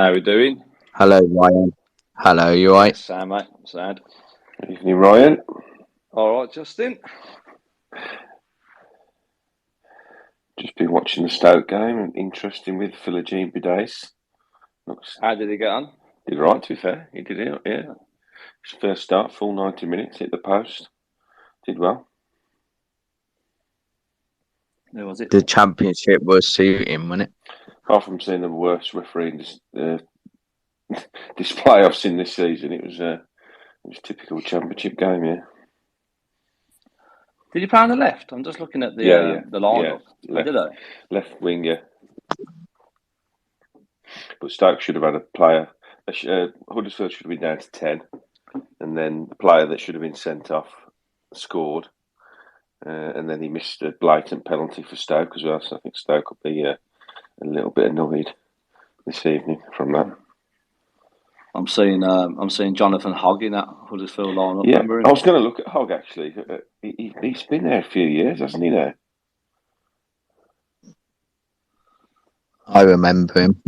How we doing? Hello, Ryan. Hello, you alright? Yes, Sam, mate. Sad. Evening, Ryan. All right, Justin. Just been watching the Stoke game and interesting with Philogene Bidace. How did he get on? Did right, to be fair. He did it, yeah. His first start, full 90 minutes, hit the post. Did well. Who was it? The championship was suiting, wasn't it? Apart from seeing the worst refereeing display I've seen this season, it was a typical championship game, yeah. Did he play on the left? I'm just looking at the lineup. Left, Did I? left winger. But Stoke should have had a player. Huddersfield should have been down to 10. And then the player that should have been sent off scored. And then he missed a blatant penalty for Stoke as well. So I think Stoke will be a little bit annoyed this evening from that. I'm seeing Jonathan Hogg in that Huddersfield lineup. Yeah, Remember him? I was going to look at Hogg actually. He's been there a few years, hasn't he? Now. I remember him.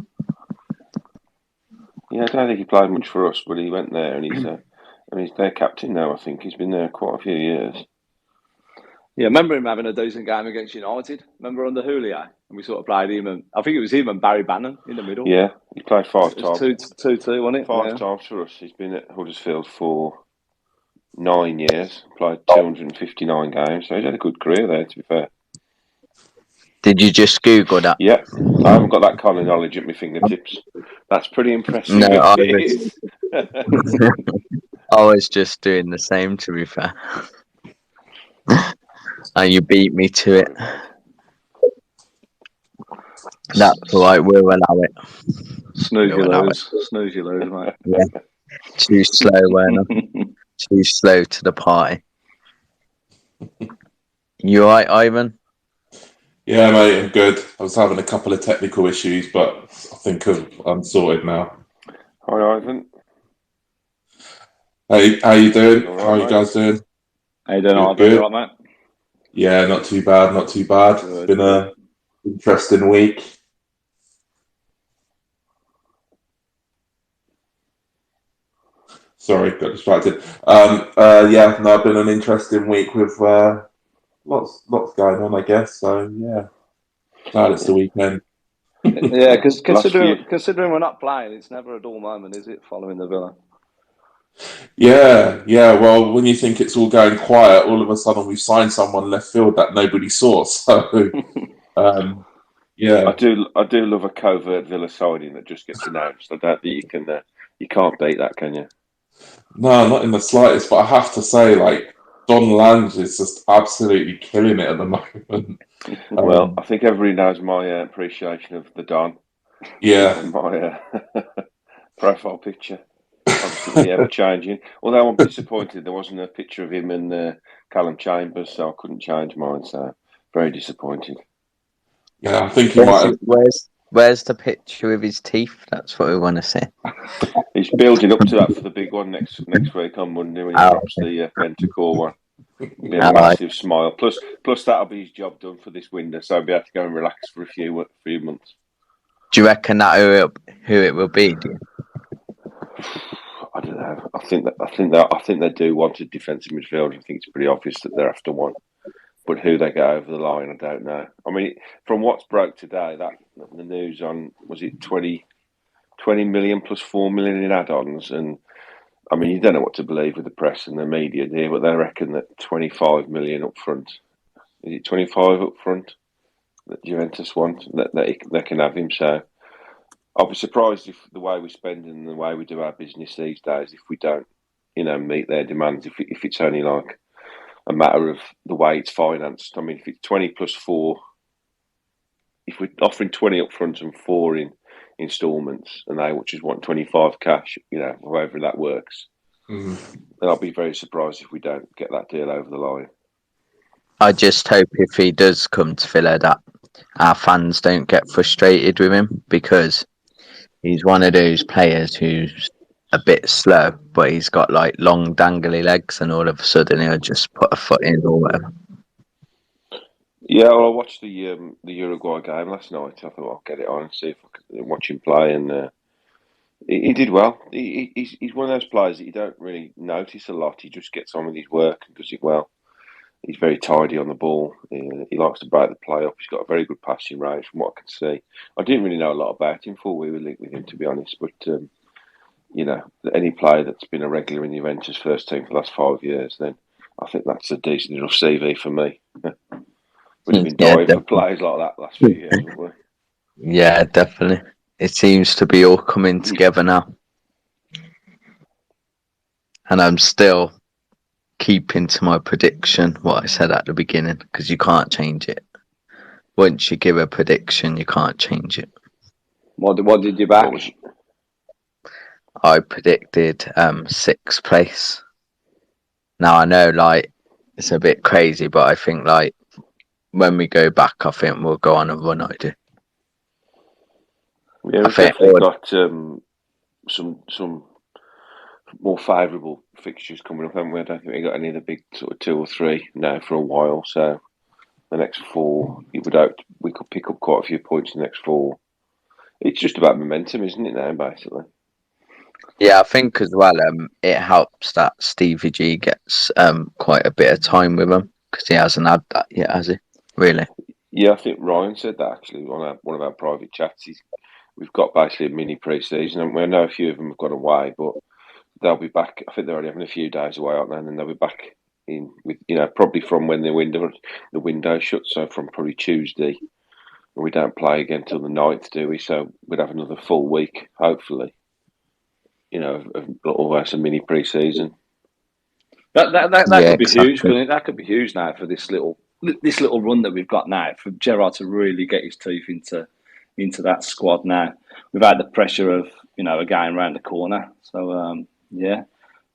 Yeah, I don't think he played much for us, but he went there and he's their captain now. I think he's been there quite a few years. Yeah, remember him having a decent game against United? Remember under Houllier? And we sort of played him, and I think it was him and Barry Bannon in the middle. Yeah, he played 5 It was times. 2-2, wasn't it? 5 times for us. He's been at Huddersfield for 9 years, played 259 games, so he's had a good career there, to be fair. Did you just Google that? Yeah, I haven't got that kind of knowledge at my fingertips. That's pretty impressive. No, I was just doing the same, to be fair. And you beat me to it. That's all right, we'll allow it. Snooze you lose, mate. Yeah. Too slow, Werner. Too slow to the party. You alright, Ivan? Yeah, mate, I'm good. I was having a couple of technical issues, but I think I'm sorted now. Hi, Ivan. Hey, how you doing? All right, how are you mate. guys doing? How you doing, Ivan? Good. You all right, mate? Yeah, not too bad, not too bad. Good. It's been an interesting week. Sorry, got distracted. I've been an interesting week with lots going on, I guess. So yeah, glad it's the weekend. Yeah, because considering we're not playing, it's never a dull moment, is it? Following the Villa. Yeah. Well, when you think it's all going quiet, all of a sudden we've signed someone left field that nobody saw. So, yeah, I do love a covert Villa signing that just gets announced. I don't think you can't beat that, can you? no, not in the slightest. But I have to say, like, Don Lange is just absolutely killing it at the moment. Well, I think everybody knows my appreciation of the Don. Yeah, And my profile picture. Obviously, ever changing. Although I'm disappointed there wasn't a picture of him and Callum Chambers, so I couldn't change mine. So very disappointed. yeah. I think he might have. Where's the picture with his teeth? That's what we want to see. He's building up to that for the big one next week on Monday when he drops the Pentacore one. It'll be a massive smile. Plus that'll be his job done for this window, so I'll be able to go and relax for a few months. Do you reckon that who it will be? Do you? I don't know. I think they do want a defensive midfielder. I think it's pretty obvious that they're after one. But who they get over the line, I don't know. I mean, from what's broke today, that the news on, was it 20 million plus 4 million in add-ons? And I mean, you don't know what to believe with the press and the media, do you? But they reckon that 25 million up front. Is it 25 up front that Juventus want? That they can have him. So I'll be surprised if the way we spend and the way we do our business these days, if we don't, meet their demands, if it's only like a matter of the way it's financed. I mean, if it's 20 plus 4, if we're offering 20 up front and 4 in instalments, and they just want 25 cash, however that works, then I'll be very surprised if we don't get that deal over the line. I just hope if he does come to Villa that our fans don't get frustrated with him, because he's one of those players who's a bit slow, but he's got like long dangly legs, and all of a sudden he'll just put a foot in or whatever. Yeah, well, I watched the Uruguay game last night. I thought I'll get it on and see if I can watch him play, and He did well. He's one of those players that you don't really notice a lot. He just gets on with his work and does it well. He's very tidy on the ball. He likes to break the play up. He's got a very good passing range from what I can see. I didn't really know a lot about him before we were linked with him, to be honest. But, any player that's been a regular in the Juventus first team for the last 5 years, then I think that's a decent enough CV for me. We'd have been dying for players like that last few years, wouldn't we? Yeah, definitely. It seems to be all coming together now. And I'm still keeping to my prediction, what I said at the beginning, because you can't change it. Once you give a prediction, you can't change it. What did you back? I predicted sixth place. Now I know, it's a bit crazy, but I think when we go back, I think we'll go on a run. I do. Yeah, we've definitely got some more favourable fixtures coming up, haven't we? I don't think we've got any of the big sort of 2 or 3 now for a while. So the next 4, you would hope we could pick up quite a few points in the next 4. It's just about momentum, isn't it, now, basically? Yeah, I think as well, it helps that Stevie G gets quite a bit of time with him because he hasn't had that yet, has he? Really? Yeah, I think Ryan said that actually on one of our private chats. We've got basically a mini pre-season, and I know a few of them have gone away, but they'll be back. I think they're only having a few days away, aren't they? And then they'll be back in with probably from when the window shuts. So from probably Tuesday, and we don't play again till the 9th, do we? So we'd have another full week, hopefully. Of almost a mini pre-season. That could be huge, couldn't it? That could be huge now for this little run that we've got now, for Gerrard to really get his teeth into that squad now, without the pressure of a game around the corner. So I'm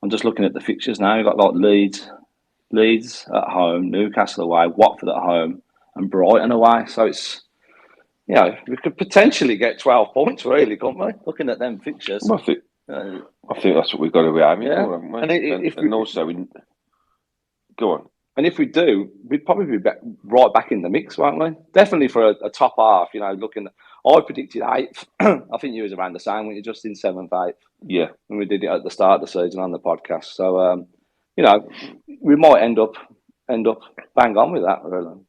just looking at the fixtures now. We've got Leeds at home, Newcastle away, Watford at home, and Brighton away. So it's we could potentially get 12 points, really, couldn't we? Looking at them fixtures. Well, I think that's what we've got to be aiming for, haven't we? Go on. And if we do, we'd probably be right back in the mix, won't we? Definitely for a top half. I predicted 8th. I think you was around the same, weren't you? Just in 7th, 8th. Yeah. And we did it at the start of the season on the podcast. So, we might end up bang on with that, really.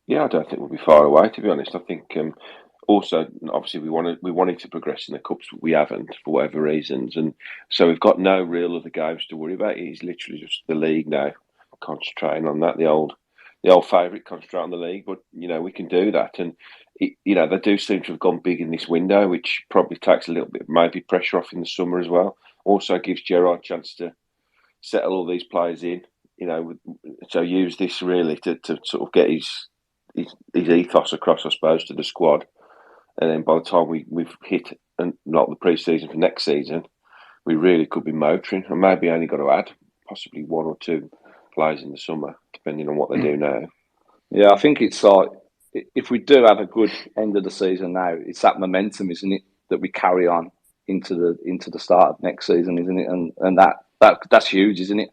Yeah, I don't think we'll be far away, to be honest. I think also, obviously, we wanted to progress in the cups, but we haven't for whatever reasons, and so we've got no real other games to worry about. It's literally just the league now, concentrating on that. The old favourite, concentrate on the league, but we can do that, and they do seem to have gone big in this window, which probably takes a little bit maybe pressure off in the summer as well. Also gives Gerrard a chance to settle all these players in, so use this really to sort of get his ethos across, I suppose, to the squad. And then by the time we've hit not the pre-season for next season, we really could be motoring, and maybe only got to add possibly 1 or 2 players in the summer, depending on what they do now. Yeah, I think it's like, if we do have a good end of the season now, it's that momentum, isn't it, that we carry on into the start of next season, isn't it? And that's huge, isn't it?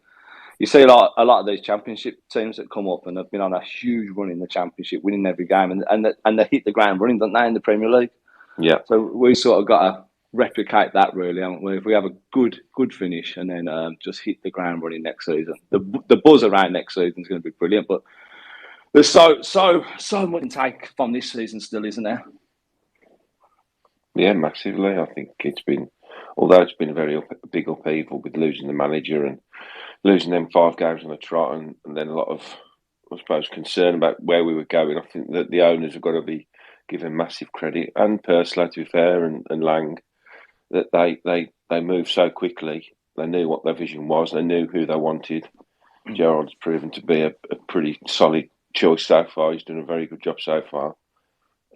You see a lot of these championship teams that come up and have been on a huge run in the championship, winning every game, and they hit the ground running, don't they, in the Premier League? Yeah. So we sort of got to replicate that, really, haven't we? If we have a good finish and then just hit the ground running next season, the buzz around next season is going to be brilliant. But there's so much to take from this season still, isn't there? Yeah, massively. I think although it's been a very big upheaval with losing the manager and losing them 5 games on a trot, and then a lot of, I suppose, concern about where we were going. I think that the owners have got to be given massive credit, and Purslow, to be fair, and Lang, that they moved so quickly. They knew what their vision was. They knew who they wanted. Gerrard's proven to be a pretty solid choice so far. He's done a very good job so far.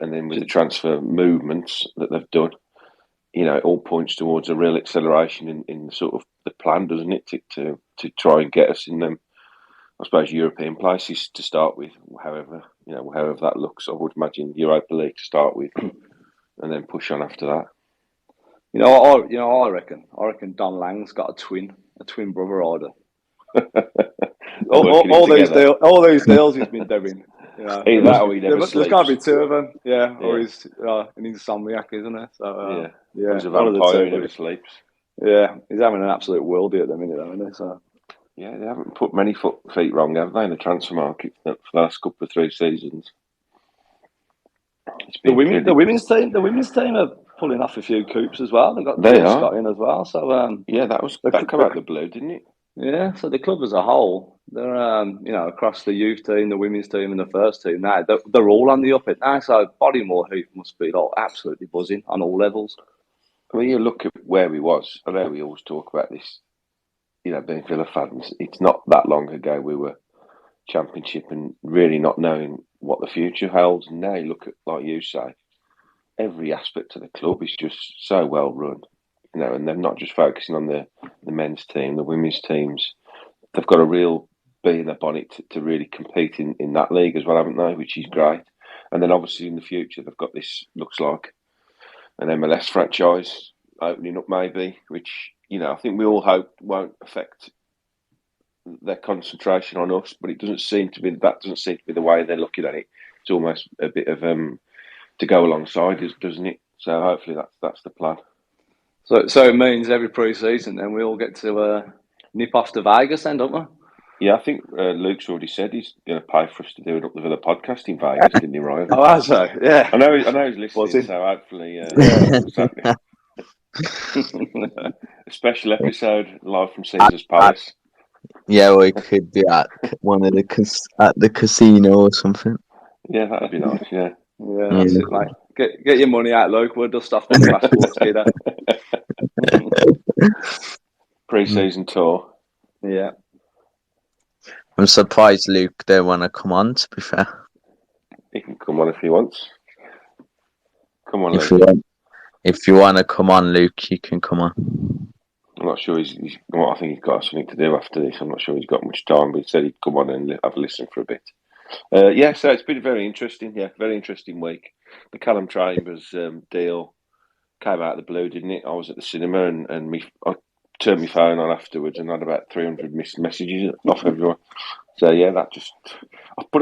And then with the transfer movements that they've done, it all points towards a real acceleration in sort of the plan, doesn't it, to try and get us in them, I suppose, European places to start with, however that looks. I would imagine Europa League to start with, and then push on after that. I reckon Don Lang's got a twin brother order. working it together. all these deals he's been doing. You know, Either that or he never there's sleeps. got to be two of them. Yeah, Yeah. or he's an insomniac, isn't there? So Yeah, he's a one of the vampire. two. He never sleeps. Yeah, he's having an absolute worldie at the minute, though, isn't he? So Yeah, they haven't put many feet wrong, have they, in the transfer market for the last couple of 3 seasons? the women's team are pulling off a few coups as well. They've got Jill Scott in as well. So that came out of the blue, didn't it? Yeah, so the club as a whole, they're across the youth team, the women's team, and the first team now, they're all on the up and now. So Bodymoor Heath must be absolutely buzzing on all levels. I mean, you look at where we was. I know we always talk about this, being Villa fans. It's not that long ago we were Championship and really not knowing what the future holds. And now you look at, like you say, every aspect of the club is just so well run. And they're not just focusing on the men's team, the women's teams. They've got a real bee in their bonnet to really compete in that league as well, haven't they? Which is great. And then obviously in the future, they've got this, looks like, an MLS franchise opening up maybe, which, I think we all hope won't affect their concentration on us, but that doesn't seem to be the way they're looking at it. It's almost a bit of to go alongside us, doesn't it? So hopefully that's the plan. So it means every pre-season then we all get to nip off to Vegas then, don't we? Yeah, I think Luke's already said he's going to pay for us to do it up the Villa podcast in Vegas, didn't he, Ryan? Oh, that's right. Yeah. I know he's listening, so hopefully a special episode live from Caesar's Palace. Yeah, we could be at one of the casino or something. Yeah, that'd be nice. Yeah, that's it, mate. Get your money out, Luke. We'll dust off the passports, kiddo. Pre-season tour. Yeah. I'm surprised Luke don't want to come on, to be fair. He can come on if he wants. Come on, Luke. If you want to come on, Luke, you can come on. I'm not sure I think he's got something to do after this. I'm not sure he's got much time, but he said he'd come on and have a listen for a bit. So it's been very interesting. Yeah, very interesting week. The Callum Chambers deal came out of the blue, didn't it? I was at the cinema and I turned my phone on afterwards and had about 300 missed messages off everyone. So yeah, but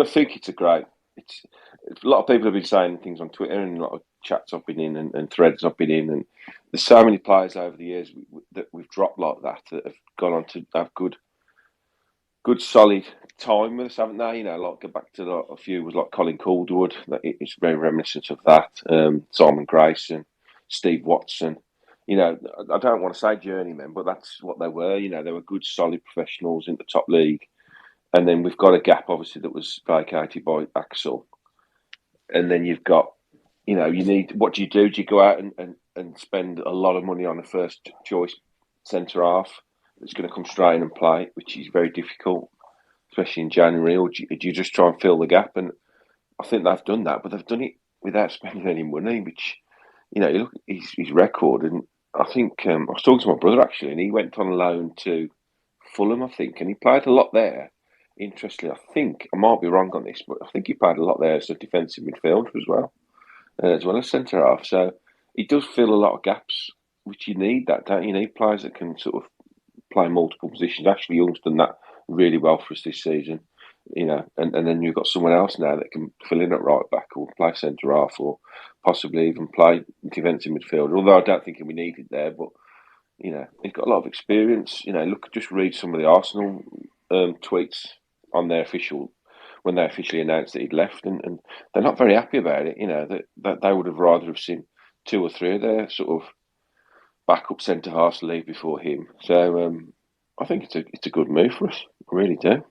I think it's a lot of people have been saying things on Twitter and a lot of chats I've been in and threads I've been in, and there's so many players over the years that we've dropped like that have gone on to have good solid time with us, haven't they? Like go back to a few was like Colin Calderwood. It's very reminiscent of that. Simon Grayson, Steve Watson. I don't want to say journeymen, but that's what they were. They were good, solid professionals in the top league. And then we've got a gap, obviously, that was vacated by Axel. And then you've got, you need, what do you do? Do you go out and spend a lot of money on a first choice centre half that's going to come straight in and play, which is very difficult, especially in January, or do you just try and fill the gap? And I think they've done that, but they've done it without spending any money, which, you look at his record. And I think I was talking to my brother, actually, and he went on loan to Fulham, I think, and he played a lot there. Interestingly, I think, I might be wrong on this, but I think he played a lot there as a defensive midfielder as well as centre half. So he does fill a lot of gaps, which you need that, don't you? You need players that can sort of play multiple positions. Ashley Young's done that really well for us this season, and then you've got someone else now that can fill in at right back or play centre half or possibly even play defensive midfielder. Although I don't think we need it there, but he's got a lot of experience. Just read some of the Arsenal tweets on their when they officially announced that he'd left, and they're not very happy about it. That they would have rather have seen 2 or 3 of their sort of backup centre halves leave before him. So I think it's a good move for us. I really do.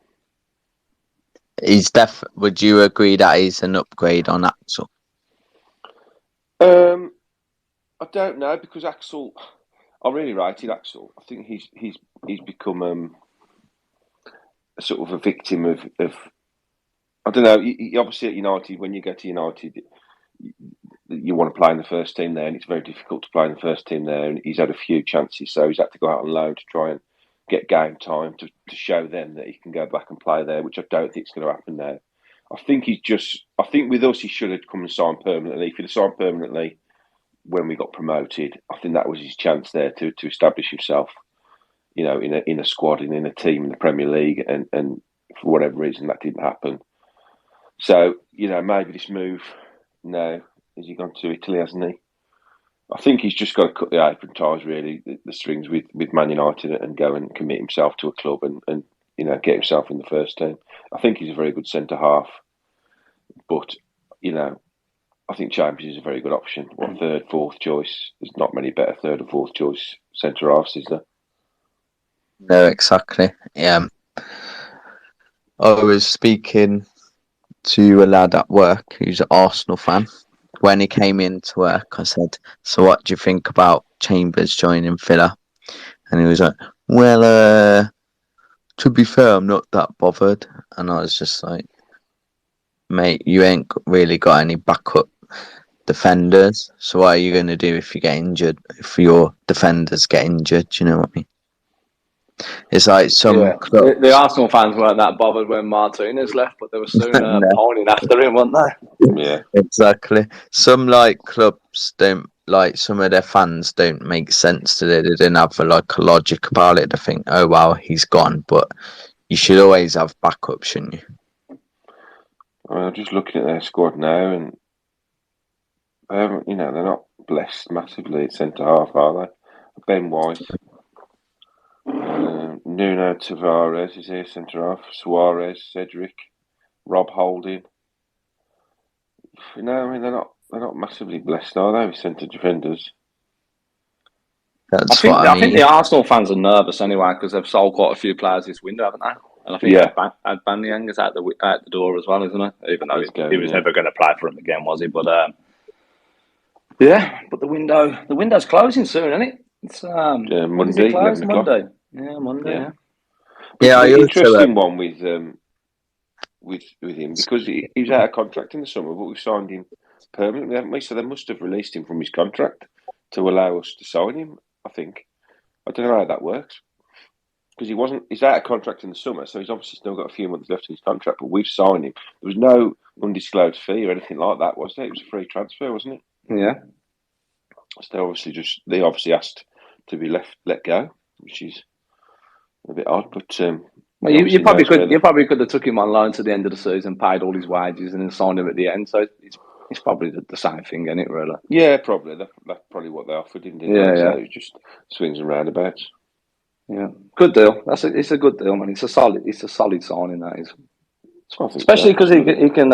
Would you agree that he's an upgrade on Axel? I don't know, because Axel, I really rated Axel. I think he's become sort of a victim of I don't know. He obviously at United, when you go to United, you want to play in the first team there, and it's very difficult to play in the first team there. And he's had a few chances, so he's had to go out on loan to try and get game time to show them that he can go back and play there, which I don't think is going to happen now. I think with us he should have come and signed permanently. If he'd have signed permanently when we got promoted, I think that was his chance there to establish himself, in a squad and in a team in the Premier League, and for whatever reason that didn't happen. So, maybe this move now, has he gone to Italy, hasn't he? I think he's just got to cut the apron ties, really, the strings with Man United, and go and commit himself to a club and get himself in the first team. I think he's a very good centre half, but I think Chambers is a very good option. What, third, fourth choice? There's not many better third or fourth choice centre halves, is there? No, exactly. Yeah. I was speaking to a lad at work who's an Arsenal fan. When he came into work, I said, "So what do you think about Chambers joining Villa?" And he was like, "Well, to be fair, I'm not that bothered." And I was just like, "Mate, you ain't really got any backup defenders. So what are you going to do if you get injured? If your defenders get injured, do you know what I mean?" It's like the Arsenal fans weren't that bothered when Martinez left, but they were soon piling after him, weren't they? Yeah, exactly. Some clubs don't, some of their fans don't make sense to it. They didn't have a logic about it. They think, oh wow, he's gone, but you should always have backup, shouldn't you? I'm just looking at their squad now, and they haven't, they're not blessed massively at centre half, are they? Ben White. Nuno Tavares is here, centre half. Suarez, Cedric, Rob Holding. They're not massively blessed, are they, with centre defenders? I think the Arsenal fans are nervous anyway because they've sold quite a few players this window, haven't they? And I think Aubameyang is out the door as well, isn't he? Even though he was never going to play for him again, was he? But but the window's closing soon, isn't it? It's Monday, 11 o'clock. Monday. Yeah, Monday. Yeah, interesting one with him because he's out of contract in the summer, but we've signed him permanently, haven't we? So they must have released him from his contract to allow us to sign him. I think. I don't know how that works because he's out of contract in the summer, so he's obviously still got a few months left in his contract. But we've signed him. There was no undisclosed fee or anything like that, was there? It was a free transfer, wasn't it? Yeah. So they obviously asked to be let go, which is a bit odd, but you probably could have took him on loan to the end of the season, paid all his wages, and then signed him at the end. So it's probably the same thing, isn't it? Really? Yeah, probably. That's probably what they offered him. Yeah. So it just swings and roundabouts. Yeah, good deal. It's a good deal, man. It's a solid signing, that is. Especially because he can.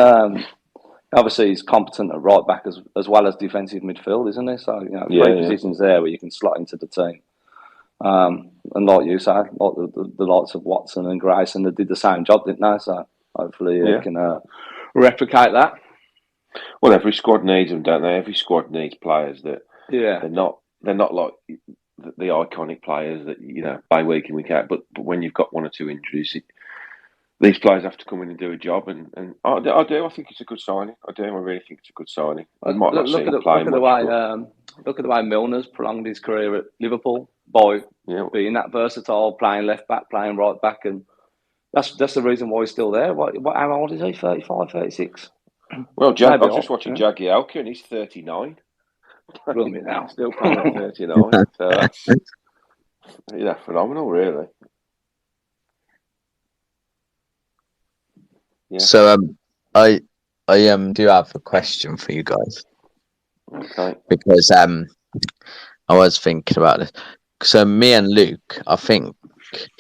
Obviously, he's competent at right back as well as defensive midfield, isn't he? So three positions there where you can slot into the team. And like you say, like the likes of Watson and Grayson, they did the same job, didn't they? So hopefully he can replicate that. Well, every squad needs them, don't they? Every squad needs players that they're not like the iconic players that play week in, week out. But when you've got one or two injuries, these players have to come in and do a job. And I do. I think it's a good signing. I do. I really think it's a good signing. Look at the way Milner's prolonged his career at Liverpool by being that versatile, playing left back, playing right back, and that's the reason why he's still there. How old is he? 35, 36? Well, I was just watching Jagielka, and he's 39. Now. Still playing at 39. So that's phenomenal, really. Yeah. So I do have a question for you guys. Okay. Because I was thinking about this. So me and Luke, I think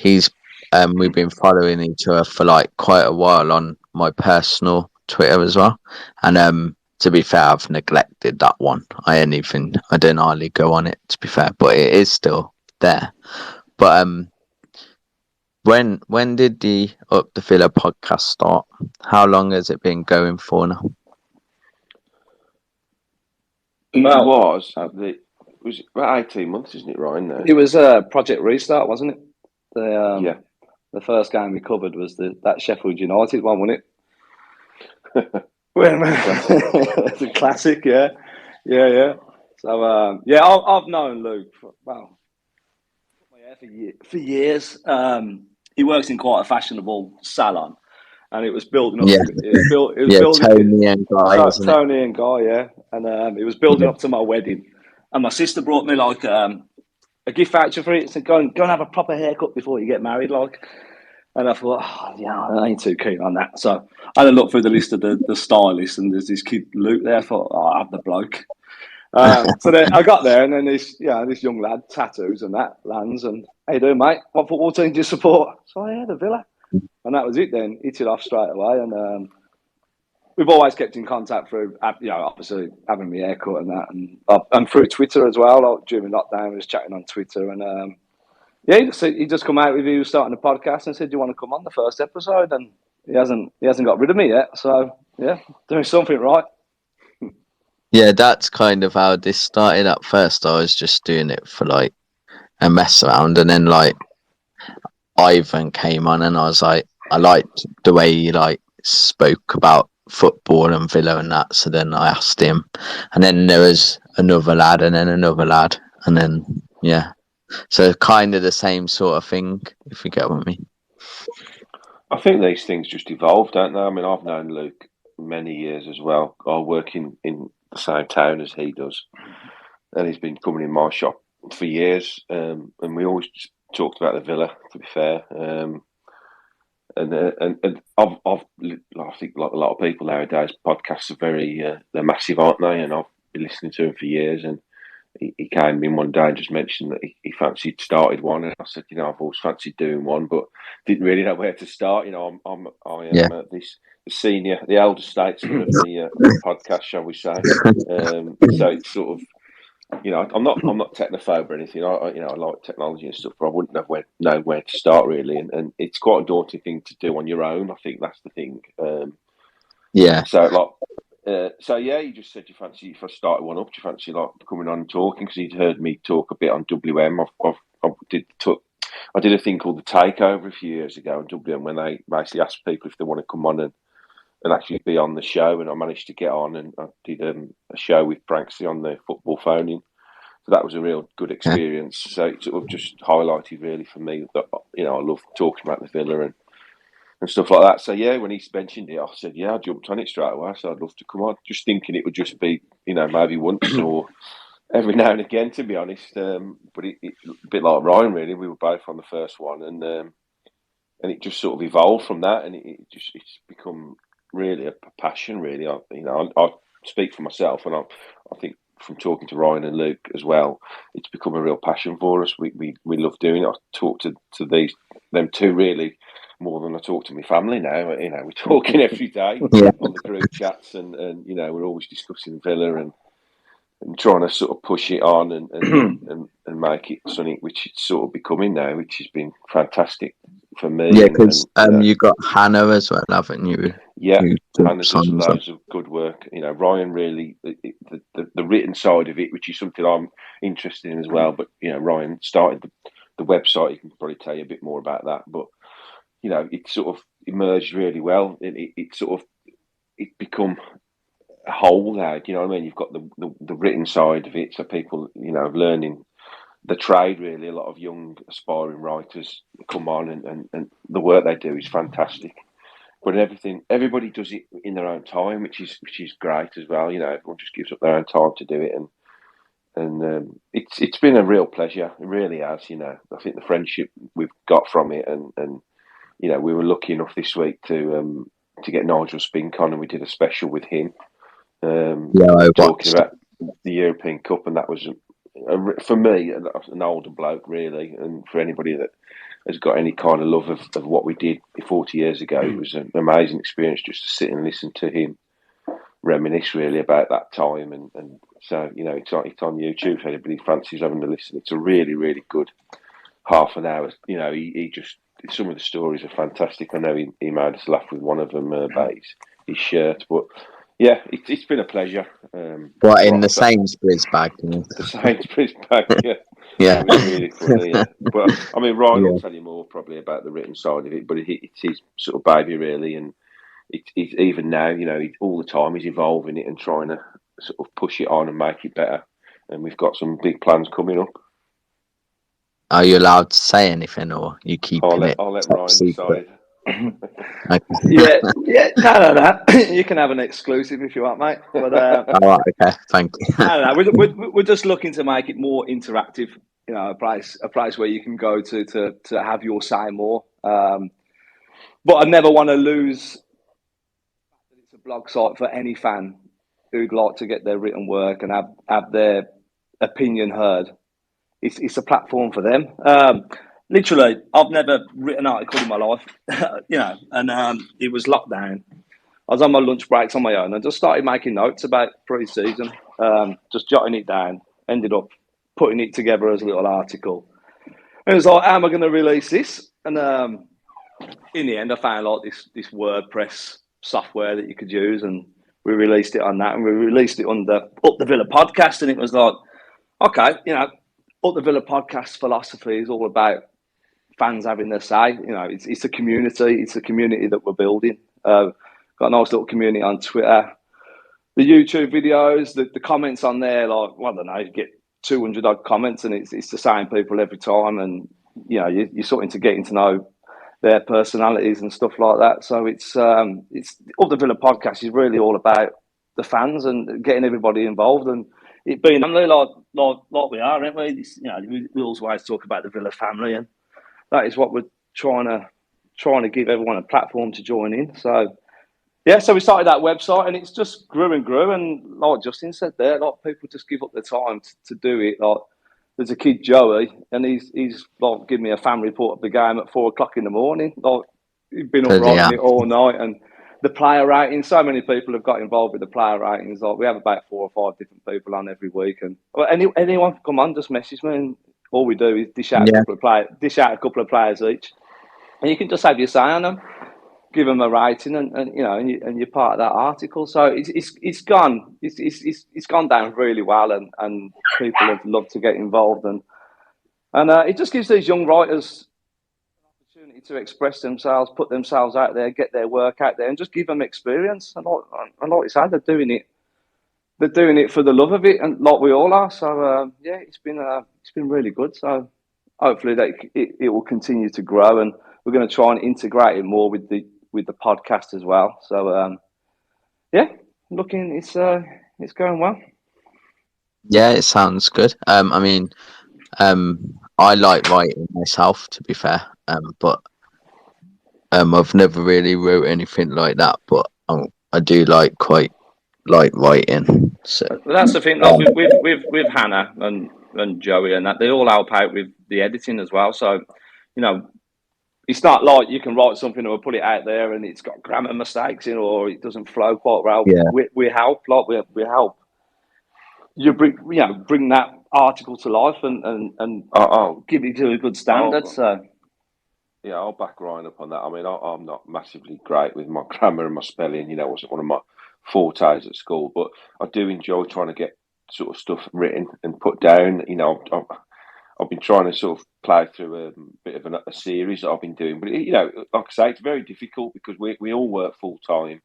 we've been following each other for quite a while on my personal Twitter as well. And to be fair, I've neglected that one. I don't hardly go on it, to be fair, but it is still there. But when did the Up the Villa podcast start? How long has it been going for now? It was about 18 months, isn't it, Ryan? Now? It was Project Restart, wasn't it? The first game we covered was that Sheffield United one, wasn't it? It's a classic, yeah. So I've known Luke for years. He works in quite a fashionable salon, and it was building up. Yeah. It was Tony and Guy. Tony and Guy, yeah. And it was building up to my wedding, and my sister brought me a gift voucher for it. Said, go and have a proper haircut before you get married, And I thought, I ain't too keen on that. So I had a look through the list of the stylists, and there's this kid Luke there. I thought, I'll have the bloke. So then I got there, and then this young lad, tattoos and that, lands, and how you doing, mate? What football team do you support? So the Villa, and that was it. Then hit it off straight away, and we've always kept in contact through, obviously having my haircut and that, and through Twitter as well. Like, during lockdown, we was chatting on Twitter, and he just come out with you starting a podcast and said, "Do you want to come on the first episode?" And he hasn't got rid of me yet. So yeah, doing something right. Yeah, that's kind of how this started. At first, I was just doing it for like a mess around, and then like Ivan came on, and I was like, I liked the way he like spoke about football and Villa and that. So then I asked him, and then there was another lad, and then another lad, and then so kind of the same sort of thing, if you get what I mean. I think these things just evolve, don't they? I mean, I've known Luke many years as well. I work in the same town as he does, and he's been coming in my shop for years, and we always just talked about the Villa, to be fair. And I've I think like a lot of people nowadays, podcasts are they're massive, aren't they? And I've been listening to him for years, and he came in one day and just mentioned that he fancied started one, and I said, I've always fancied doing one, but didn't really know where to start. I am the senior, the elder statesman of the podcast, shall we say? So it's sort of, I'm not technophobe or anything. I like technology and stuff, but I wouldn't know where to start really, and it's quite a daunting thing to do on your own. I think that's the thing. So he just said, "Do you fancy if I started one up? Do you fancy like coming on and talking?" Because he'd heard me talk a bit on WM. I did a thing called the Takeover a few years ago on WM when they basically asked people if they want to come on and actually be on the show, and I managed to get on, and I did a show with Branksy on the football phone-in. So that was a real good experience. So it sort of just highlighted really for me that I love talking about the Villa and stuff like that. So when he mentioned it, I said, I jumped on it straight away. So I'd love to come on, just thinking it would just be, maybe once or every now and again, to be honest. But it a bit like Ryan, really. We were both on the first one, and it just sort of evolved from that, and it's become really a passion. Really, I speak for myself, and I think from talking to Ryan and Luke as well, it's become a real passion for us. We love doing it. I talk to them two really more than I talk to my family now. We're talking every day on the group chats, and we're always discussing Villa and trying to sort of push it on and make it something which it's sort of becoming now, which has been fantastic for me. Yeah, because you got Hannah as well, haven't you? Yeah, Hannah does loads of good work. Ryan really, the written side of it, which is something I'm interested in as well. But Ryan started the website. He can probably tell you a bit more about that. But it sort of emerged really well. It become a whole now. Do you know what I mean? You've got the written side of it, so people learning the trade. Really, a lot of young aspiring writers come on, and the work they do is fantastic. But everybody does it in their own time, which is great as well. Everyone just gives up their own time to do it, and it's been a real pleasure. It really has. I think the friendship we've got from it, and we were lucky enough this week to get Nigel Spink on, and we did a special with him. Talking about the European Cup, and that was for me an older bloke really, and for anybody that has got any kind of love of what we did 40 years ago, it was an amazing experience just to sit and listen to him reminisce really about that time, and so it's on YouTube if anybody fancies having a listen. It's a really, really good half an hour. He just, some of the stories are fantastic. I know he made us laugh with one of them about his shirt, but yeah, it's been a pleasure. What, in the Sainsbury's bag? The Sainsbury's bag, yeah. Yeah. It was really funny, yeah. But I mean, Ryan will tell you more probably about the written side of it, but it's his sort of baby really, and it's even now, all the time he's evolving it and trying to sort of push it on and make it better. And we've got some big plans coming up. Are you allowed to say anything, or you keeping it? I'll let Ryan decide. No. You can have an exclusive if you want, mate. But all right, okay, thank you. No. We're just looking to make it more interactive. A place where you can go to have your say more. But I never want to lose. It's a blog site for any fan who'd like to get their written work and have their opinion heard. It's a platform for them. Literally, I've never written an article in my life, and it was lockdown. I was on my lunch breaks on my own. I just started making notes about pre-season, just jotting it down. Ended up putting it together as a little article. And it was like, how am I going to release this? And in the end, I found like this WordPress software that you could use, and we released it on that. And we released it under Up the Villa Podcast, and it was like, okay, Up the Villa Podcast philosophy is all about fans having their say. It's a community. It's a community that we're building. Got a nice little community on Twitter. The YouTube videos, the comments on there, like, well, I don't know, you get 200 odd comments, and it's the same people every time, and you're starting to getting to know their personalities and stuff like that. So it's Up the Villa Podcast is really all about the fans and getting everybody involved, and it being family like we are, aren't we? We always talk about the Villa family, and that is what we're trying to give everyone a platform to join in. So yeah, so we started that website, and it's just grew and grew. And like Justin said there, a lot of people just give up their time to do it. Like, there's a kid, Joey, and he's like giving me a fan report of the game at 4:00 in the morning. Like, he's been up writing it all night. And the player ratings, so many people have got involved with the player ratings. Like, we have about 4 or 5 different people on every week. And anyone come on, just message me, and all we do is dish out a couple of players each, and you can just have your say on them. Give them a rating, and you're part of that article. So it's gone down really well, and people have loved to get involved, and it just gives these young writers an opportunity to express themselves, put themselves out there, get their work out there, and just give them experience. And like you said, they're doing it for the love of it, and like we all are. So it's been really good. So hopefully that it will continue to grow, and we're going to try and integrate it more with the podcast as well. So it's going well. Yeah, it sounds good. I like writing myself, to be fair. But I've never really wrote anything like that. But I do quite like writing. So that's the thing. Like, with Hannah and Joey and that, they all help out with the editing as well. So it's not like you can write something or put it out there and it's got grammar mistakes in, or it doesn't flow quite well. Yeah. We help, we help. You bring that article to life and give it to a good standard. I'll back Ryan up on that. I mean, I'm not massively great with my grammar and my spelling. It wasn't one of my fortes at school, but I do enjoy trying to get sort of stuff written and put down. I've been trying to sort of play through a bit of a series that I've been doing. But, like I say, it's very difficult because we all work full time.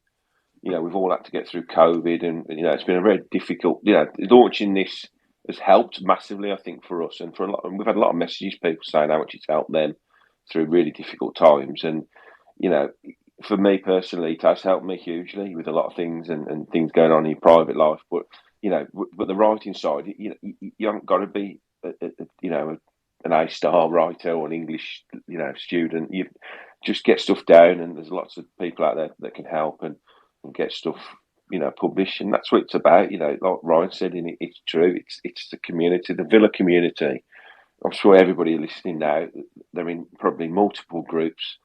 We've all had to get through COVID, and, it's been a very difficult, launching this has helped massively, I think, for us. And we've had a lot of messages, people saying how much it's helped them through really difficult times. And, for me personally, it has helped me hugely with a lot of things and things going on in your private life. But, but the writing side, you haven't got to be an A-star writer or an English, student. You just get stuff down, and there's lots of people out there that can help and get stuff, published, and that's what it's about. Like Ryan said, and it's true. It's the community, the Villa community. I'm sure everybody listening now, they're in probably multiple groups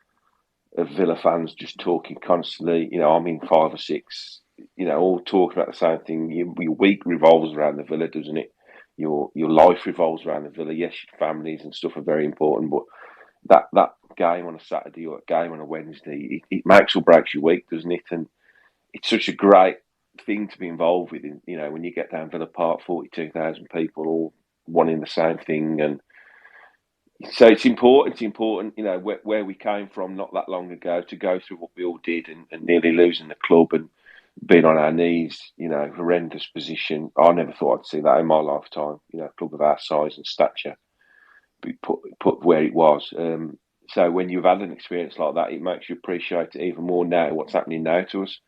of Villa fans just talking constantly. I'm in 5 or 6, all talking about the same thing. Your week revolves around the Villa, doesn't it? Your life revolves around the Villa. Yes, your families and stuff are very important, but that game on a Saturday or a game on a Wednesday, it makes or breaks your week, doesn't it? And it's such a great thing to be involved with. When you get down Villa Park, 42,000 people all wanting the same thing, and so it's important. Where we came from not that long ago, to go through what we all did and nearly losing the club and being on our knees, horrendous position. I never thought I'd see that in my lifetime. A club of our size and stature be put where it was. So when you've had an experience like that, it makes you appreciate it even more now. What's happening now to us,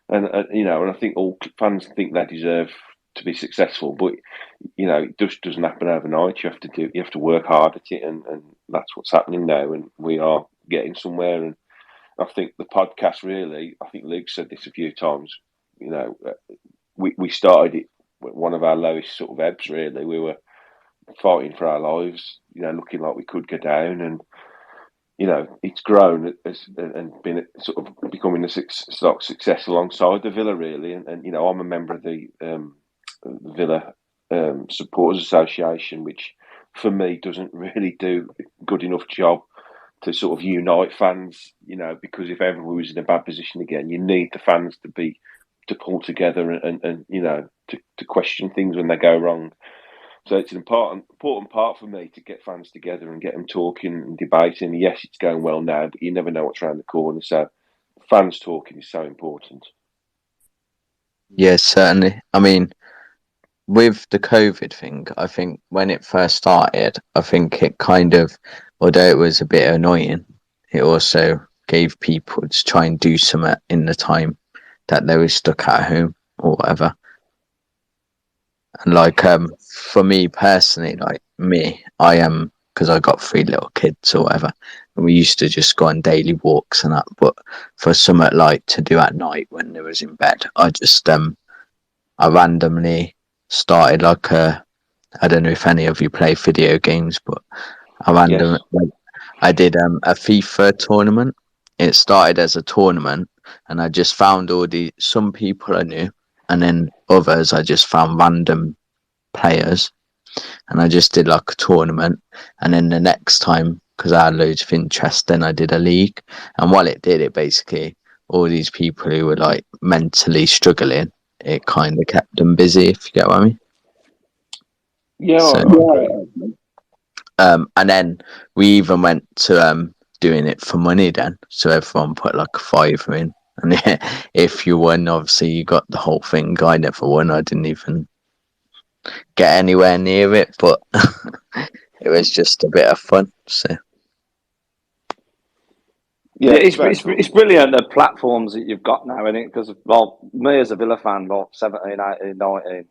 and I think all fans think they deserve to be successful, but it just doesn't happen overnight. You have to work hard at it, and that's what's happening now. And we are getting somewhere, and I think the podcast really, I think Luke said this a few times, you know, we started it at one of our lowest sort of ebbs, really. We were fighting for our lives, you know, looking like we could go down, and you know, it's grown and been sort of becoming a success alongside the Villa, really. And you know, I'm a member of the Villa Supporters Association, which for me doesn't really do a good enough job to sort of unite fans, you know, because if everyone was in a bad position again, you need the fans to pull together and you know, to question things when they go wrong. So it's an important part for me to get fans together and get them talking and debating. Yes, it's going well now, but you never know what's around the corner. So fans talking is so important. Yes, certainly. I mean, with the COVID thing, I think when it first started, I think it kind of, although it was a bit annoying, it also gave people to try and do something in the time that they were stuck at home or whatever. And like, for me personally, I am, because I got 3 little kids or whatever, and we used to just go on daily walks and that. But for something like to do at night when they was in bed, I just I randomly started like I don't know if any of you play video games, but Yes. I did a FIFA tournament. It started as a tournament, and I just found some people I knew, and then others I just found random players, and I just did like a tournament. And then the next time, because I had loads of interest, then I did a league. And while it did, it basically all these people who were like mentally struggling, it kind of kept them busy, if you get what I mean. Yeah, So, I agree. And then we even went to doing it for money then. So everyone put like a £5 in. And if you won, obviously you got the whole thing. I never won. I didn't even get anywhere near it, but it was just a bit of fun. So yeah, it's brilliant, the platforms that you've got now, isn't it? Because, well, me as a Villa fan, well, 17, 18, 19,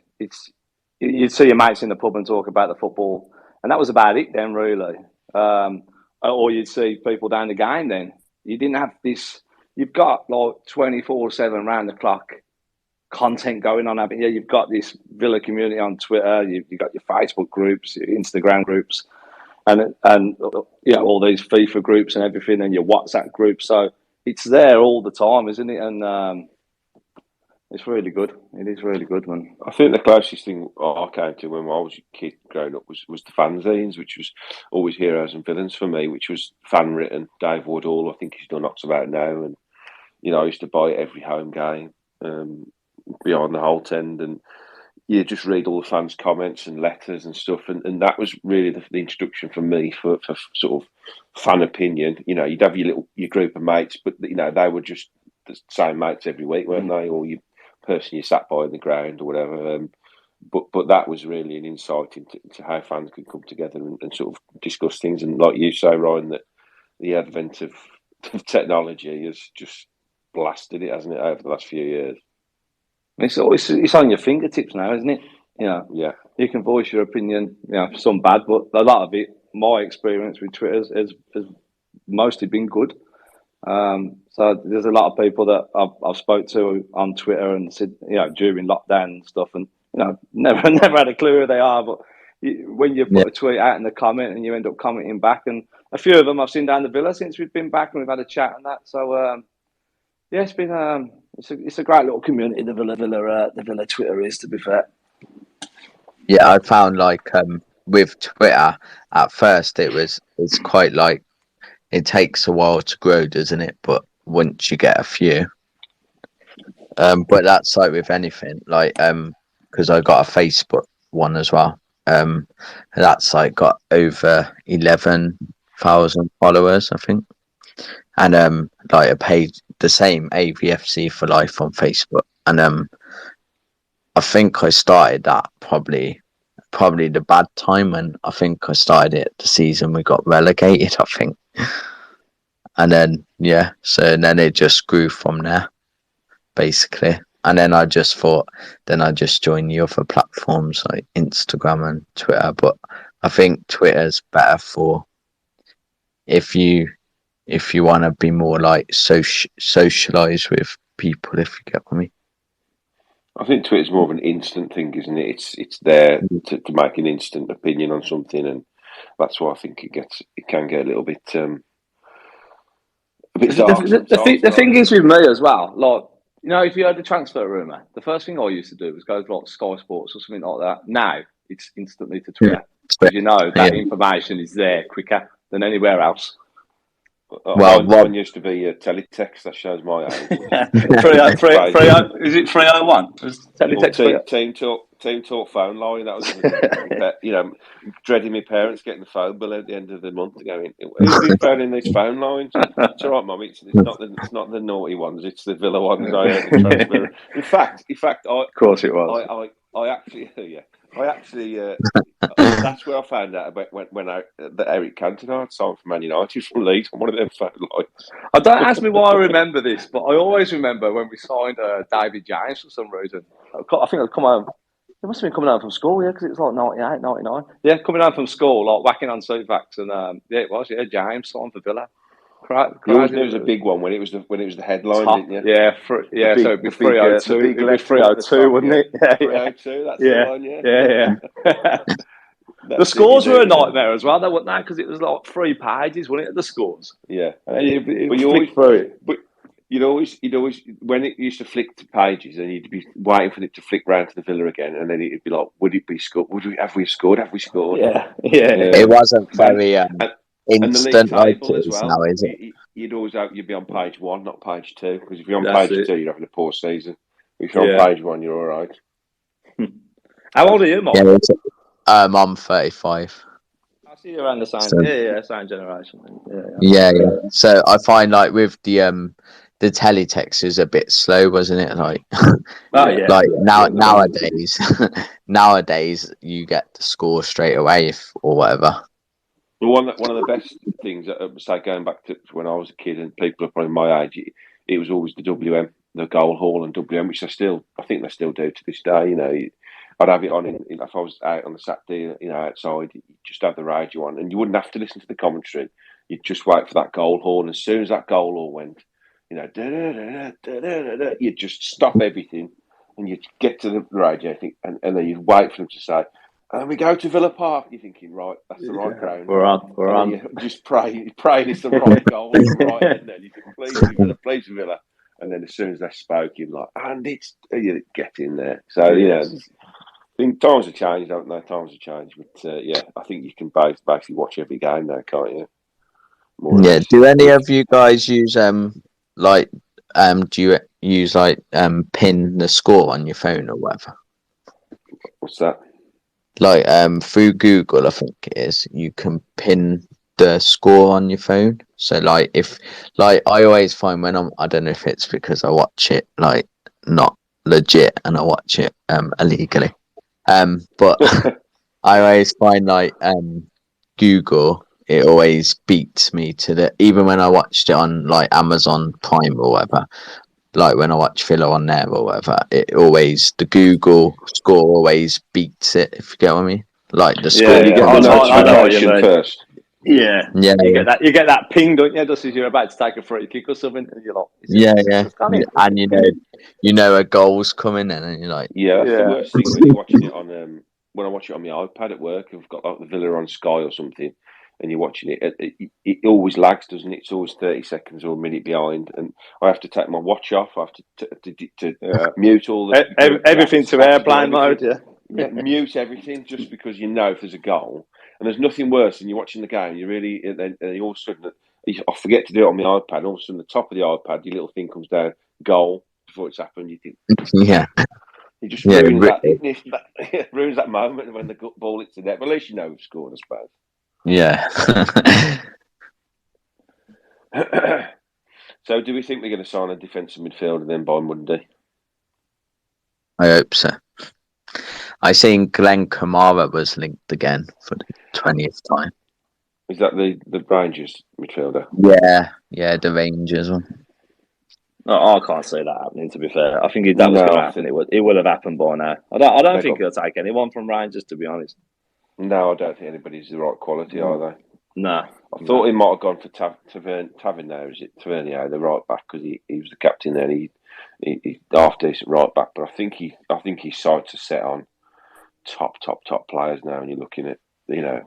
you'd see your mates in the pub and talk about the football, and that was about it then, really. Or you'd see people down the game then. You didn't have this, you've got like 24/7 round the clock content going on. Yeah, you've got this Villa community on Twitter, you've got your Facebook groups, your Instagram groups, and you know, all these FIFA groups and everything, and your WhatsApp groups. So it's there all the time, isn't it? And it's really good. It is really good, man. I think the closest thing I came to when I was a kid growing up was the fanzines, which was always heroes and villains for me, which was fan written. Dave Woodall, I think he's done knocks about now, and you know, I used to buy it every home game behind the Holt End, and you just read all the fans' comments and letters and stuff, and that was really the introduction for me for sort of fan opinion. You know, you'd have your group of mates, but you know, they were just the same mates every week, weren't they? Or you person you sat by in the ground or whatever. But that was really an insight into how fans can come together and sort of discuss things. And like you say, Ryan, that the advent of technology has just blasted it, hasn't it, over the last few years? It's on your fingertips now, isn't it? You know, yeah. You can voice your opinion. You know, some bad, but a lot of it. My experience with Twitter has mostly been good. So there's a lot of people that I've spoke to on Twitter and said, you know, during lockdown and stuff, and you know, never had a clue who they are. But when you put a tweet out in the comment and you end up commenting back, and a few of them I've seen down the Villa since we've been back and we've had a chat and that. So yeah, it's been it's a great little community. The Villa Twitter is, to be fair. Yeah, I found like with Twitter at first it's quite like it takes a while to grow, doesn't it? But once you get a few, but that's like with anything, like because I got a Facebook one as well. That's like got over 11,000 followers, I think, and like a page the same AVFC for life on Facebook, and I think I started that probably the bad time, and I think I started it the season we got relegated, I think. And then then it just grew from there, basically. And then I just thought, then I just joined the other platforms like Instagram and Twitter. But I think Twitter's better for if you if you want to be more like socialise with people, if you get what I mean. I think Twitter's more of an instant thing, isn't it? It's there to make an instant opinion on something, and that's why I think it can get a little bit The thing is with me as well, like, you know, if you had the transfer rumour, the first thing I used to do was go to like Sky Sports or something like that. Now it's instantly to Twitter, because you know that information is there quicker than anywhere else. Mine used to be teletext. That shows my age. Is it 301? Teletext team talk phone line. That was, dreading my parents getting the phone bill at the end of the month, going, "Who's been phoning these phone lines?" It's all right, Mum. It's not the naughty ones. It's the Villa ones. I heard the transfer. In fact, of course it was. I actually, that's where I found out about when that Eric Cantona had signed for Man United from Leeds on one of them phone lines. I don't ask me why I remember this, but I always remember when we signed David James for some reason. I think I'd come home. It must have been coming home from school, because it was like 98, 99. Yeah, coming home from school, like whacking on Sofax, and it was James signed for Villa. You always knew it was a big one when it was the headline, didn't you? Yeah, so it'd be 302. It'd be 302, wouldn't it? Yeah, 302. That's the one. Yeah. The scores were a nightmare as well, though, weren't they? Because it was like 3 pages, wasn't it? The scores. Yeah. And you always through it. But you'd always when it used to flick to pages, and you'd be waiting for it to flick round to the Villa again, and then it'd be like, would it be scored? Have we scored? Yeah. It wasn't very instant like it is well, now, is it? You'd be on page 1, not page 2, because if you're on page 2, you're having a poor season. If you're on page 1, you're all right. How old are you, Mark? I'm 35. I see you're around the same. Same generation. Yeah. So I find like with the teletext is a bit slow, wasn't it? Like, like nowadays you get the score straight away or whatever. Well, one of the best things, say going back to when I was a kid, and people are probably my age, it was always the WM, the goal hall and WM, which I think they still do to this day. You know, I'd have it on if I was out on the Saturday, outside, you just have the radio on, and you wouldn't have to listen to the commentary. You'd just wait for that goal hall, and as soon as that goal hall went, you'd just stop everything, and you'd get to the radio, and then you'd wait for them to say, and we go to Villa Park. You're thinking, right, that's the right ground. We're on. You just pray it's the right goal, right, and then you think, please Villa. And then as soon as they spoke, you're like, and you get in there. So I think times have changed, don't they? Times have changed, but I think you can basically watch every game now, can't you? Do any of you guys use do you use pin the score on your phone or whatever? What's that? Like through Google, I think it is, you can pin the score on your phone. So if I always find when I don't know if it's because I watch it not legit and I watch it illegally, but I always find Google, it always beats me to even when I watched it on Amazon Prime or whatever. Like when I watch Villa on there or whatever, the Google score always beats it, if you get what I mean. Like the score. You get the notification first. Yeah. You get that ping, don't you? Just as you're about to take a free kick or something, and you're like, and you know a goal's coming, and you're like, that's the worst thing when you're watching it on. When I watch it on my iPad at work, I've got the Villa on Sky or something, and you're watching it always lags, doesn't it? It's always 30 seconds or a minute behind, and I have to take my watch off. I have to mute all the everything to airplane mode. Mute everything, just because if there's a goal, and there's nothing worse than you're watching the game. And all of a sudden, I forget to do it on my iPad. All of a sudden, the top of the iPad, your little thing comes down, goal before it's happened. You think, it just ruins that moment when the ball hits the net. But at least we've scored, I suppose. Yeah. So, do we think we're going to sign a defensive midfielder then by Monday? I hope so. I seen Glenn Kamara was linked again for the 20th time. Is that the Rangers midfielder? Yeah, the Rangers one. No, I can't see that happening. To be fair, I think if that was going to happen, it would have happened by now. I don't think he'll take anyone from Rangers, to be honest. No, I don't think anybody's the right quality, are they? No, I thought he might have gone for Tavernier, is it Tavernier, the right back, because he was the captain there. He half decent right back, but I think his sights are set on top players now. And you're looking at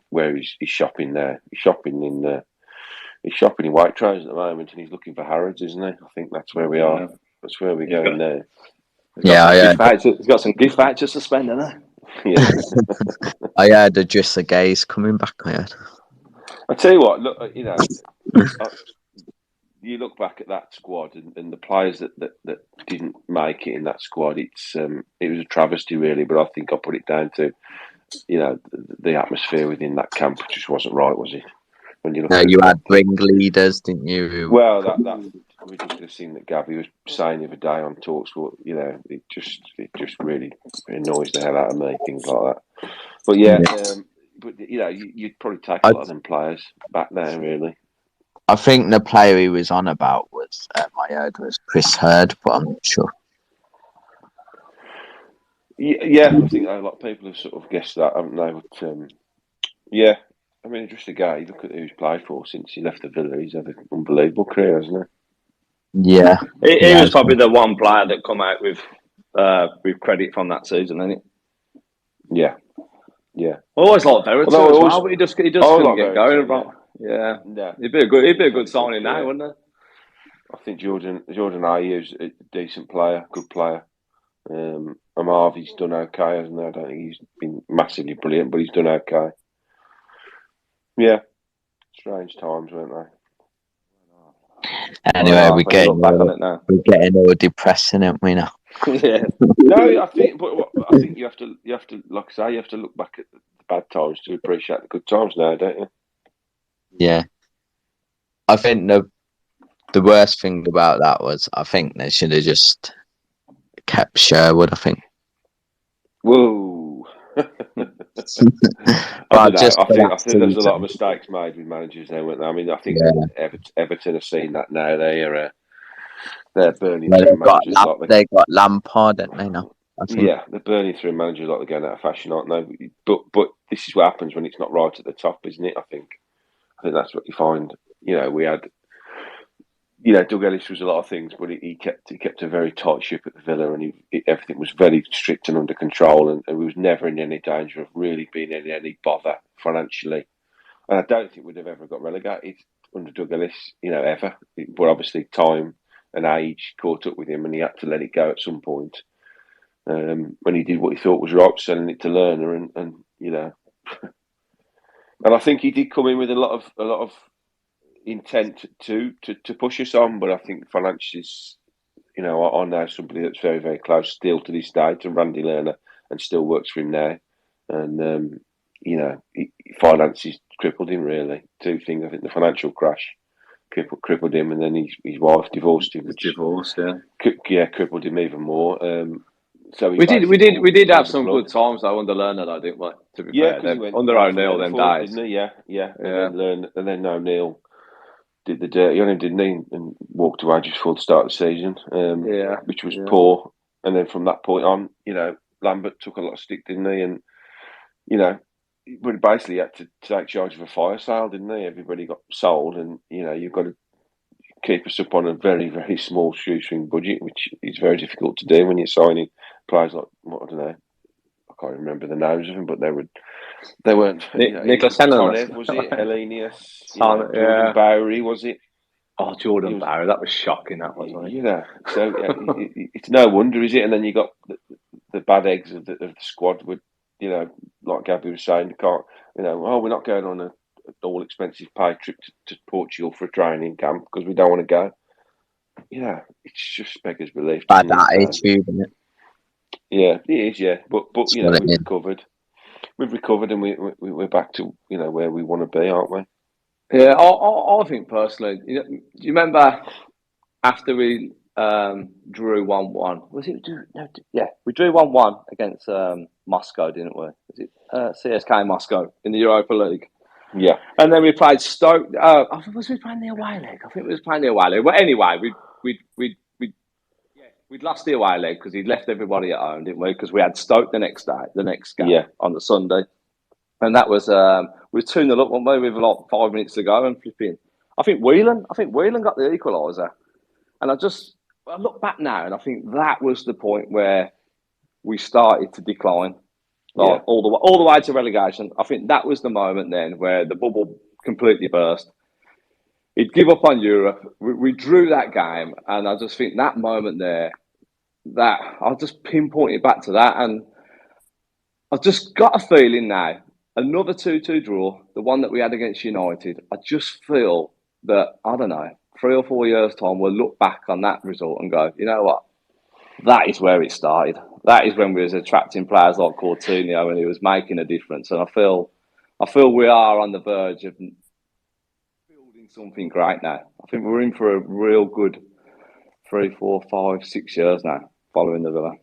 where he's shopping there. He's shopping in Waitrose at the moment, and he's looking for Harrods, isn't he? I think that's where we are. Yeah. That's where we're going there. He's got some gift vouchers to spend, hasn't he? Yeah. I heard Adrissa Gay's coming back. I tell you what, look, you look back at that squad and the players that didn't make it in that squad. It was a travesty, really. But I think I put it down to the atmosphere within that camp just wasn't right, was it? When you look you had ringleaders, didn't you? Well, that ridiculous thing that Gabby was saying the other day on Talksport, it just really annoys the hell out of me. Things like that. But you'd probably take a lot of them players back there, really. I think the player he was on about was I heard was Chris Hurd, but I'm not sure. Yeah, I think a lot of people have sort of guessed that, haven't they? But I mean, just a guy. You look at who he's played for since he left the Villa. He's had an unbelievable career, hasn't he? Yeah, he was probably the one player that come out with credit from that season, isn't it? Yeah. I always liked Verity as well, but he just couldn't get going. Yeah. He'd be a good signing now, wouldn't he? I think Jordan Ayew's a decent player, good player. Harvey's done okay, hasn't he? I don't think he's been massively brilliant, but he's done okay. Yeah, strange times, weren't they? Anyway, we're getting all depressing, aren't we now? Yeah. No, I think you have to, like I say, you have to look back at the bad times to appreciate the good times now, don't you? Yeah. I think the worst thing about that was I think they should have just kept Sherwood, I think. Whoa. I think there's a lot of mistakes made with managers there, weren't there? I mean, I think Everton have seen that now. They're burning through managers. They got Lampard, don't they now? Yeah, they're burning through managers like they're going out of fashion, aren't they? But this is what happens when it's not right at the top, isn't it? I think that's what you find. We had, Doug Ellis was a lot of things, but he kept a very tight ship at the Villa, and everything was very strict and under control, and we was never in any danger of really being in any bother financially. And I don't think we'd have ever got relegated under Doug Ellis, ever. But obviously, time and age caught up with him, and he had to let it go at some point. When he did what he thought was right, selling it to Lerner, and and I think he did come in with a lot of intent to push us on, but I think financially, I know somebody that's very, very close still to this day to Randy Lerner and still works for him now, and finances crippled him really. Two things, I think the financial crash crippled him, and then his wife divorced him. Crippled him even more. So we did have some good times though under Lerner, though, didn't we? To be fair, under O'Neill, them days, didn't he? Yeah. And then O'Neill did the dirty on him, didn't he? And walked away just before the start of the season. Which was poor. And then from that point on, Lambert took a lot of stick, didn't he? And but basically had to take charge of a fire sale, didn't he? Everybody got sold, and you've got to keep us up on a very, very small shoestring budget, which is very difficult to do when you're signing players like, I don't know, I can't remember the names of them, but they weren't. Nicholas Hennon, was it? Hellenius, Jordan Bowery, was it? Oh, Jordan Bowery, that was shocking. That was, so it's no wonder, is it? And then you got the bad eggs of the squad with, like Gabby was saying, we're not going on a all expensive pay trip to Portugal for a training camp because we don't want to go. It's just beggars belief. Bad attitude, isn't it? Yeah, it is. Yeah, but we've recovered, and we're back to where we want to be, aren't we? Yeah, I think personally, do you remember after we drew 1-1? Was it? Yeah, we drew 1-1 against Moscow, didn't we? Was it CSK Moscow in the Europa League? Yeah, and then we played Stoke. Was we playing the away leg? I think we was playing the away leg. But anyway, we'd lost the away leg because he'd left everybody at home, didn't we? Because we had Stoke the next game on the Sunday. And that was we were 2-0 up, weren't we, with like 5 minutes to go, and flipping. I think Whelan got the equaliser, and I look back now, and I think that was the point where we started to decline, all the way to relegation. I think that was the moment then where the bubble completely burst. He'd give up on Europe. We drew that game, and I just think that moment there, that I'll just pinpoint it back to that, and I've just got a feeling now, another 2-2 draw, the one that we had against United. I just feel that, I don't know, 3 or 4 years' time, we'll look back on that result and go, you know what? That is where it started. That is when we was attracting players like Coutinho, and he was making a difference. And I feel we are on the verge of building something great now. I think we're in for a real good 3, 4, 5, 6 years now following the Villa.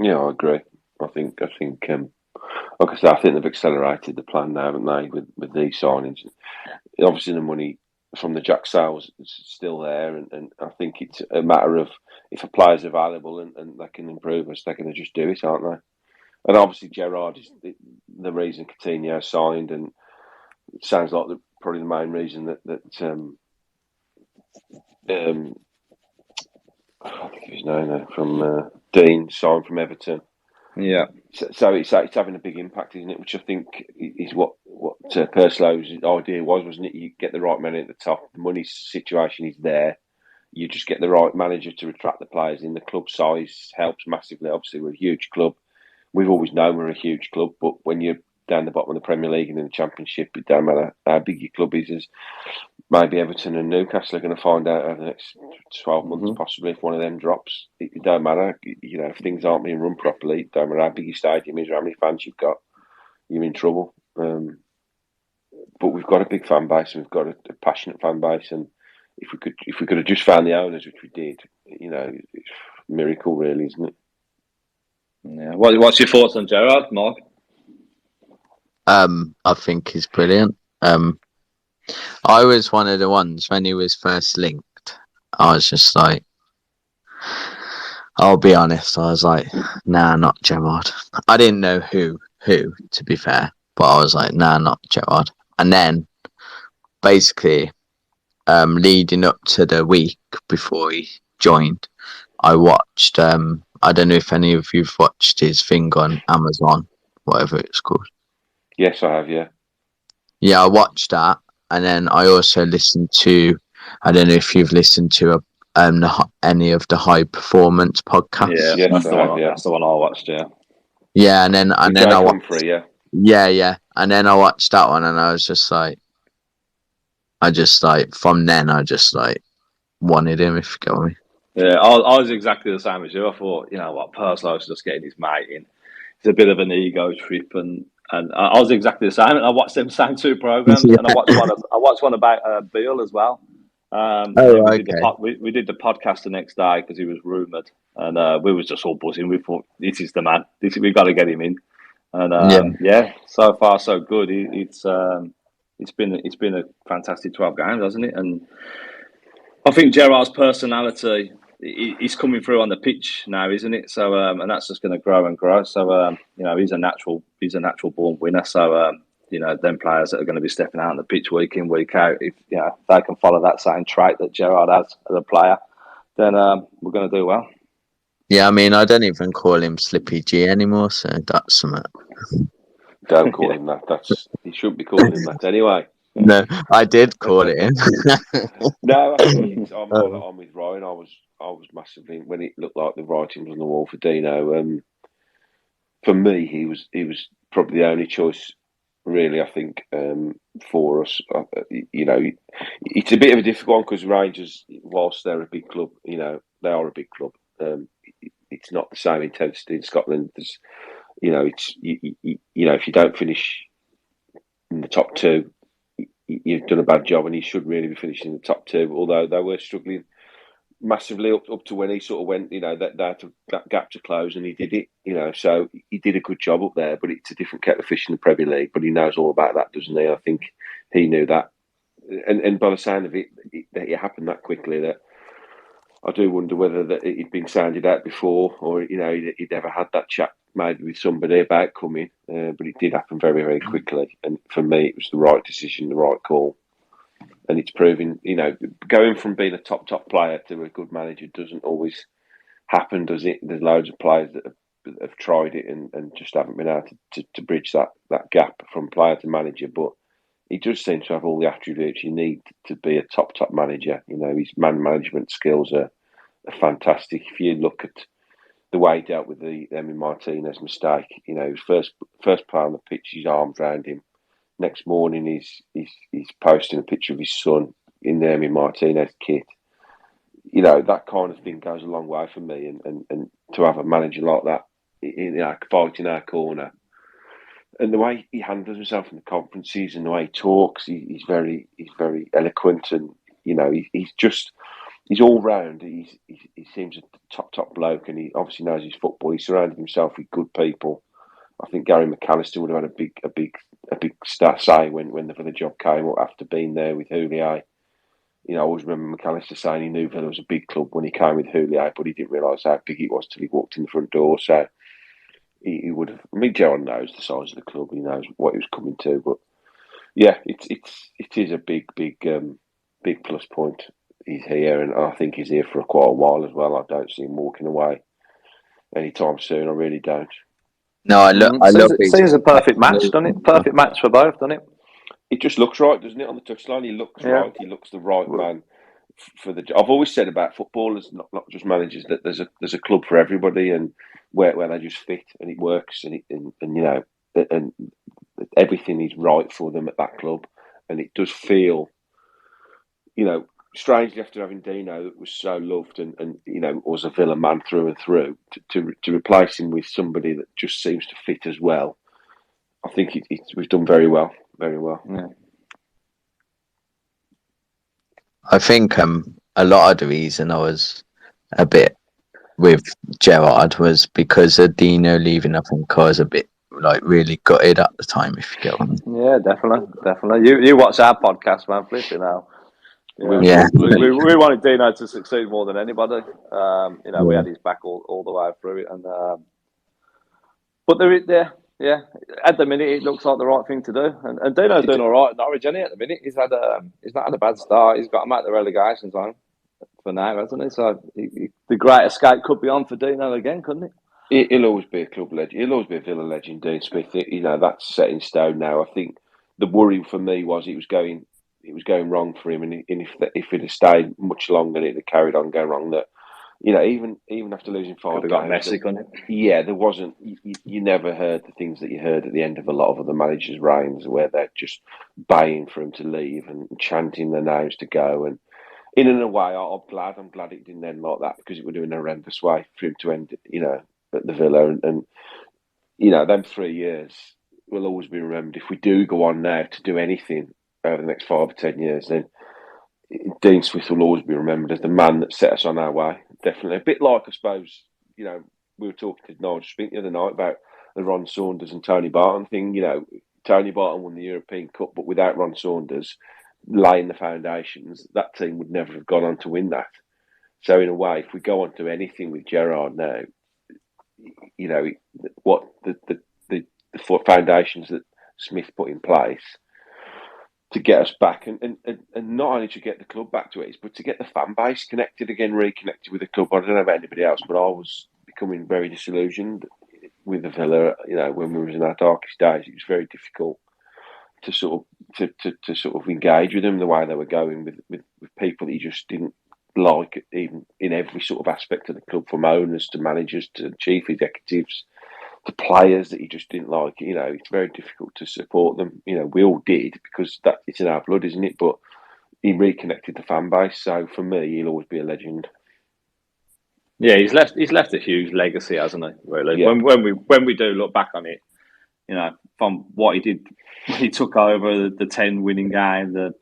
Yeah, I agree. I think, like I said, I think they've accelerated the plan now, haven't they, with these signings? Obviously, the money from the Jack sales is still there, and I think it's a matter of if a player's available and they can improve us, they're going to just do it, aren't they? And obviously, Gerrard is the reason Coutinho signed, and it sounds like probably the main reason that I can't think of his name now, from Dean signed from Everton. Yeah. So it's having a big impact, isn't it? Which I think is what Perslow's idea was, wasn't it? You get the right man at the top. The money situation is there. You just get the right manager to attract the players in. The club size helps massively. Obviously, we're a huge club. We've always known we're a huge club, but when you're down the bottom of the Premier League and in the Championship, it don't matter how big your club is. As maybe Everton and Newcastle are going to find out over the next 12 months, possibly, if one of them drops. It don't matter. You know, if things aren't being run properly, it don't matter how big your stadium is or how many fans you've got, you're in trouble. But we've got a big fan base, and we've got a passionate fan base, and if we could have just found the owners, which we did, you know, it's a miracle, really, isn't it? Yeah. What's your thoughts on Gerrard, Mark? I think he's brilliant. I was one of the ones when he was first linked. I was just like, I'll be honest, I was like, nah, not Gerrard. I didn't know who, to be fair, but I was like, nah, not Gerrard. And then, basically, leading up to the week before he joined, I watched, I don't know if any of you've watched his thing on Amazon, whatever it's called. Yes, I have, yeah. Yeah, I watched that, and then I also listened to, I don't know if you've listened to any of the High Performance podcasts. Yeah, that's the one I watched, yeah. Yeah, and then I watched, yeah, and then I watched that one, and I was just like, from then I just like wanted him, if you get me. Yeah, I was exactly the same as you. I thought, you know what, Perslow's just getting his mate in. It's a bit of an ego trip, and I was exactly the same. And I watched them same 2 programs, and I watched one about Beale as well. We did the podcast the next day because he was rumoured, and we was just all buzzing. We thought, this is the man. We've got to get him in. And so far so good. It's been a fantastic 12 games, hasn't it? And I think Gerrard's personality is coming through on the pitch now, isn't it? So and that's just going to grow and grow. So you know, he's a natural born winner. So you know, them players that are going to be stepping out on the pitch week in, week out, if they can follow that same trait that Gerrard has as a player, then we're going to do well. Yeah, I mean, I don't even call him Slippy G anymore, so that's something. Don't call him that. He shouldn't be calling him that anyway. No, I did call it him. No, I'm with Ryan. I was massively, when it looked like the writing was on the wall for Dino. For me, he was probably the only choice, really. I think for us, you know, it's a bit of a difficult one because Rangers, whilst they're a big club, you know, they are a big club. It's not the same intensity in Scotland. There's, you know, it's you know, if you don't finish in the top 2, you've done a bad job, and he should really be finishing in the top 2. Although they were struggling massively up to when he sort of went, you know, that gap to close, and he did it, you know. So he did a good job up there, but it's a different kettle of fish in the Premier League. But he knows all about that, doesn't he? I think he knew that, and by the sound of it, it happened that quickly that I do wonder whether that he'd been sounded out before, or you know, he'd ever had that chat maybe with somebody about coming, but it did happen very, very quickly. And for me, it was the right decision, the right call. And it's proving, going from being a top player to a good manager doesn't always happen, does it? There's loads of players that have tried it and just haven't been able to bridge that gap from player to manager. But he does seem to have all the attributes you need to be a top manager. His man management skills are fantastic. If you look at the way he dealt with the Emi Martinez mistake, his first play on the pitch, his arms around him. Next morning, he's posting a picture of his son in the Emi Martinez kit. That kind of thing goes a long way for me, and to have a manager like that, fighting our corner, and the way he handles himself in the conferences and the way he talks, he's very eloquent, and he's all round. He seems a top bloke, and he obviously knows his football. He surrounded himself with good people. I think Gary McAllister would have had a big say when the Villa job came up after being there with Houllier. I always remember McAllister saying he knew Villa was a big club when he came with Houllier, but he didn't realise how big it was till he walked in the front door. So he would have. I mean, Gerard knows the size of the club. He knows what he was coming to. But yeah, it is a big plus point. He's here, and I think he's here for quite a while as well. I don't see him walking away anytime soon. I really don't. No, I love it. Seems a perfect match, doesn't it? Perfect match for both, doesn't it? It just looks right, doesn't it? On the touchline, he looks right. He looks the right man for the job. I've always said about footballers, not just managers, that there's a club for everybody, and where they just fit and it works, and everything is right for them at that club, and it does feel, strangely after having Dino that was so loved and was a Villa man through and through, to replace him with somebody that just seems to fit as well. I think we've done very well. Very well. Yeah. I think a lot of the reason I was a bit with Gerard was because of Dino leaving. I think I was a bit really gutted at the time, if you get on. Yeah, definitely. You watch our podcast, man, flipping out. Yeah. We wanted Dino to succeed more than anybody. We had his back all the way through it, and but there. Yeah, at the minute it looks like the right thing to do, and Dino's doing all right at Norwich, isn't he? At the minute, he's not had a bad start. He's got him out the relegation zone for now, hasn't he? So the great escape could be on for Dino again, couldn't it? He'll always be a club legend. He'll always be a Villa legend, Dean Smith. That's set in stone now. I think the worry for me was it was going wrong for him, and if it had stayed much longer, it'd have carried on going wrong. That. Even after losing 5 games, got messy, couldn't it? Yeah, there wasn't. You never heard the things that you heard at the end of a lot of other managers' reigns, where they're just baying for him to leave and chanting their names to go. And in a way, I'm glad it didn't end like that, because it would have been a horrendous way for him to end, at the Villa. And them 3 years will always be remembered. If we do go on now to do anything over the next 5 or 10 years, then Dean Smith will always be remembered as the man that set us on our way. Definitely. A bit like, I suppose, we were talking to Nigel Spink the other night about the Ron Saunders and Tony Barton thing. Tony Barton won the European Cup, but without Ron Saunders laying the foundations, that team would never have gone on to win that. So in a way, if we go on to anything with Gerrard now, what the foundations that Smith put in place to get us back, and not only to get the club back to it, but to get the fan base connected again, reconnected with the club. I don't know about anybody else, but I was becoming very disillusioned with the Villa. When we were in our darkest days, it was very difficult to sort of engage with them the way they were going with people that you just didn't like, even in every sort of aspect of the club, from owners to managers to chief executives to players that you just didn't like. It's very difficult to support them. We all did, because it's in our blood, isn't it? But he reconnected the fan base. So for me, he'll always be a legend. Yeah, he's left a huge legacy, hasn't he? Really. Yeah. When we do look back on it, from what he did when he took over, the 10 winning game, the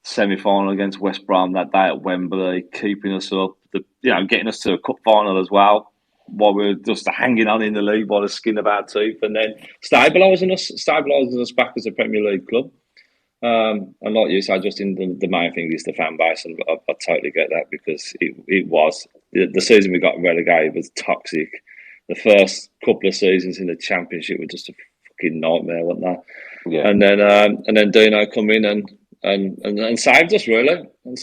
semi-final against West Brom that day at Wembley, keeping us up, getting us to a cup final as well, while we were just hanging on in the league by the skin of our teeth, and then stabilising us back as a Premier League club. And like you said, Justin, the main thing is the fan base, and I totally get that, because it was the season we got relegated was toxic. the first couple of seasons in the Championship were just a fucking nightmare, weren't they? Yeah. And then Dino come in and saved us, really, and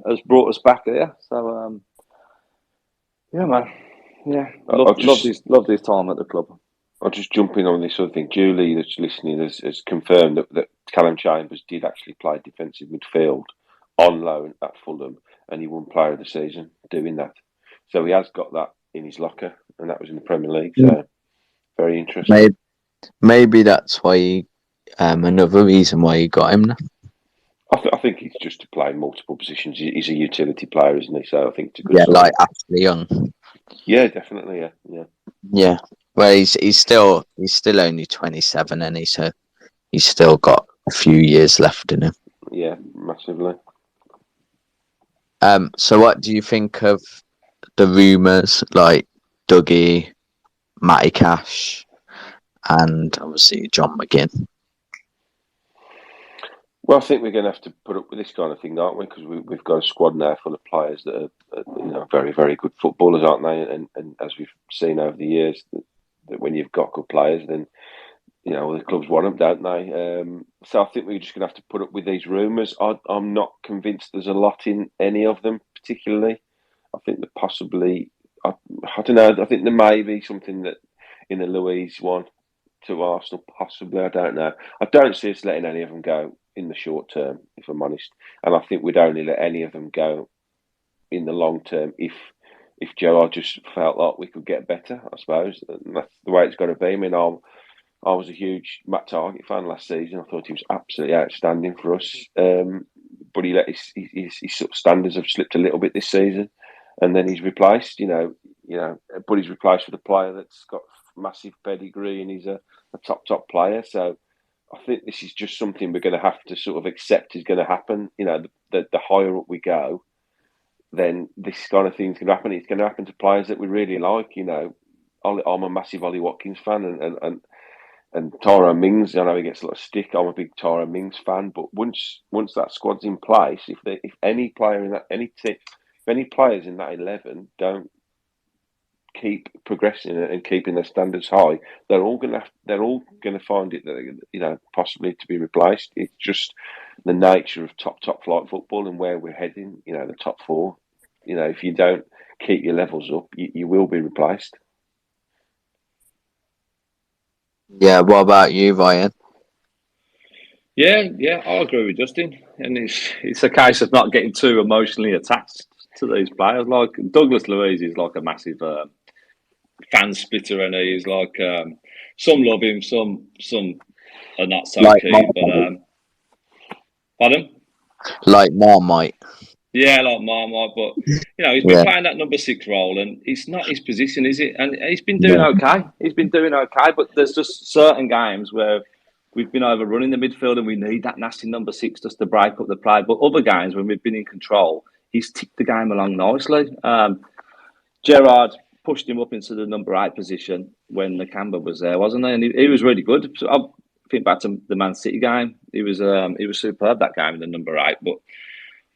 has brought us back here. So yeah, man, yeah, loved his time at the club. I'll just jump in on this other thing. Julie, that's listening, has confirmed that Callum Chambers did actually play defensive midfield on loan at Fulham, and he won Player of the Season doing that. So he has got that in his locker, and that was in the Premier League. So very interesting. Maybe that's why another reason why you got him now. I think he's just to play multiple positions. He's a utility player, isn't he? So I think it's a good. Yeah, like Ashley Young. Yeah, definitely. Yeah. Well, he's still only 27, and so he's still got a few years left in him. Yeah, massively. So what do you think of the rumours like Dougie, Matty Cash, and obviously John McGinn? Well, I think we're going to have to put up with this kind of thing, aren't we? Because we've got a squad now full of players that are very, very good footballers, aren't they? And as we've seen over the years, that when you've got good players, then the clubs want them, don't they? So I think we're just going to have to put up with these rumours. I'm not convinced there's a lot in any of them particularly. I think that possibly, I don't know. I think there may be something that in the Louise one to Arsenal, possibly. I don't know. I don't see us letting any of them go in the short term, if I'm honest. And I think we'd only let any of them go in the long term if Gerrard just felt like we could get better, I suppose. And that's the way it's got to be. I mean, I was a huge Matt Targett fan last season. I thought he was absolutely outstanding for us. But he let his sort of standards have slipped a little bit this season. And then he's replaced, but he's replaced with a player that's got massive pedigree and he's a top player. So I think this is just something we're going to have to sort of accept is going to happen. The higher up we go, then this kind of thing's going to happen. It's going to happen to players that we really like. I'm a massive Ollie Watkins fan and Tyrone Mings. I know he gets a lot of stick. I'm a big Tyrone Mings fan. But once that squad's in place, if any player in that if any players in that 11 don't keep progressing and keeping their standards high, they're all going to find it that possibly to be replaced. It's just the nature of top flight football and where we're heading. The top four. If you don't keep your levels up, you will be replaced. Yeah. What about you, Ryan? Yeah, I agree with Justin, and it's a case of not getting too emotionally attached to these players. Like Douglas Luiz is like a massive fan splitter, and he's like some love him, some are not so keen. But pardon? Like Marmite. Yeah, like Marmite, but he's been playing that number 6 role, and it's not his position, is it? And he's been doing okay. He's been doing okay, but there's just certain games where we've been overrunning the midfield, and we need that nasty number 6 just to break up the play. But other games when we've been in control, he's ticked the game along nicely. Gerrard pushed him up into the number 8 position when Nakamba was there, wasn't he? And he was really good. So I think back to the Man City game. He was superb that game in the number 8, but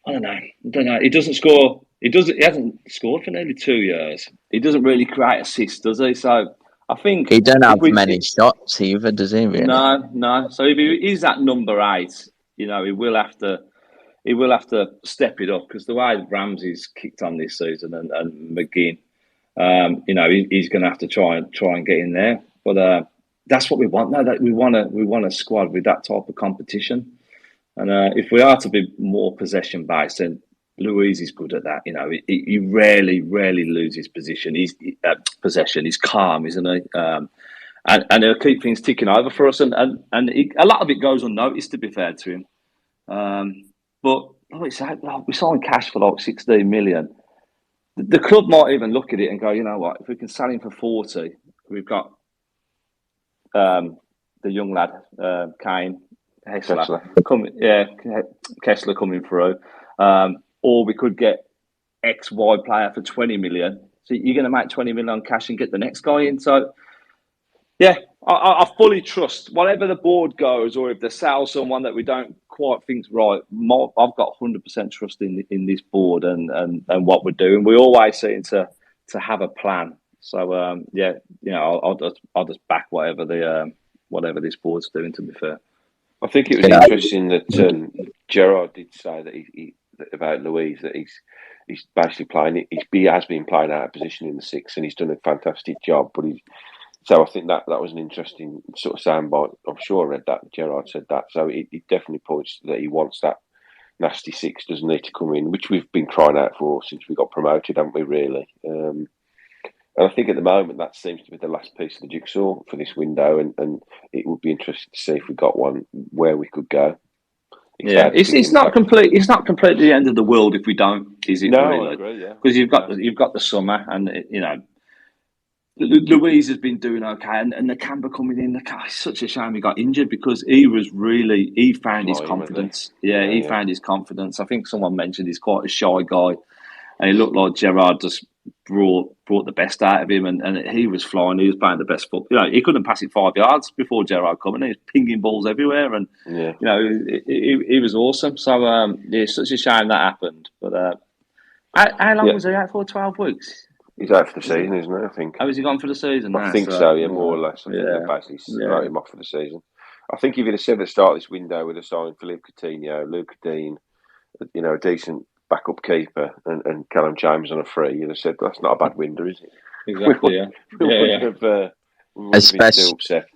I don't know. He doesn't score. He hasn't scored for nearly 2 years. He doesn't really create assists, does he? So I think he don't have many shots either, does he? Really? No. So if he is that number 8, he will have to step it up, because the way Ramsey's kicked on this season and McGinn, he's going to have to try and get in there. But that's what we want now. That we want a squad with that type of competition. And if we are to be more possession based, then Louise is good at that. He rarely loses possession. He's calm, isn't he? And he'll keep things ticking over for us. And a lot of it goes unnoticed, to be fair to him. But we signed Cash for like 16 million. The club might even look at it and go, you know what? If we can sell him for 40, we've got the young lad Kane. Kessler coming through, or we could get XY player for 20 million. So you're going to make 20 million on Cash and get the next guy in. So yeah, I fully trust whatever the board goes, or if they sell someone that we don't quite think's right. I've got 100% trust in this board and what we're doing. We always seem to have a plan. So I'll just back whatever this board's doing. To be fair, I think it was interesting that Gerard did say that he about Louise that he's basically playing. He has been playing out of position in the six, and he's done a fantastic job. So I think that was an interesting sort of soundbite. I'm sure I read that Gerard said that. So it definitely points that he wants that nasty six, doesn't he, to come in, which we've been crying out for since we got promoted, haven't we? Really. And I think at the moment that seems to be the last piece of the jigsaw for this window, and it would be interesting to see if we got one where we could go. It's not complete. It's not completely the end of the world if we don't, is it? No, really? I agree. Yeah, because you've got the summer, and Louise has been doing okay, and the Camber coming in. It's such a shame he got injured because he found his confidence. He found his confidence. I think someone mentioned he's quite a shy guy, and he looked like Gerard just brought the best out of him, and he was flying. He was playing the best football. He couldn't pass it 5 yards before Gerard coming. He was pinging balls everywhere, and he was awesome. So it's such a shame that happened. But how long was he out for? 12 weeks. He's out for the season, isn't he? I think. Oh, is he gone for the season? I think so. Yeah, more or less. I think they basically wrote him off for the season. I think if you'd have said at the start of this window with a signing Philippe Coutinho, Luca Dean, a decent backup keeper, and Callum James on a free, you'd have said that's not a bad window, is it? Exactly. We would have been still upset.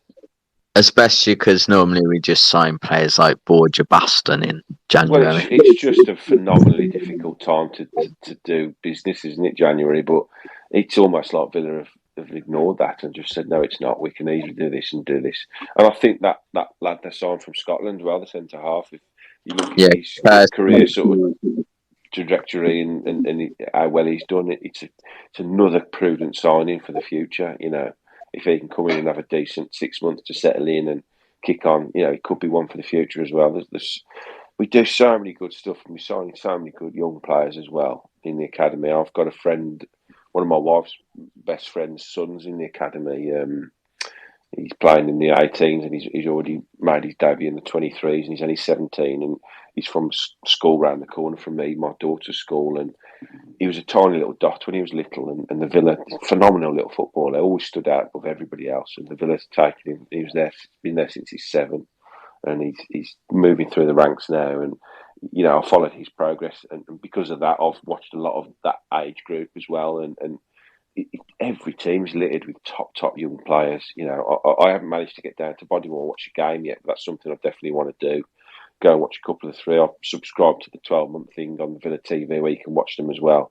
Especially because normally we just sign players like Borja Baston in January. Well, it's just a phenomenally difficult time to do business, isn't it, January? But it's almost like Villa have ignored that and just said, no, it's not. We can easily do this and do this. And I think that lad they signed from Scotland, the centre half, if you look at his career sort of trajectory and how well he's done it, it's another prudent signing for the future, If he can come in and have a decent 6 months to settle in and kick on, it could be one for the future as well. We do so many good stuff, and we sign so many good young players as well in the academy. I've got a friend, one of my wife's best friend's sons in the academy. He's playing in the 18s, and he's already made his debut in the 23s, and he's only 17, and he's from school round the corner from me, my daughter's school, and he was a tiny little dot when he was little, and the Villa, phenomenal little footballer, always stood out above everybody else, and the Villa's taken him. He was there, been there since he's 7, and he's moving through the ranks now, and I followed his progress, and because of that, I've watched a lot of that age group as well, and every team's littered with top young players. I haven't managed to get down to Bodymore and watch a game yet, but that's something I definitely want to do. Go and watch a couple of 3. I've subscribed to the 12-month thing on Villa TV where you can watch them as well.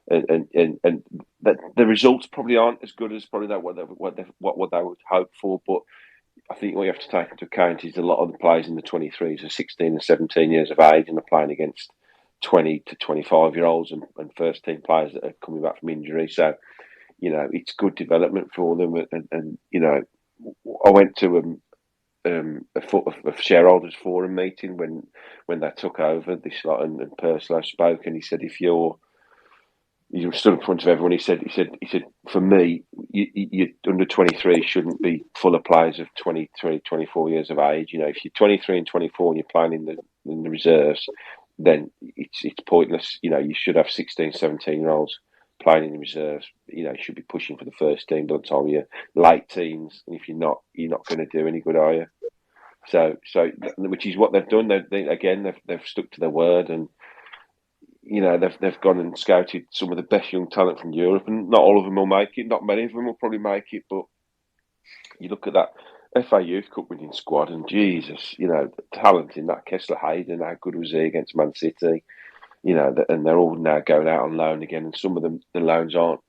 And the results probably aren't as good as probably what they would hope for, but I think what you have to take into account is a lot of the players in the 23s are 16 and 17 years of age, and they're playing against 20 to 25-year-olds and first-team players that are coming back from injury. So, it's good development for them. And I went to a shareholders forum meeting when they took over this lot, and Purslow spoke, and he said, if you stood in front of everyone, he said, for me, you under 23 shouldn't be full of players of 23, 24 years of age. If you're 23 and 24 and you're playing in the reserves, then it's pointless. You should have 16, 17-year-olds playing in the reserves. You should be pushing for the first team by the time you're late teens, and if you're not going to do any good, are you? So which is what they've done. They've stuck to their word, and they've gone and scouted some of the best young talent from Europe, and not all of them will make it. Not many of them will probably make it, but you look at that FA Youth Cup winning squad, and Jesus, the talent in that. Kessler Hayden, how good was he against Man City? And they're all now going out on loan again, and some of them, the loans aren't,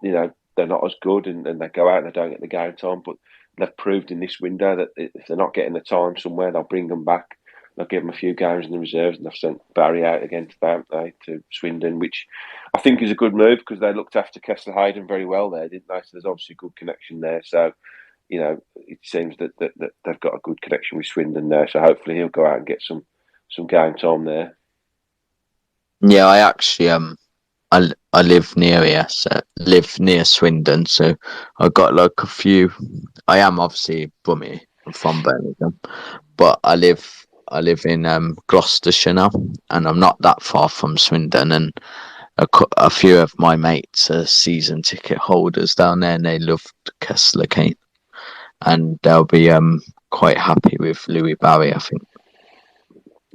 they're not as good, and they go out and they don't get the game time, but they've proved in this window that if they're not getting the time somewhere, they'll bring them back. They'll give them a few games in the reserves, and they've sent Barry out again to Swindon, which I think is a good move because they looked after Kessler Hayden very well there, didn't they? So there's obviously a good connection there. So, it seems that they've got a good connection with Swindon there. So hopefully he'll go out and get some game time there. Yeah, I actually I live near here, live near Swindon, so I got like a few. I am obviously Brummie, I'm from Birmingham, but I live in Gloucestershire now, and I'm not that far from Swindon, and a few of my mates are season ticket holders down there, and they loved Kessler Kane, and they'll be quite happy with Louis Barry, I think.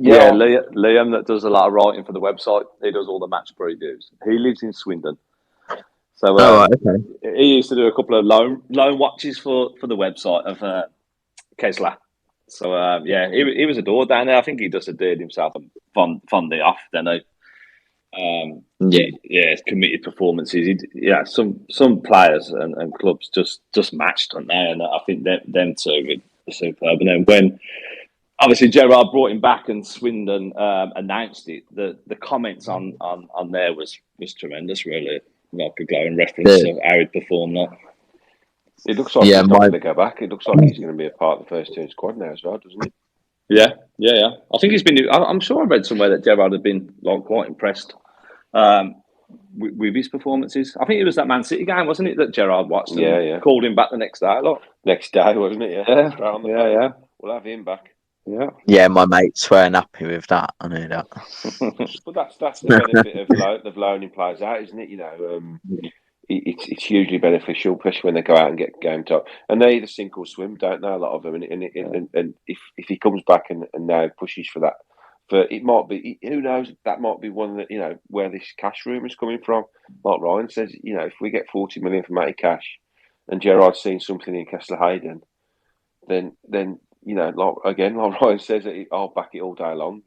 Yeah, Liam that does a lot of writing for the website. He does all the match previews. He lives in Swindon. So okay. He used to do a couple of loan watches for the website of Kessler. So he was adored down there. I think he just adored himself and fondly off. Then his committed performances. Some players and clubs just matched on there, and I think them two were superb. And then when obviously Gerrard brought him back and Swindon announced it, the comments on there was tremendous. Really, like a glowing reference to how he'd performed that. It looks like he's not going to go back. It looks like he's going to be a part of the first team squad now as well, doesn't it? Yeah. I think he's been. I'm sure I read somewhere that Gerrard had been quite impressed with his performances. I think it was that Man City game, wasn't it, that Gerrard watched and called him back the next day. Next day, wasn't it? Yeah. We'll have him back. Yeah, my mates weren't happy with that. I know that. But that's the benefit of loaning players out, isn't it? You know, it's hugely beneficial, especially when they go out and get game time. And they either sink or swim, don't they? A lot of them. And if he comes back and now pushes for that, it might be. Who knows? That might be one that where this cash room is coming from. Like Ryan says, if we get 40 million from Matty Cash, and Gerrard's seen something in Kessler Hayden, then. Like Ryan says, I'll back it all day long.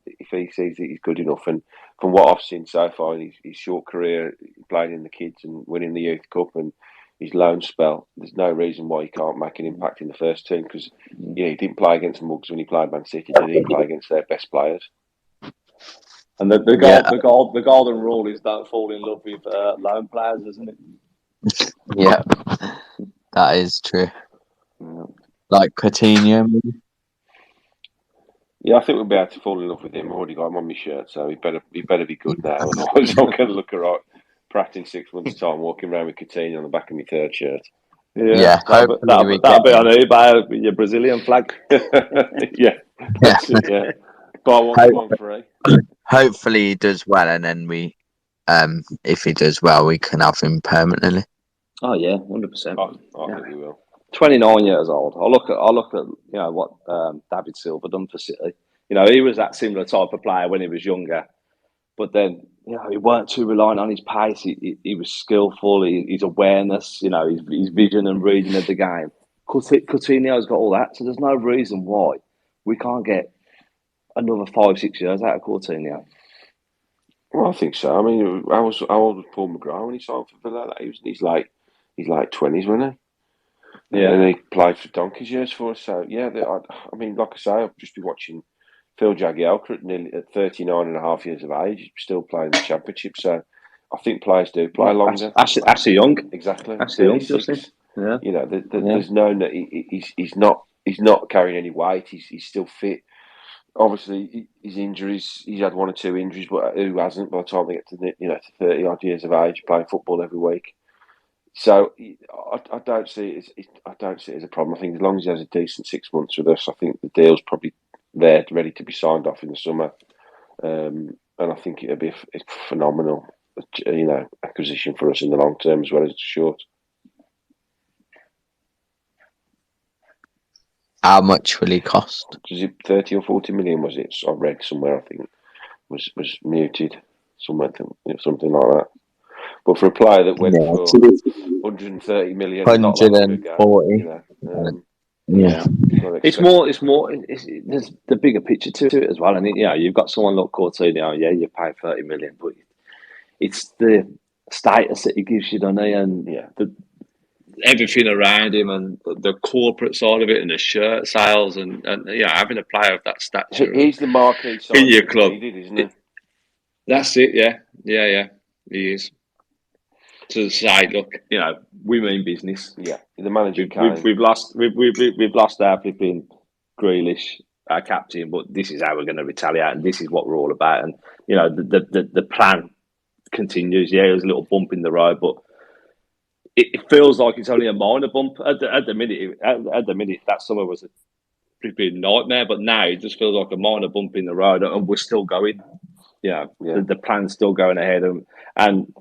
If he sees that he's good enough, and from what I've seen so far in his short career, playing in the kids and winning the Youth Cup and his loan spell, there's no reason why he can't make an impact in the first team. Because he didn't play against Mugs when he played Man City, did he? He played against their best players. And the golden rule is don't fall in love with loan players, isn't it? Yeah, that is true. Yeah. Like Coutinho. Yeah, I think we'll be able to fall in love with him. I've already got him on my shirt, so he better be good now. Otherwise, I'm going to look alright. Pratt in 6 months' time, walking around with Coutinho on the back of my third shirt. Yeah, that'll be on eBay with your Brazilian flag. Yeah. Buy one free. Hopefully he does well, and then we, if he does well, we can have him permanently. Oh yeah, 100%. I think we will. 29 years old. I look at what David Silva done for City. He was that similar type of player when he was younger, but then he weren't too reliant on his pace. He was skillful. His awareness, his vision and reading of the game. Coutinho's got all that, so there's no reason why we can't get another 5-6 years out of Coutinho. Well, I think so. I mean, how old was Paul McGrath when he signed for Villa? He's like 20s, wasn't he? Yeah, and he played for donkey's years for us. So yeah, I mean, like I say, I've just been watching Phil Jagielka at 39 and a half years of age, still playing the Championship. So I think players do play longer. Ashley Young, exactly. Ashley Young, Justin. Yeah, there's no he's not carrying any weight. He's still fit. Obviously, his injuries, he's had 1 or 2 injuries, but who hasn't by the time they get to 30 odd years of age, playing football every week. So I don't see it as a problem. I think as long as he has a decent 6 months with us, I think the deal's probably there, ready to be signed off in the summer. And I think it'll be a phenomenal, acquisition for us in the long term as well as the short. How much will he cost? Was it 30 or 40 million? Was it? I read somewhere. I think was muted somewhere, something like that. But for a player that went for 130 million, 140, it's more. There's the bigger picture to it as well, and you've got someone like Coutinho. Yeah, you pay 30 million, but it's the status that he gives you, doesn't he? And everything around him, and the corporate side of it, and the shirt sales, and having a player of that stature. He's the marquee in your club, isn't he? That's it. Yeah. He is. To say, look, we mean business. Yeah, the manager. We've lost our flipping Grealish, our captain, but this is how we're going to retaliate, and this is what we're all about. And the plan continues. Yeah, there's a little bump in the road, but it feels like it's only a minor bump at the minute. At the minute, that summer was a pretty big nightmare, but now it just feels like a minor bump in the road, and we're still going. the plan's still going ahead, and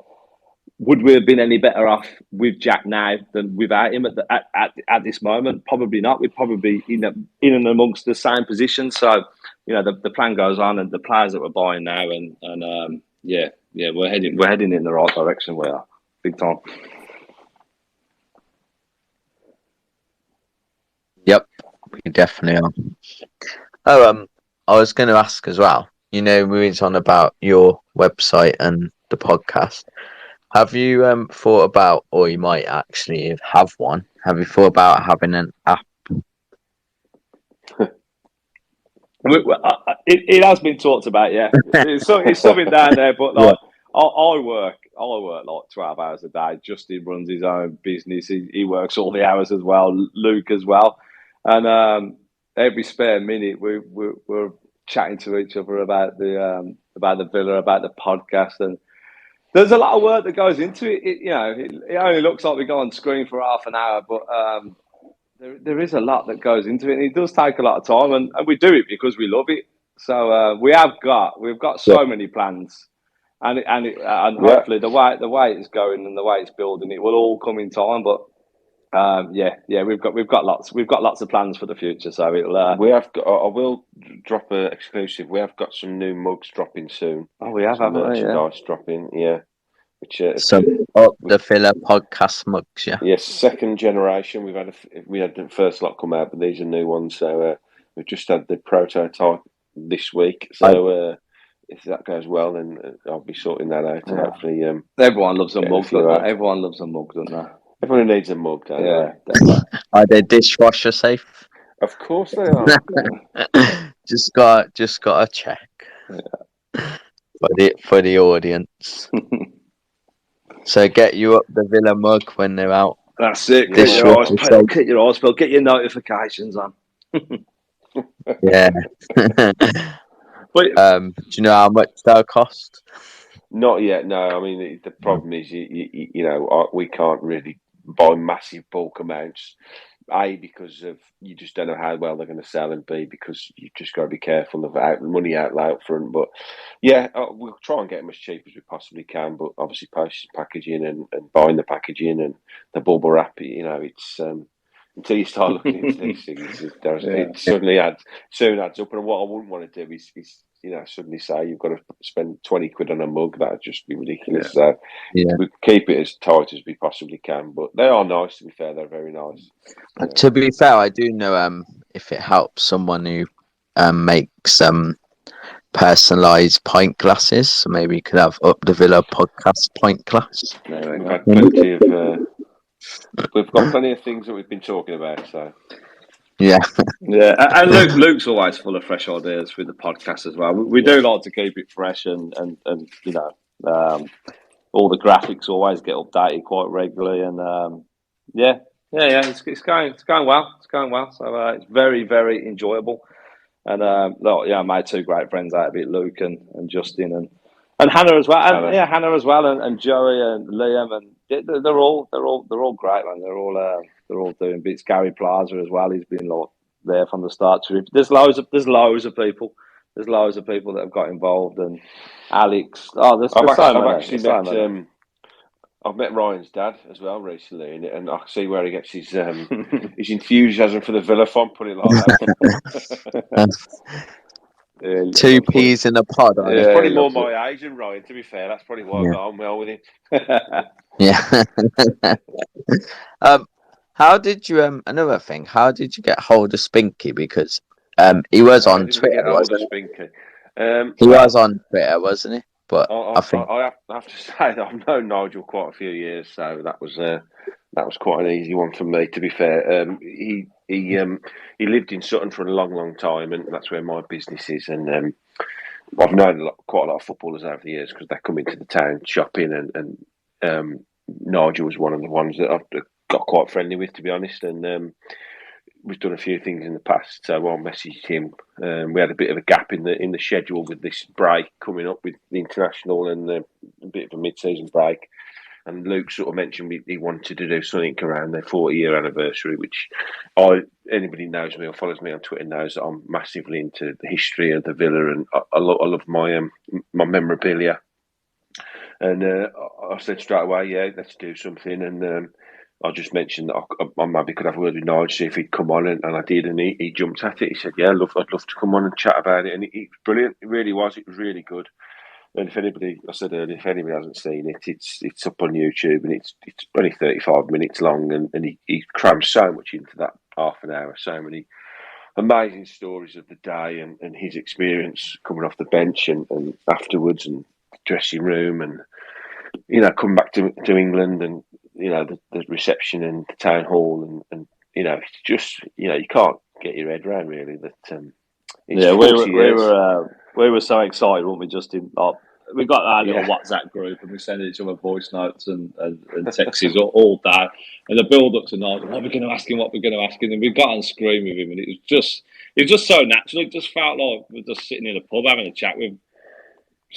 would we have been any better off with Jack now than without him at this moment? Probably not. We'd probably be in and amongst the same position. So, the plan goes on, and the players that we're buying now, and we're heading in the right direction. We are big time. Yep, we definitely are. Oh, I was going to ask as well. We was on about your website and the podcast. Have you thought about, or you might actually have one? Have you thought about having an app? It has been talked about, yeah. It's something down there, but like I work like 12 hours a day. Justin runs his own business. He works all the hours as well. Luke as well, and every spare minute we're chatting to each other about the villa, about the podcast, and there's a lot of work that goes into it. It only looks like we go on screen for half an hour, but there is a lot that goes into it, and it does take a lot of time, and we do it because we love it. So we've got so many plans, and hopefully the way it's going and the way it's building, it will all come in time. But we've got lots of plans for the future. So it'll. We have got. I will drop an exclusive. We have got some new mugs dropping soon. Oh, we have merchandise dropping. Yeah. Which some Up the Villa podcast mugs, yeah. Yes, second generation. We had the first lot come out, but these are new ones. So we've just had the prototype this week. So if that goes well, then I'll be sorting that out. And hopefully, everyone loves a mug. Everyone loves a mug, don't they? Everyone needs a mug, don't they? Definitely. Are they dishwasher safe? Of course they are. just got to check for the audience. So get you up the Villa mug when they're out. That's it. Get your eyes peeled. Get your notifications on. Yeah. But do you know how much they'll cost? Not yet. No. I mean, the problem is, we can't really buy massive bulk amounts. A, because of you just don't know how well they're going to sell, and B, because you just got to be careful of money outlay up front. But yeah, we'll try and get them as cheap as we possibly can. But obviously, postage packaging and buying the packaging and the bubble wrap, it's until you start looking into these things, it suddenly adds up. And what I wouldn't want to do is suddenly say you've got to spend 20 quid on a mug. That'd just be ridiculous. So we keep it as tight as we possibly can. But they are nice, to be fair. They're very nice. To be fair, I do know if it helps someone who makes personalised pint glasses. So maybe you could have Up the Villa podcast pint glass. We've had plenty of... we've got plenty of things that we've been talking about, so... Yeah. And Luke's always full of fresh ideas with the podcast as well. We do like to keep it fresh, and all the graphics always get updated quite regularly, and it's going well. It's going well. So it's very, very enjoyable, and I made two great friends out of it, Luke and Justin and Hannah as well, Hannah as well, and Joey and Liam, and they're all great, man. They're all doing bits. Gary Plaza as well. He's been there from the start. There's loads of people. There's loads of people that have got involved, and Alex. I've met Ryan's dad as well recently, and I see where he gets his his enthusiasm for the Villa from. Put it like that. Two peas in a pod. He's probably more my age than Ryan, to be fair. That's probably why I got on well with him. Yeah. How did you another thing? How did you get hold of Spinky? Because he was on Twitter, wasn't he? He was on Twitter, wasn't he? But I have to say that I've known Nigel quite a few years, so that was quite an easy one for me. To be fair, he lived in Sutton for a long, long time, and that's where my business is. And I've known quite a lot of footballers over the years because they come into the town shopping, and Nigel was one of the ones that I've got quite friendly with, to be honest. And we've done a few things in the past, so I messaged him. We had a bit of a gap in the schedule with this break coming up with the international and a bit of a mid-season break. And Luke sort of mentioned he wanted to do something around their 40-year anniversary, which anybody knows me or follows me on Twitter knows that I'm massively into the history of the villa, and I love my memorabilia. And I said straight away, yeah, let's do something. And I just mentioned that I maybe could have a word with Nigel, see if he'd come on, and I did, and he jumped at it. He said, yeah, I'd love to come on and chat about it. And it was brilliant. It really was. It was really good. And if anybody hasn't seen it, it's up on YouTube, and it's only 35 minutes long, and he crams so much into that half an hour, so many amazing stories of the day and his experience coming off the bench and afterwards, and dressing room, and coming back to England, and the reception and the town hall, and it's just you can't get your head around really that. We were so excited, weren't we? Just we got our little WhatsApp group, and we send each other voice notes and texts all day. And the build-up to night, what we're going to ask him, and we got on screen with him, and it was just so natural. It just felt like we were just sitting in a pub having a chat with him.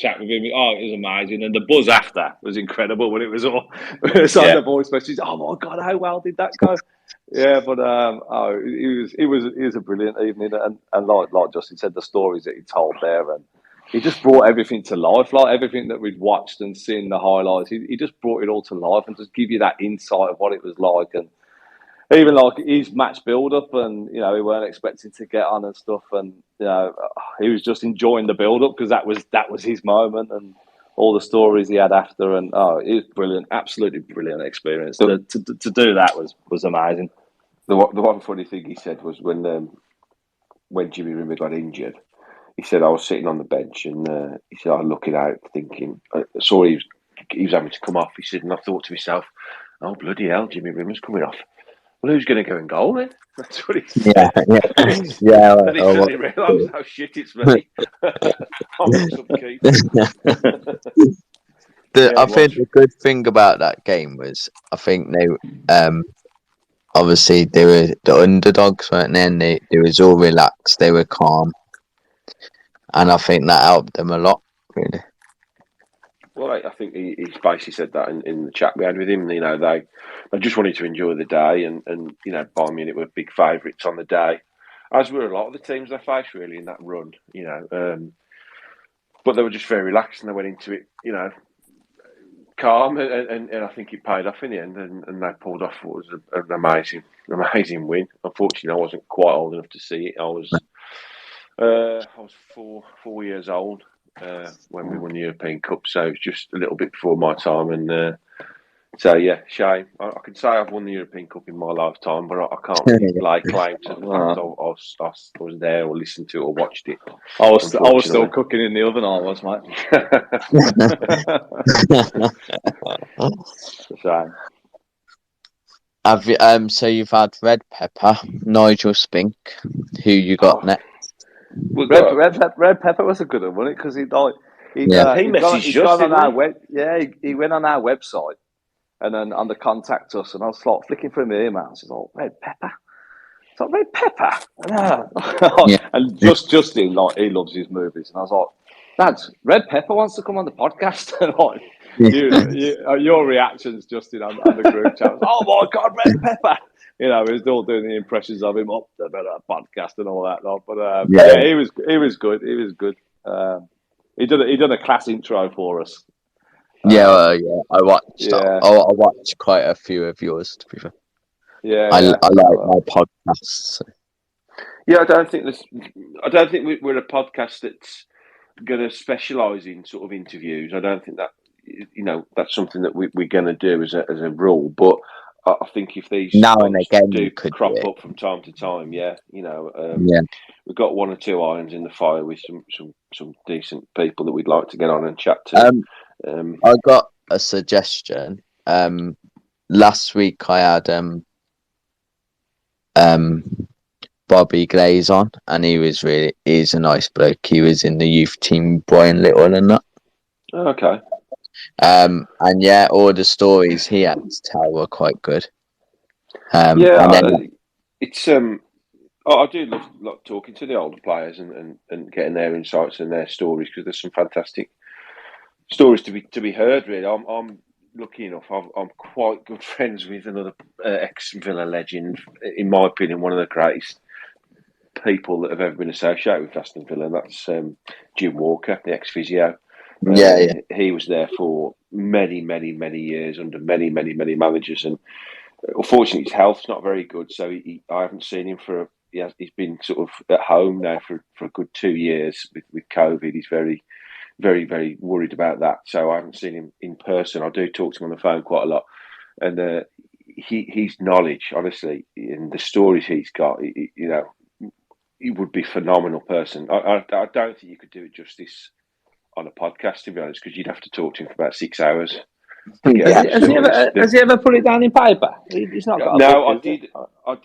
Oh, it was amazing, and the buzz after was incredible when it was all. The voice messages. Oh my God, how well did that go? Yeah, but it was a brilliant evening, and like Justin said, the stories that he told there, and he just brought everything to life, like everything that we'd watched and seen the highlights. He just brought it all to life and just give you that insight of what it was like, and even like his match build up, and we weren't expecting to get on and stuff, and he was just enjoying the build up because that was his moment, and all the stories he had after, and it was brilliant, absolutely brilliant experience. To do that was amazing. The one funny thing he said was when Jimmy Rimmer got injured, he said I was sitting on the bench, and he said I was looking out thinking, I saw he was having to come off. He said, and I thought to myself, oh bloody hell, Jimmy Rimmer's coming off. Well, who's going to go in goal then? That's what he said. Yeah. Then he suddenly realised, oh shit, it's me. I'm some keeper. I think the good thing about that game was, I think they, obviously they were the underdogs, weren't they? And they was all relaxed, they were calm, and I think that helped them a lot, really. Well, I think he basically said that in the chat we had with him. They just wanted to enjoy the day, and Bayern Munich were big favourites on the day, as were a lot of the teams they faced really in that run. But they were just very relaxed, and they went into it, calm, and I think it paid off in the end, and they pulled off what was an amazing win. Unfortunately, I wasn't quite old enough to see it. I was 4 years old. When we won the European Cup, so it was just a little bit before my time, and so yeah, shame. I can say I've won the European Cup in my lifetime, but I can't really lay claim to the fact I was there or listened to it or watched it. I was still cooking in the oven. I was, mate. Shame. Have you? So you've had Red Pepper, Nigel Spink. Who you got next? Red Pepper was a good one, wasn't it? Because he went on our website, and then on the contact us, and I was like flicking through my emails. He's like, Red Pepper. It's like, Red Pepper. And Justin, like, he loves his movies, and I was like, Dad, Red Pepper wants to come on the podcast. And like, your reactions, Justin, on the group chat was, oh my God, Red Pepper. He was all doing the impressions of him up the podcast and all that. But he was good. He was good. He done a class intro for us. I watched. I watched quite a few of yours, to be fair. I like my podcasts. So. Yeah, I don't think we're a podcast that's going to specialise in sort of interviews. I don't think that that's something that we're going to do as a rule, but. I think if these now and again do crop up from time to time, we've got one or two irons in the fire with some decent people that we'd like to get on and chat to. I got a suggestion. Last week I had Bobby Glaze on, and he's a nice bloke. He was in the youth team, Brian Little and that. Okay. And all the stories he had to tell were quite good. It's I do love talking to the older players and getting their insights and their stories, because there's some fantastic stories to be heard. Really, I'm lucky enough, I'm quite good friends with another ex-Villa legend, in my opinion, one of the greatest people that have ever been associated with Aston Villa, and that's Jim Walker, the ex-physio. He was there for many, many, many years under many, many, many managers, and unfortunately his health's not very good, so I haven't seen him for. He's been sort of at home now for a good 2 years with COVID. He's very, very, very worried about that, so I haven't seen him in person. I do talk to him on the phone quite a lot, and his knowledge, honestly, and the stories he's got, he would be a phenomenal person. I don't think you could do it justice on a podcast, to be honest, because you'd have to talk to him for about 6 hours. Has he ever put it down in paper? He's not got. No, I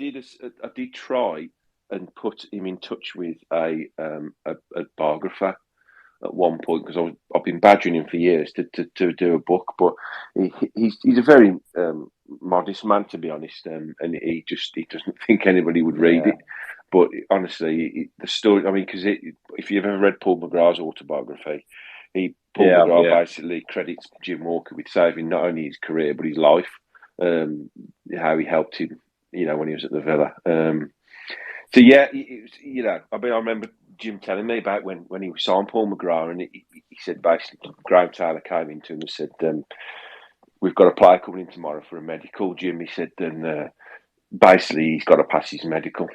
did try and put him in touch with a biographer at one point, because I've been badgering him for years to do a book, but he's a very modest man, to be honest, and he doesn't think anybody would read it. But honestly, the story, I mean, because if you've ever read Paul McGrath's autobiography, Paul McGrath basically credits Jim Walker with saving not only his career but his life. How he helped him, when he was at the Villa. So yeah, I mean, I remember Jim telling me about when he signed Paul McGrath, and he said basically Graham Taylor came into him and said, "We've got a player coming in tomorrow for a medical, Jim." He said, then basically he's got to pass his medical.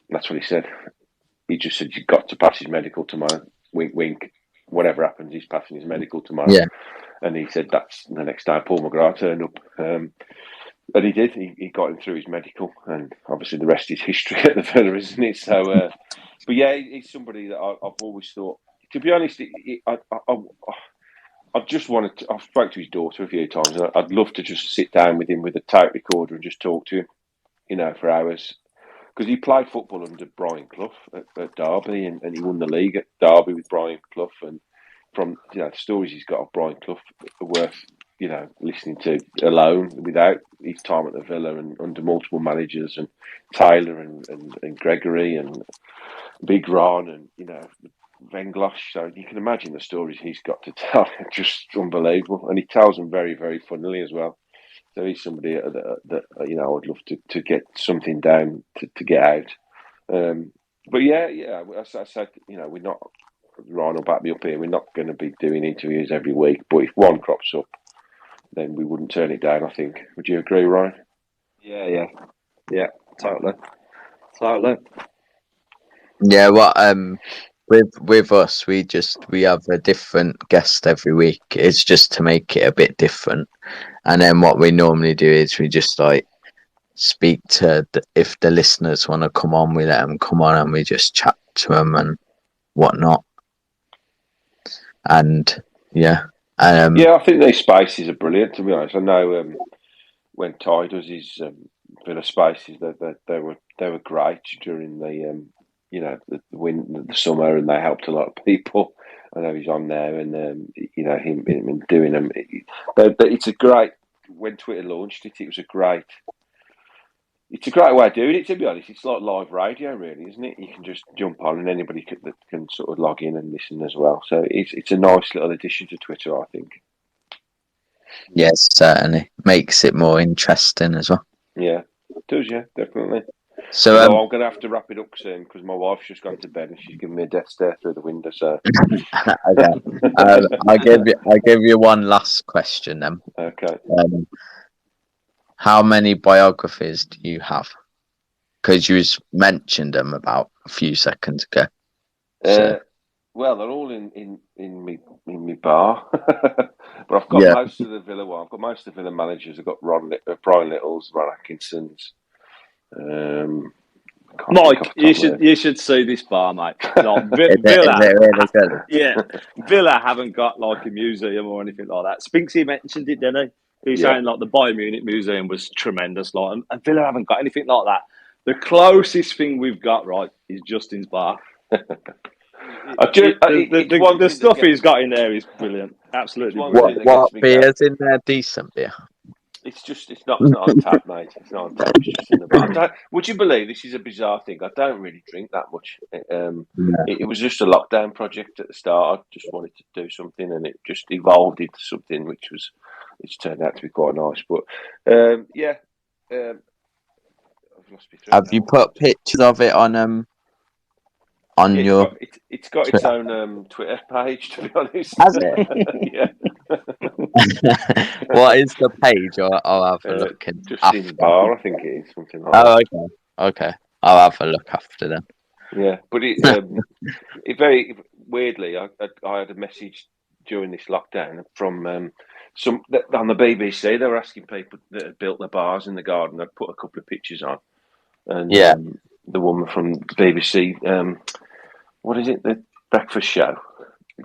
That's what he said. He just said, "You've got to pass his medical tomorrow. Wink, wink. Whatever happens, he's passing his medical tomorrow." Yeah. And he said that's the next time Paul McGrath turned up. And he did. He got him through his medical, and obviously the rest is history at the Villa, isn't it? So, but yeah, he's somebody that I've always thought. To be honest, I just wanted to. I've spoke to his daughter a few times, and I'd love to just sit down with him with a tape recorder and just talk to him, for hours. Because he played football under Brian Clough at Derby, and he won the league at Derby with Brian Clough. And from the stories he's got of Brian Clough are worth listening to alone, without his time at the Villa and under multiple managers, and Taylor and Gregory and Big Ron and Venglosh. So you can imagine the stories he's got to tell. Just unbelievable, and he tells them very, very funnily as well. So he's somebody that I would love to get something down to get out. But yeah, as I said, we're not, Ryan will back me up here, we're not going to be doing interviews every week. But if one crops up, then we wouldn't turn it down, I think. Would you agree, Ryan? Yeah, totally. Yeah, well, with us, we have a different guest every week. It's just to make it a bit different. And then what we normally do is we just speak to if the listeners want to come on, we let them come on, and we just chat to them and whatnot. And yeah, I think these spaces are brilliant. To be honest, I know when Ty does his Villa Spaces, they were great during the the summer, and they helped a lot of people. I know he's on there, and him doing them. But it's a great. When Twitter launched it, it's a great way of doing it. To be honest, it's like live radio, really, isn't it? You can just jump on, and anybody can sort of log in and listen as well. So it's a nice little addition to Twitter, I think. Yes, certainly makes it more interesting as well. Yeah, it does. Yeah, definitely. So I'm going to have to wrap it up soon because my wife's just gone to bed and she's giving me a death stare through the window. So, okay, I'll give you one last question then. Okay. How many biographies do you have? Because you mentioned them about a few seconds ago. Well, they're all in my bar, but I've got most of the Villa. Well, I've got most of the Villa managers. I've got Brian Littles, Ron Atkinson's. Mike, you should see this bar, mate. Like, Villa haven't got like a museum or anything like that. Spinksy mentioned it, didn't he? He was saying like the Bayern Munich museum was tremendous, like, and Villa haven't got anything like that. The closest thing we've got, right, is Justin's bar. The stuff he's got in there is brilliant. Absolutely. What beer's in there? Decent beer. It's not on tap, mate. It's not on tap. It's just in the bar. Would you believe this is a bizarre thing? I don't really drink that much. It was just a lockdown project at the start. I just wanted to do something, and it just evolved into something which was it's turned out to be quite nice. But yeah, I've lost my thread Have now. you put pictures of it on your? It's got its own Twitter page, to be honest. Has it? Yeah. What is the page? I'll have a look. Justin's Bar, I think it is, something like that. Oh, okay. I'll have a look after then. Yeah, but it very weirdly, I had a message during this lockdown from some on the BBC. They were asking people that had built their bars in the garden. I'd put a couple of pictures on, and the woman from the BBC, what is it? The breakfast show.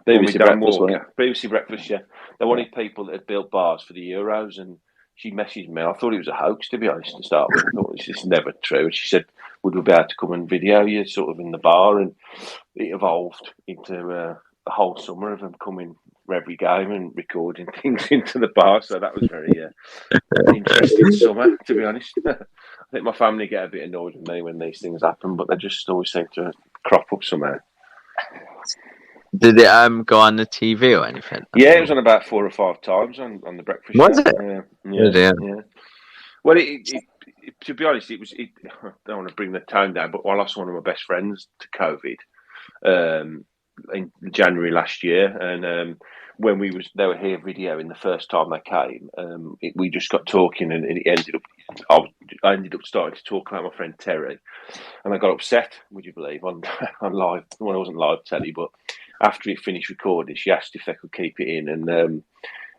BBC Breakfast, wasn't it? BBC Breakfast, yeah. They wanted people that had built bars for the Euros, and she messaged me. I thought it was a hoax, to be honest, to start with. I thought this is never true. And she said, would we be able to come and video you sort of in the bar? And it evolved into a whole summer of them coming for every game and recording things into the bar. So that was very interesting summer, to be honest. I think my family get a bit annoyed with me when these things happen, but they just always seem to crop up somehow. Did it go on the TV or anything? Yeah, it was on about 4 or 5 times on the breakfast was show. It? Yeah. Well, it, to be honest, I don't want to bring the tone down, but I lost one of my best friends to COVID in January last year, and when they were here videoing the first time they came, we just got talking, and it ended up. I ended up starting to talk about my friend Terry, and I got upset. Would you believe on live? Well, it wasn't live telly, but after he finished recording, she asked if they could keep it in, and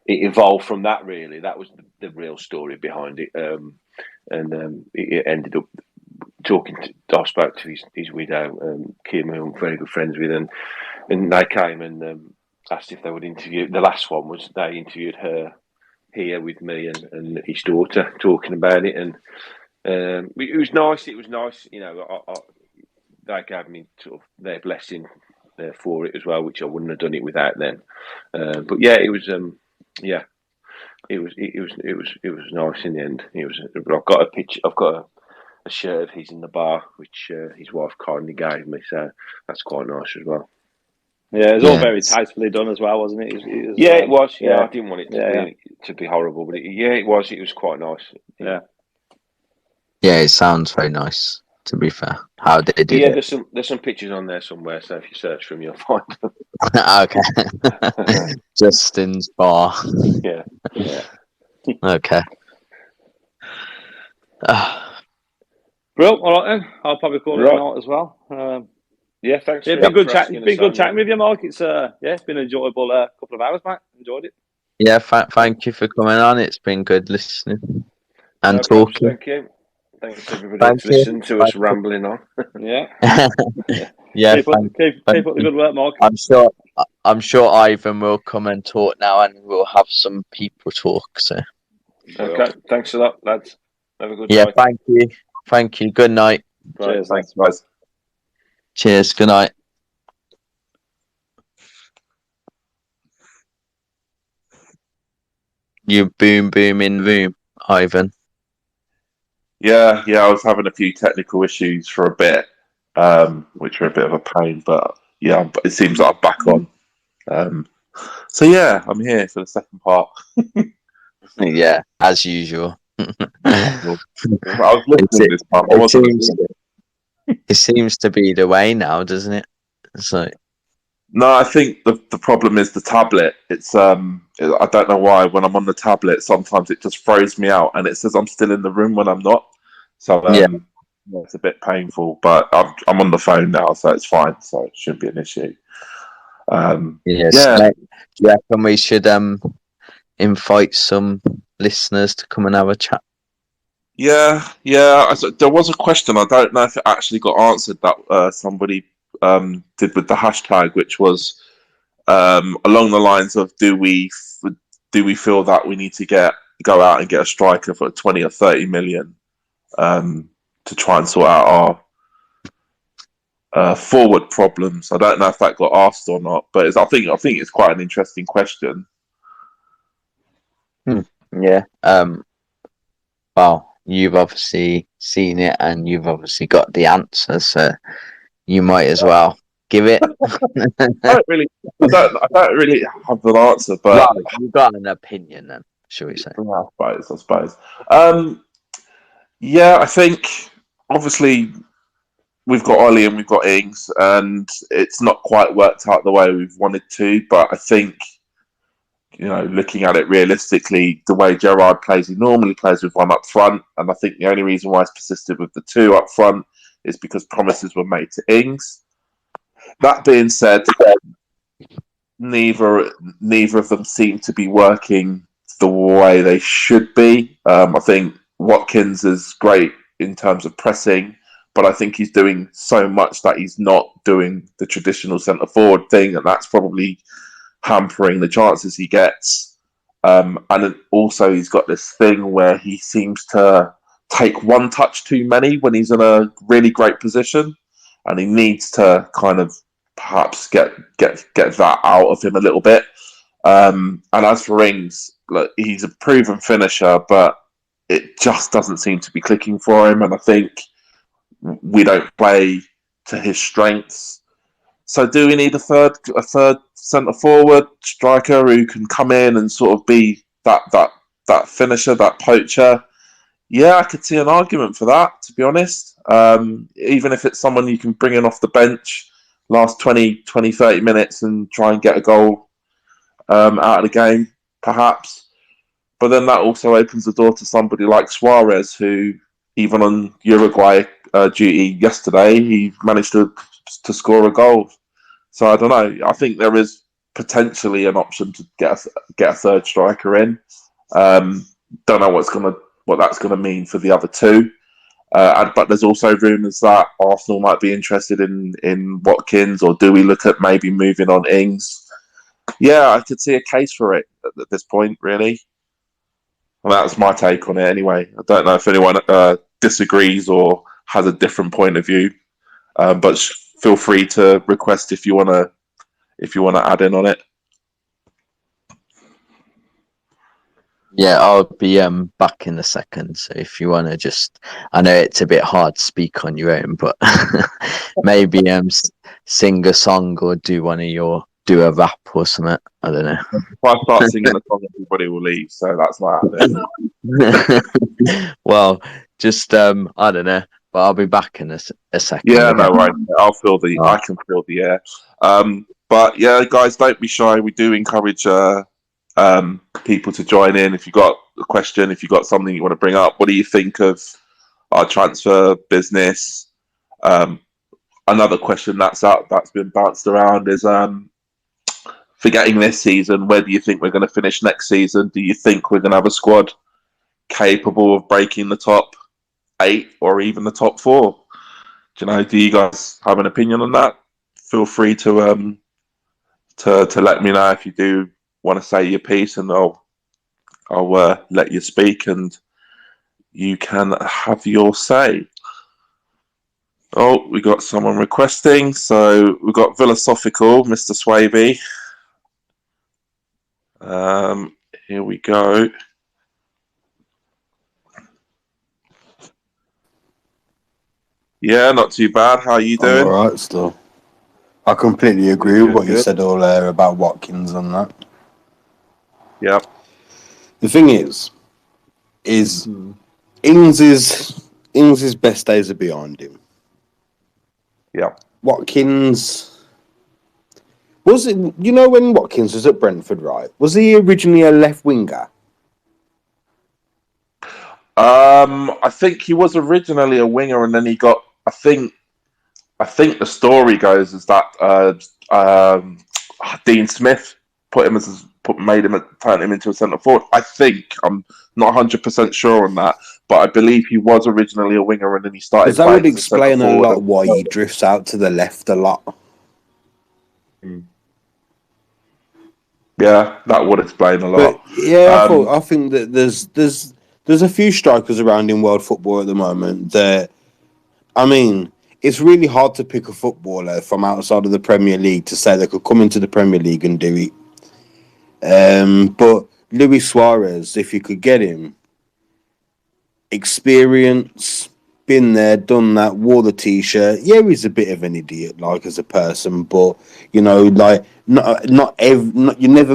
it evolved from that. Really, that was the real story behind it, and it ended up talking to. I spoke to his widow, Kim, who I'm very good friends with, and they came and asked if they would interview. The last one was they interviewed her here with me and his daughter, talking about it, and it was nice. It was nice, you know. They gave me sort of their blessing for it as well, which I wouldn't have done it without them. But yeah, it was. It was nice in the end. I've got a picture. I've got a shirt of his in the bar, which his wife kindly gave me. So that's quite nice as well. Yeah, it was all very tastefully done as well, wasn't it? It was. Yeah, I didn't want it to be horrible, but it was. It was quite nice. Yeah. Yeah, it sounds very nice. To be fair, how they did it. There's some pictures on there somewhere. So if you search for them, you'll find them. Okay. Justin's bar. Yeah. Okay. Bro, all right then. I'll probably call it a night as well. Thanks. It's been good chatting. It's been good chatting with you, Mark. It's been an enjoyable couple of hours, mate. Enjoyed it. Yeah, thank you for coming on. It's been good listening and talking. Thank you. Thanks everybody for listening to us rambling on. Yeah. Yeah. Keep up the good work, Mark. I'm sure Ivan will come and talk now, and we'll have some people talk. So. Okay. Thanks a lot, lads. Have a good night. Yeah. Thank you. Good night. Cheers. Thanks, guys. Cheers. Good night. You boom in room, Ivan. Yeah, I was having a few technical issues for a bit, which were a bit of a pain, but yeah, it seems like I'm back on. So yeah, I'm here for the second part. Yeah, as usual. I was listening this time. It seems to be the way now, doesn't it? So. No, I think the problem is the tablet. It's I don't know why when I'm on the tablet sometimes it just throws me out and it says I'm still in the room when I'm not. So it's a bit painful, but I'm on the phone now, so it's fine. So it shouldn't be an issue. Do you reckon we should invite some listeners to come and have a chat? Yeah. There was a question. I don't know if it actually got answered that somebody did with the hashtag, which was along the lines of do we feel that we need to go out and get a striker for 20 or 30 million to try and sort out our forward problems. I don't know if that got asked or not, but I think it's quite an interesting question. Yeah. Well, you've obviously seen it and you've obviously got the answer, so you might as well give it. I don't really have an answer, but you've got an opinion then. shall we say? Yeah, I suppose. I think obviously we've got Ollie and we've got Ings, and it's not quite worked out the way we've wanted to. But I think, looking at it realistically, the way Gerrard plays, he normally plays with one up front, and I think the only reason why he's persisted with the two up front is because promises were made to Ings. That being said, neither of them seem to be working the way they should be. I think Watkins is great in terms of pressing, but I think he's doing so much that he's not doing the traditional centre forward thing, and that's probably hampering the chances he gets. And then also he's got this thing where he seems to take one touch too many when he's in a really great position, and he needs to kind of perhaps get that out of him a little bit. And as for Ings, look, he's a proven finisher, but it just doesn't seem to be clicking for him. And I think we don't play to his strengths. So do we need a third centre forward striker who can come in and sort of be that finisher, that poacher? Yeah, I could see an argument for that, to be honest. Even if it's someone you can bring in off the bench last 20, 30 minutes and try and get a goal out of the game, perhaps. But then that also opens the door to somebody like Suarez, who, even on Uruguay duty yesterday, he managed to score a goal. So I don't know. I think there is potentially an option to get a third striker in. Don't know what that's gonna mean for the other two. But there's also rumours that Arsenal might be interested in Watkins, or do we look at maybe moving on Ings? Yeah, I could see a case for it at this point, really. Well, that's my take on it anyway. I don't know if anyone disagrees or has a different point of view, but feel free to request if you want to add in on it. Yeah, I'll be back in a second. So if you want to just, I know it's a bit hard to speak on your own, but maybe sing a song or do a rap or something. I don't know. If I start singing a song, everybody will leave. So that's not happening. Well, just I don't know, but I'll be back in a second. Yeah, no worries. I can feel the air. But yeah, guys, don't be shy. We do encourage people to join in. If you've got a question, if you've got something you want to bring up, what do you think of our transfer business? Another question that's been bounced around is forgetting this season, where do you think we're going to finish next season? Do you think we're going to have a squad capable of breaking the top 8 or even the top 4? Do you guys have an opinion on that? Feel free to let me know if you do want to say your piece, and I'll let you speak and you can have your say. Oh, we got someone requesting. So we've got Philosophical, Mr. Swaby. Here we go. Yeah, not too bad. How are you doing? I'm all right still. I completely agree with what you said all there about Watkins and that. Yeah. The thing is Ings' best days are behind him. Yeah. Watkins, was it? When Watkins was at Brentford, right? Was he originally a left winger? I think he was originally a winger, and then he got. I think the story goes is that Dean Smith turned him into a centre forward. I think, I'm not 100% sure on that, but I believe he was originally a winger, and then he started. Because that would explain a lot why he drifts out to the left a lot. Yeah, that would explain a lot. But yeah, I think that there's a few strikers around in world football at the moment that, I mean, it's really hard to pick a footballer from outside of the Premier League to say they could come into the Premier League and do it. But Luis Suarez, if you could get him, experience, been there, done that, wore the t-shirt. Yeah, he's a bit of an idiot, like as a person, but you're never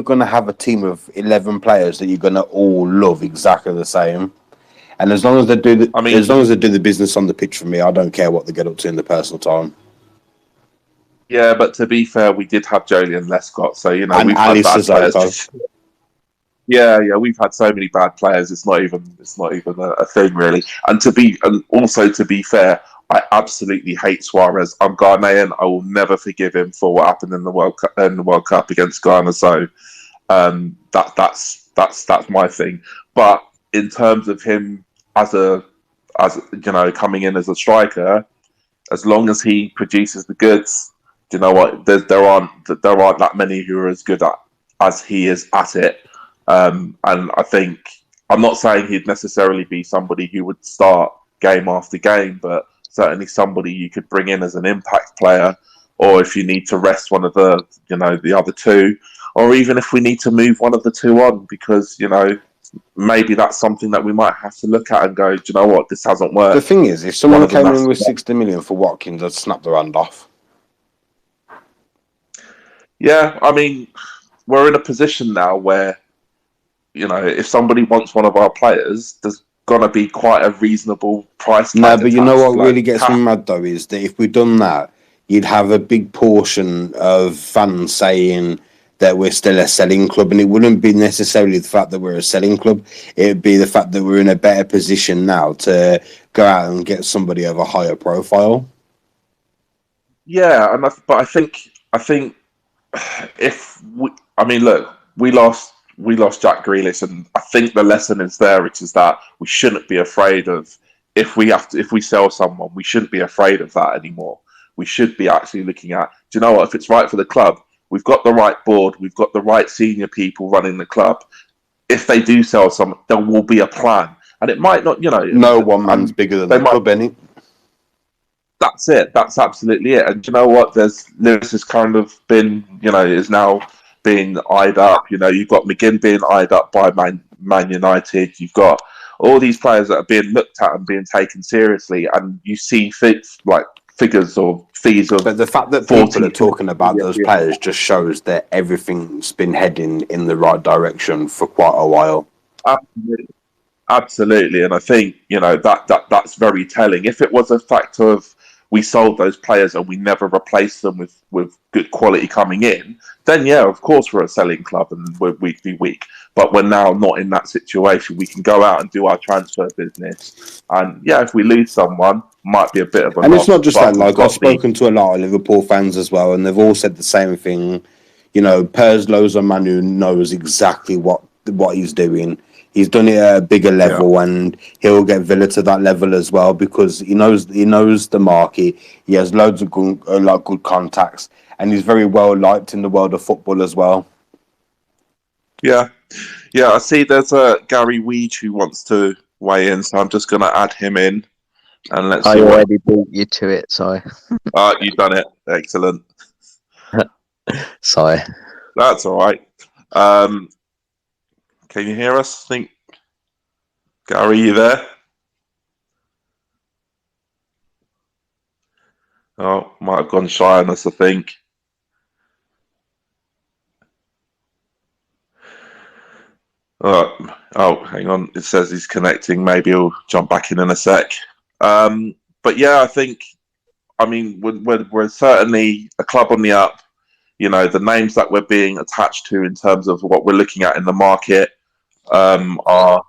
gonna have a team of 11 players that you're gonna all love exactly the same. And as long as they do as long as they do the business on the pitch for me, I don't care what they get up to in the personal time. Yeah, but to be fair, we did have Joleon Lescott, so we've Ali had bad Sissoko. players. Yeah, we've had so many bad players. It's not even a thing really. And also to be fair, I absolutely hate Suarez. I'm Ghanaian. I will never forgive him for what happened in the World Cup against Ghana. So that's my thing. But in terms of him as coming in as a striker, as long as he produces the goods, do you know what? There aren't that many who are as good as he is at it. And I think, I'm not saying he'd necessarily be somebody who would start game after game, but certainly somebody you could bring in as an impact player, or if you need to rest one of the other two, or even if we need to move one of the two on, because maybe that's something that we might have to look at and go, do you know what, this hasn't worked. The thing is, if someone came in with 60 million for Watkins, I'd snap their hand off. Yeah, I mean, we're in a position now where, if somebody wants one of our players, there's gonna be quite a reasonable price tag. No, but you know what really gets me mad though is that if we'd done that, you'd have a big portion of fans saying that we're still a selling club, and it wouldn't be necessarily the fact that we're a selling club. It'd be the fact that we're in a better position now to go out and get somebody of a higher profile. Yeah, but I think if we lost Jack Grealish, and I think the lesson is there, which is that we shouldn't be afraid of if we sell someone, we shouldn't be afraid of that anymore. We should be actually looking at, do you know what, if it's right for the club, we've got the right board, we've got the right senior people running the club. If they do sell someone, there will be a plan, and it might not, no one man's bigger than the club, any. That's it. That's absolutely it. And you know what? Lewis has kind of been, is now being eyed up. You've got McGinn being eyed up by Man United. You've got all these players that are being looked at and being taken seriously, and you see figures or fees of. But the fact that people are talking about those players just shows that everything's been heading in the right direction for quite a while. Absolutely, and I think that's very telling. If it was a factor of we sold those players and we never replaced them with good quality coming in, then yeah, of course we're a selling club and we're week to week. But we're now not in that situation. We can go out and do our transfer business, and yeah, if we lose someone, might be a bit of a and loss. It's not just that. Like, I've spoken to a lot of Liverpool fans as well, and they've all said the same thing. Perslow Manu knows exactly what he's doing. He's done it at a bigger level, and he'll get Villa to that level as well because he knows the market. He has loads of good contacts, and he's very well liked in the world of football as well. Yeah. I see. There's a Gary Weege who wants to weigh in, so I'm just going to add him in, and let's. I already beat you to it, so. You've done it. Excellent. Sorry. That's all right. Can you hear us? I think, Gary, you there? Oh, might have gone shy on us, I think. Oh, hang on. It says he's connecting. Maybe he'll jump back in a sec. But yeah, I think, we're certainly a club on the up. The names that we're being attached to in terms of what we're looking at in the market are.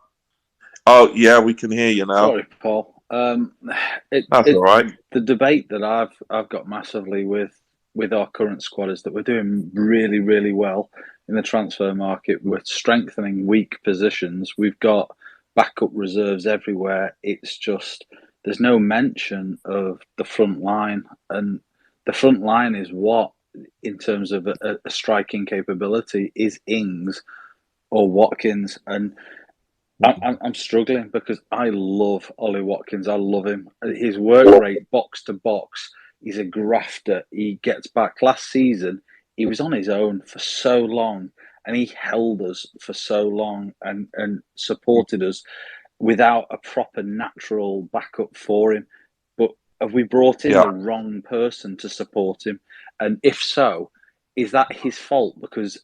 Oh yeah, we can hear you now. Sorry, Paul. That's all right. The debate that I've got massively with our current squad is that we're doing really, really well in the transfer market. We're strengthening weak positions. We've got backup reserves everywhere. It's just there's no mention of the front line, and the front line is what, in terms of a striking capability, is Ings or Watkins. And I'm struggling because I love Ollie Watkins. I love him. His work rate, box to box, he's a grafter. He gets back. Last season, he was on his own for so long, and he held us for so long and supported us. without a proper natural backup for him. But have we brought in the wrong person to support him? And if so, is that his fault? Because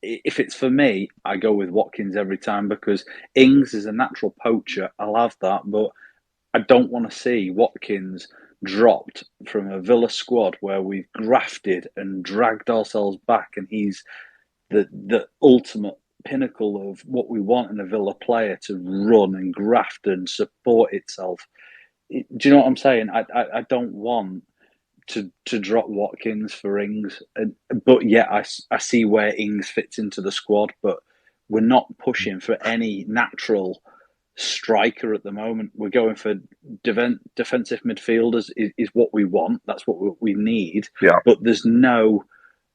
if it's for me, I go with Watkins every time, because Ings is a natural poacher. I'll have that, but I don't want to see Watkins dropped from a Villa squad where we've grafted and dragged ourselves back, and he's the ultimate pinnacle of what we want in a Villa player, to run and graft and support itself. Do you know what I'm saying? I don't want to drop Watkins for Ings, but yeah, I see where Ings fits into the squad, but we're not pushing for any natural striker at the moment. We're going for defensive midfielders is what we want. That's what we need. Yeah. But there's no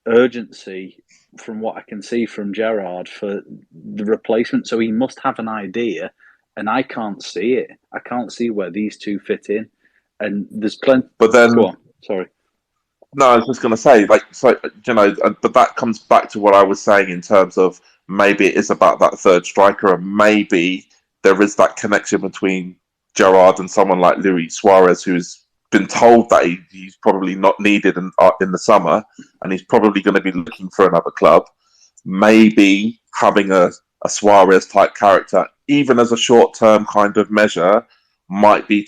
urgency from what I can see from Gerrard for the replacement. So he must have an idea, and I can't see it. I can't see where these two fit in. And there's plenty. But then, go on. Sorry. No, I was just going to say, but that comes back to what I was saying in terms of maybe it is about that third striker, and maybe there is that connection between Gerrard and someone like Luis Suarez, who's been told that he's probably not needed in the summer, and he's probably going to be looking for another club. Maybe having a Suarez type character, even as a short term kind of measure, might be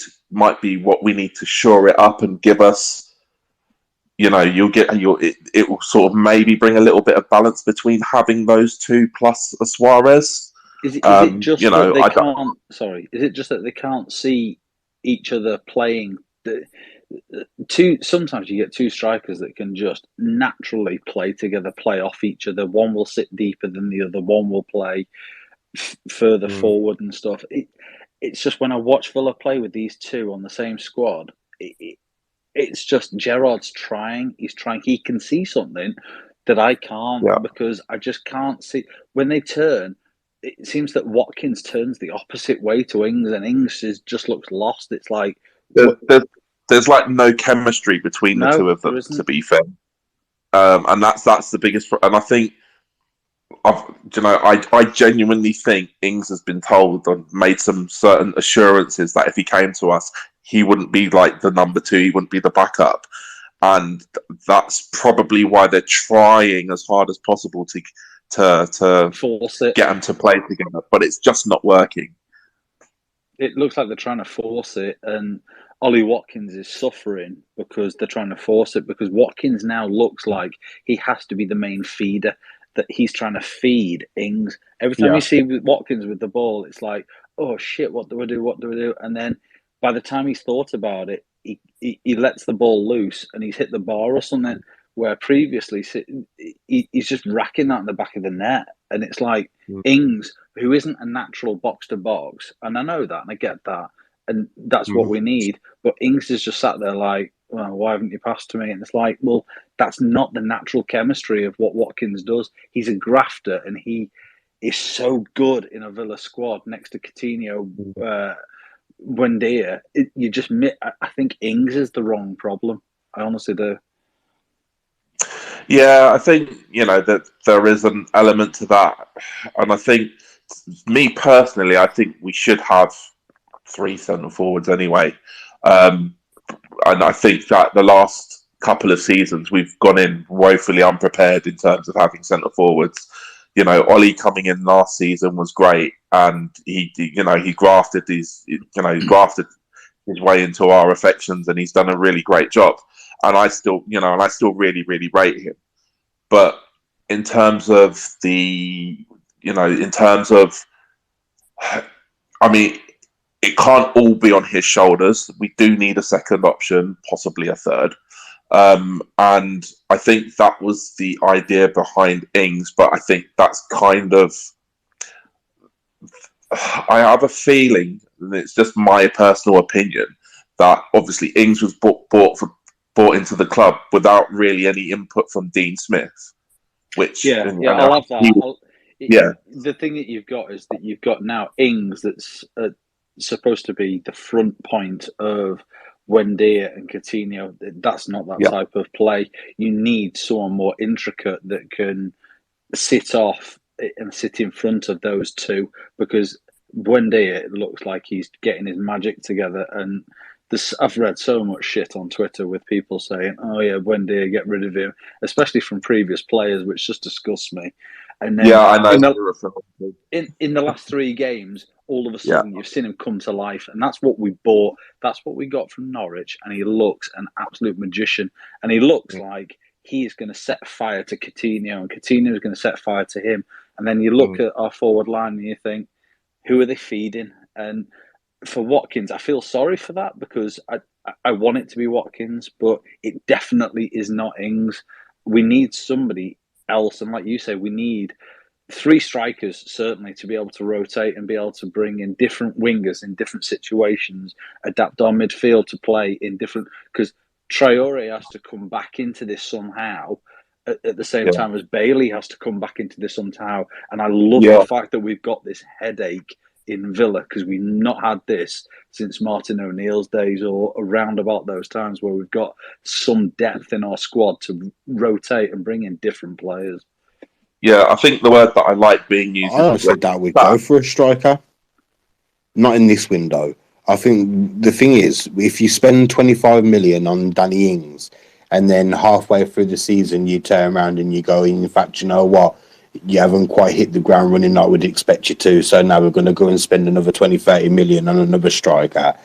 what we need to shore it up and give us. It will sort of maybe bring a little bit of balance between having those two plus a Suarez. Is it just that they can't? Sorry, is it just that they can't see each other playing? Sometimes you get two strikers that can just naturally play together, play off each other. One will sit deeper than the other. One will play further forward and stuff. It's just when I watch Villa play with these two on the same squad, it's just Gerrard's trying. He's trying. He can see something that I can't, because I just can't see when they turn. It seems that Watkins turns the opposite way to Ings, and Ings just looks lost. It's like there's like no chemistry between the two of them, to be fair, and that's the biggest. And I think I genuinely think Ings has been told and made some certain assurances that if he came to us, he wouldn't be like the number two, he wouldn't be the backup, and that's probably why they're trying as hard as possible to force it, get them to play together, but it's just not working. It looks like they're trying to force it, and Ollie Watkins is suffering because they're trying to force it, because Watkins now looks like he has to be the main feeder, that he's trying to feed Ings. Every time you see Watkins with the ball, it's like, oh shit, what do we do? And then by the time he's thought about it, he lets the ball loose and he's hit the bar or something, where previously he's just racking that in the back of the net. And it's like Ings, who isn't a natural box-to-box, and I know that and I get that, and that's what we need, but Ings is just sat there like, well, why haven't you passed to me? And it's like, well, that's not the natural chemistry of what Watkins does. He's a grafter, and he is so good in a Villa squad next to Coutinho, Buendia. I think Ings is the wrong problem. I honestly do. Yeah, I think, that there is an element to that. And I think, me personally, I think we should have 3 centre forwards anyway. And I think that the last couple of seasons we've gone in woefully unprepared in terms of having centre forwards. Ollie coming in last season was great, and he grafted his way into our affections, and he's done a really great job. And I still really, really rate him. But in terms of it can't all be on his shoulders. We do need a second option, possibly a third. And I think that was the idea behind Ings, but I think that's kind of... I have a feeling, and it's just my personal opinion, that obviously Ings was brought into the club without really any input from Dean Smith. Which I love that. The thing that you've got is that you've got now Ings that's supposed to be the front point of Buendia and Coutinho. That's not that type of play. You need someone more intricate that can sit off and sit in front of those two, because Buendia, it looks like he's getting his magic together. And I've read so much shit on Twitter with people saying, "Oh yeah, Buendia, get rid of him," especially from previous players, which just disgusts me. And then I know. in the last 3 games, all of a sudden you've seen him come to life, and that's what we bought. That's what we got from Norwich, and he looks an absolute magician. And he looks like he is going to set fire to Coutinho, and Coutinho is going to set fire to him. And then you look at our forward line and you think, who are they feeding? And for Watkins, I feel sorry for that because I want it to be Watkins, but it definitely is not Ings. We need somebody else. And like you say, we need 3 strikers, certainly, to be able to rotate and be able to bring in different wingers in different situations, adapt our midfield to play in different... Because Traore has to come back into this somehow at the same time as Bailey has to come back into this somehow. And I love the fact that we've got this headache in Villa because we've not had this since Martin O'Neill's days or around about those times where we've got some depth in our squad to rotate and bring in different players. Yeah, I think the word that I like being used... I honestly doubt we'd go for a striker. Not in this window. I think the thing is, if you spend 25 million on Danny Ings and then halfway through the season you turn around and you go, in fact, you know what? You haven't quite hit the ground running like we'd expect you to, so now we're going to go and spend another 20, 30 million on another striker.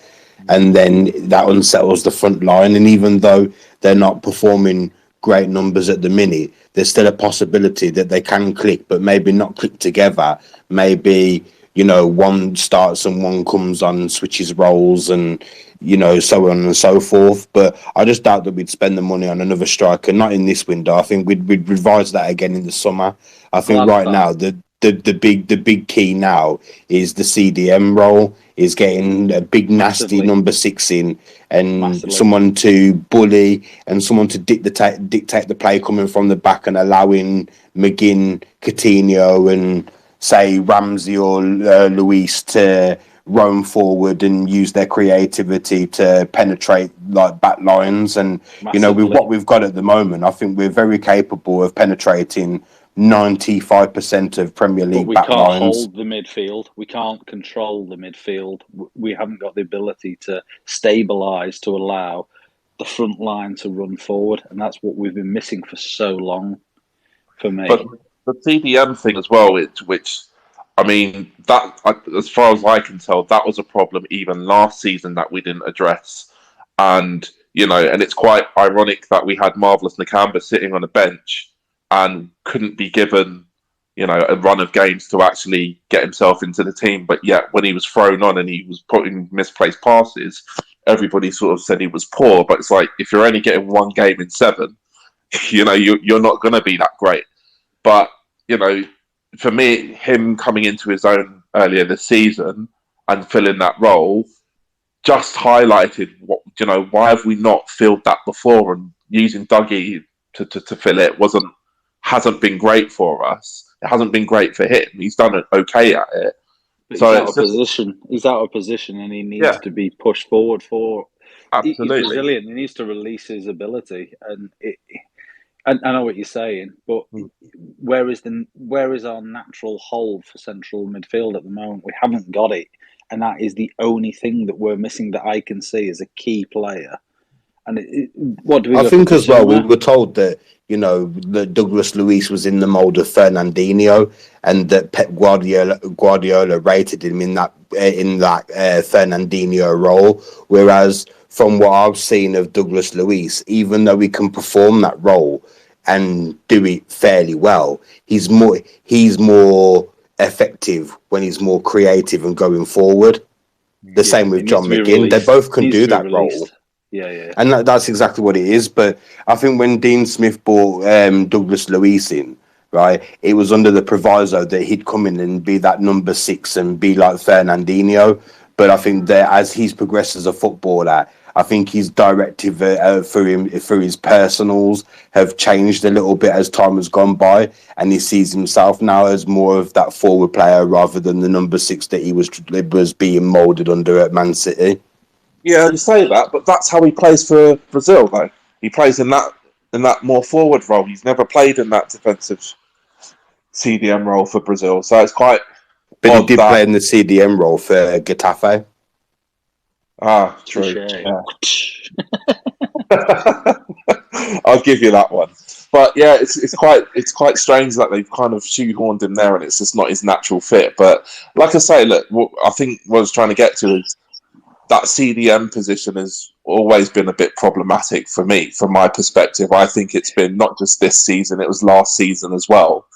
And then that unsettles the front line. And even though they're not performing great numbers at the minute, there's still a possibility that they can click, but maybe not click together. Maybe, you know, one starts and one comes on and switches roles and, you know, so on and so forth. But I just doubt that we'd spend the money on another striker, not in this window. I think we'd revise that again in the summer. I think now the big key now is the CDM role, is getting a big nasty number 6 in and someone to bully and someone to dictate the play coming from the back and allowing McGinn, Coutinho and say Ramsey or Luis to roam forward and use their creativity to penetrate like back lines. And you know, with what we've got at the moment, I think we're very capable of penetrating 95% of Premier League back lines. We can't hold the midfield. We can't control the midfield. We haven't got the ability to stabilise to allow the front line to run forward, and that's what we've been missing for so long. For me, but the CDM thing as well, which I mean, that as far as I can tell, that was a problem even last season that we didn't address, and you know, and it's quite ironic that we had Marvelous Nakamba sitting on a bench and couldn't be given, you know, a run of games to actually get himself into the team. But yet, when he was thrown on and he was putting misplaced passes, everybody sort of said he was poor. But it's like, if you're only getting 1 game in 7, you know, you're not going to be that great. But, you know, for me, him coming into his own earlier this season and filling that role just highlighted what, you know, why have we not filled that before? And using Dougie to fill it hasn't been great for us. It hasn't been great for him. He's done it okay at it. But so he's out of position, and he needs to be pushed forward for. Absolutely, he's Brazilian. He needs to release his ability, and I know what you're saying, but where is our natural hold for central midfield at the moment? We haven't got it, and that is the only thing that we're missing that I can see as a key player. And what do we? I think as well, we were told that, you know, that Douglas Luiz was in the mould of Fernandinho, and that Pep Guardiola rated him in that Fernandinho role. Whereas from what I've seen of Douglas Luiz, even though he can perform that role and do it fairly well, he's more effective when he's more creative and going forward. The same with John McGinn. They both can do that role. Yeah. And that's exactly what it is. But I think when Dean Smith brought Douglas Luiz in, right, it was under the proviso that he'd come in and be that number 6 and be like Fernandinho. But I think that as he's progressed as a footballer, I think his directive through his personals have changed a little bit as time has gone by, and he sees himself now as more of that forward player rather than the number 6 that he was being moulded under at Man City. Yeah, you say that, but that's how he plays for Brazil, though. He plays in that more forward role. He's never played in that defensive CDM role for Brazil, so it's quite But he did play in the CDM role for Getafe. Ah, true. Yeah. I'll give you that one. But yeah, it's quite strange that they've kind of shoehorned him there, and it's just not his natural fit. But like I say, look, I think what I was trying to get to is that CDM position has always been a bit problematic for me, from my perspective. I think it's been not just this season; it was last season as well.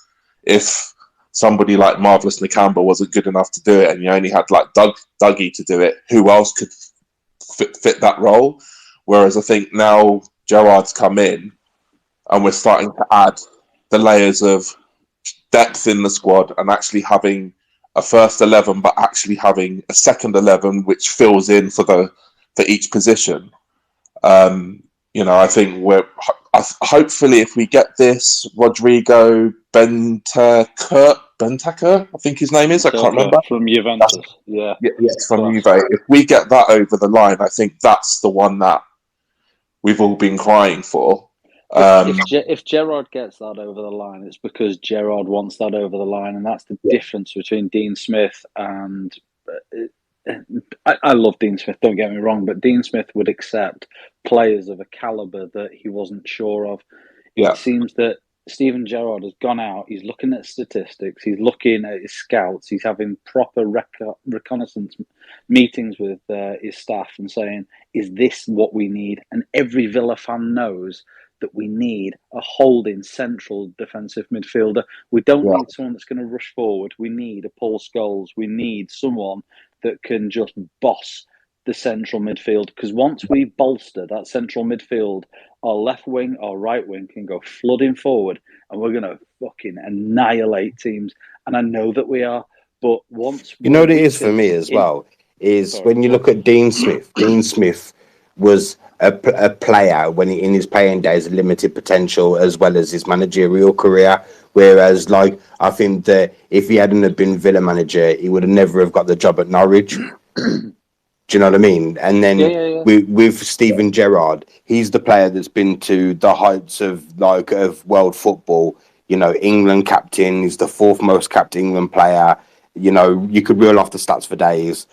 If somebody like Marvelous Nakamba wasn't good enough to do it, and you only had like Dougie to do it, who else could fit that role? Whereas I think now Gerrard's come in, and we're starting to add the layers of depth in the squad, and actually having a first 11, but actually having a second 11 which fills in for each position. I think hopefully if we get this Rodrigo Bentancur, I think his name is. I can't remember. From Juventus. Yes, from Juve. If we get that over the line, I think that's the one that we've all been crying for. If Gerrard gets that over the line, it's because Gerrard wants that over the line, and that's the difference between Dean Smith and. I love Dean Smith, don't get me wrong, but Dean Smith would accept players of a calibre that he wasn't sure of. It seems that Steven Gerrard has gone out, he's looking at statistics, he's looking at his scouts, he's having proper reconnaissance meetings with his staff and saying, is this what we need? And every Villa fan knows that we need a holding central defensive midfielder. We don't need someone that's going to rush forward. We need a Paul Scholes. We need someone that can just boss the central midfield. Because once we bolster that central midfield, our left wing, our right wing can go flooding forward, and we're going to fucking annihilate teams. And I know that we are. But once you know what it is for me as well is when you look at Dean Smith. Dean Smith was a player when in his playing days, limited potential as well as his managerial career. Whereas, like, I think that if he hadn't have been Villa manager, he would have never have got the job at Norwich. Do you know what I mean? And then with Steven Gerrard, he's the player that's been to the heights of world football. You know, England captain. He's the fourth most capped England player. You know, you could reel off the stats for days.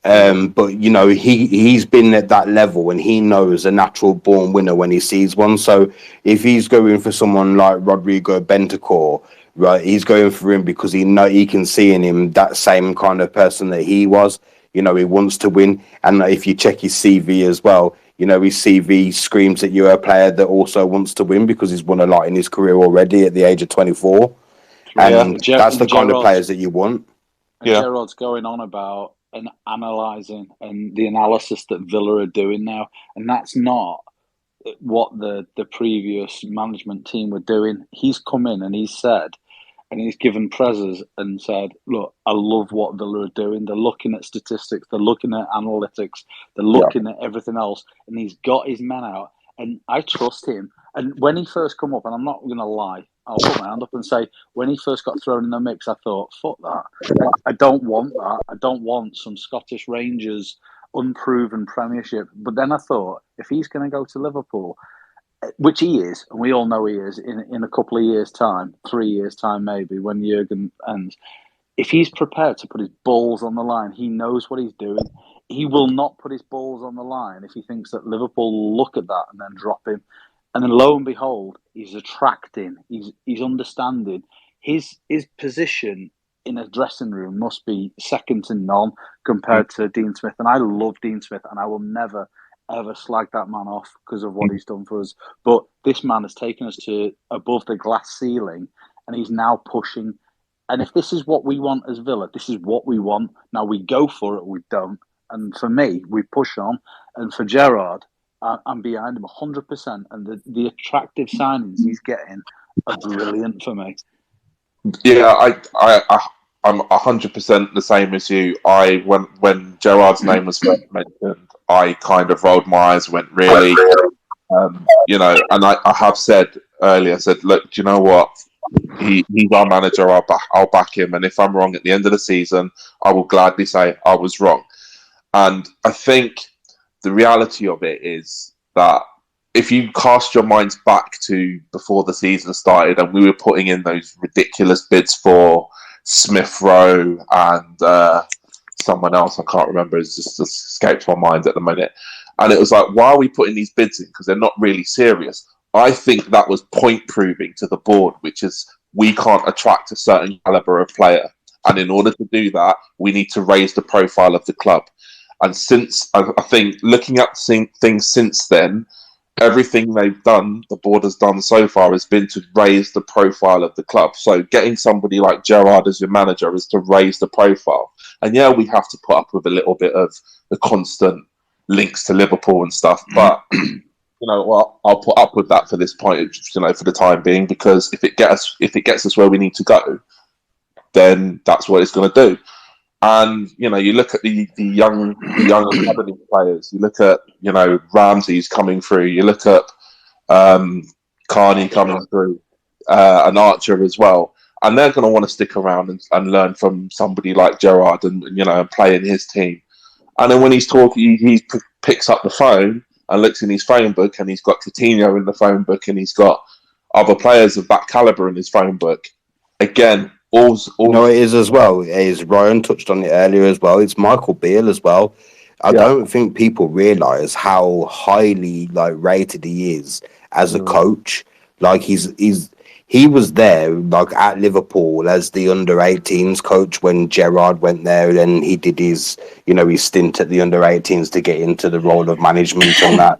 But you know, he's been at that level, and he knows a natural born winner when he sees one. So if he's going for someone like Rodrigo Bentancur, right, he's going for him because he can see in him that same kind of person that he was. You know, he wants to win, and if you check his CV as well, you know, his CV screams that you're a player that also wants to win because he's won a lot in his career already at the age of 24, and that's the kind of players that you want. And Gerrard's going on about and analysing and the analysis that Villa are doing now, and that's not what the previous management team were doing. He's come in and he's said, and he's given prezes and said, look, I love what Villa are doing. They're looking at statistics, they're looking at analytics, they're looking at everything else, and he's got his men out, and I trust him. And when he first come up, and I'm not going to lie, I'll put my hand up and say, when he first got thrown in the mix, I thought, fuck that. I don't want that. I don't want some Scottish Rangers unproven Premiership. But then I thought, if he's going to go to Liverpool, which he is, and we all know he is, in a couple of years' time, 3 years' time maybe, when Jurgen ends, if he's prepared to put his balls on the line, he knows what he's doing. He will not put his balls on the line if he thinks that Liverpool will look at that and then drop him. And then lo and behold, he's attracting, he's understanding. His position in a dressing room must be second to none compared to Dean Smith. And I love Dean Smith, and I will never, ever slag that man off because of what he's done for us. But this man has taken us to above the glass ceiling, and he's now pushing. And if this is what we want as Villa, this is what we want. Now we go for it, we don't. And for me, we push on. And for Gerrard, I'm behind him 100%, and the attractive signings he's getting are brilliant for me. Yeah, I'm 100% the same as you. When Gerrard's name was first mentioned, I kind of rolled my eyes, went really, you know, and I have said earlier, I said, look, do you know what? He's our manager. I'll back him, and if I'm wrong at the end of the season, I will gladly say I was wrong. And I think the reality of it is that if you cast your minds back to before the season started and we were putting in those ridiculous bids for Smith Rowe and someone else I can't remember. It's just escaped my mind at the minute. And it was like, why are we putting these bids in? Because they're not really serious. I think that was point proving to the board, which is we can't attract a certain caliber of player. And in order to do that, we need to raise the profile of the club. And since I think looking at things since then, everything they've done, the board has done so far, has been to raise the profile of the club. So getting somebody like Gerrard as your manager is to raise the profile. And yeah, we have to put up with a little bit of the constant links to Liverpool and stuff. But you know what? I'll put up with that for this point, you know, for the time being, because if it gets us where we need to go, then that's what it's going to do. And you know, you look at the young academy players. You look at, you know, Ramsey's coming through. You look at Carney coming through, and Archer as well. And they're going to want to stick around and learn from somebody like Gerrard and you know, and play in his team. And then when he's talking, he picks up the phone and looks in his phone book, and he's got Coutinho in the phone book, and he's got other players of that caliber in his phone book. Again. No, it is as well. It is, Ryan touched on it earlier as well. It's Michael Beale as well. I don't think people realise how highly rated he is as a coach. Like he was there like at Liverpool as the under-18s coach when Gerrard went there, and he did his stint at the under-18s to get into the role of management and that.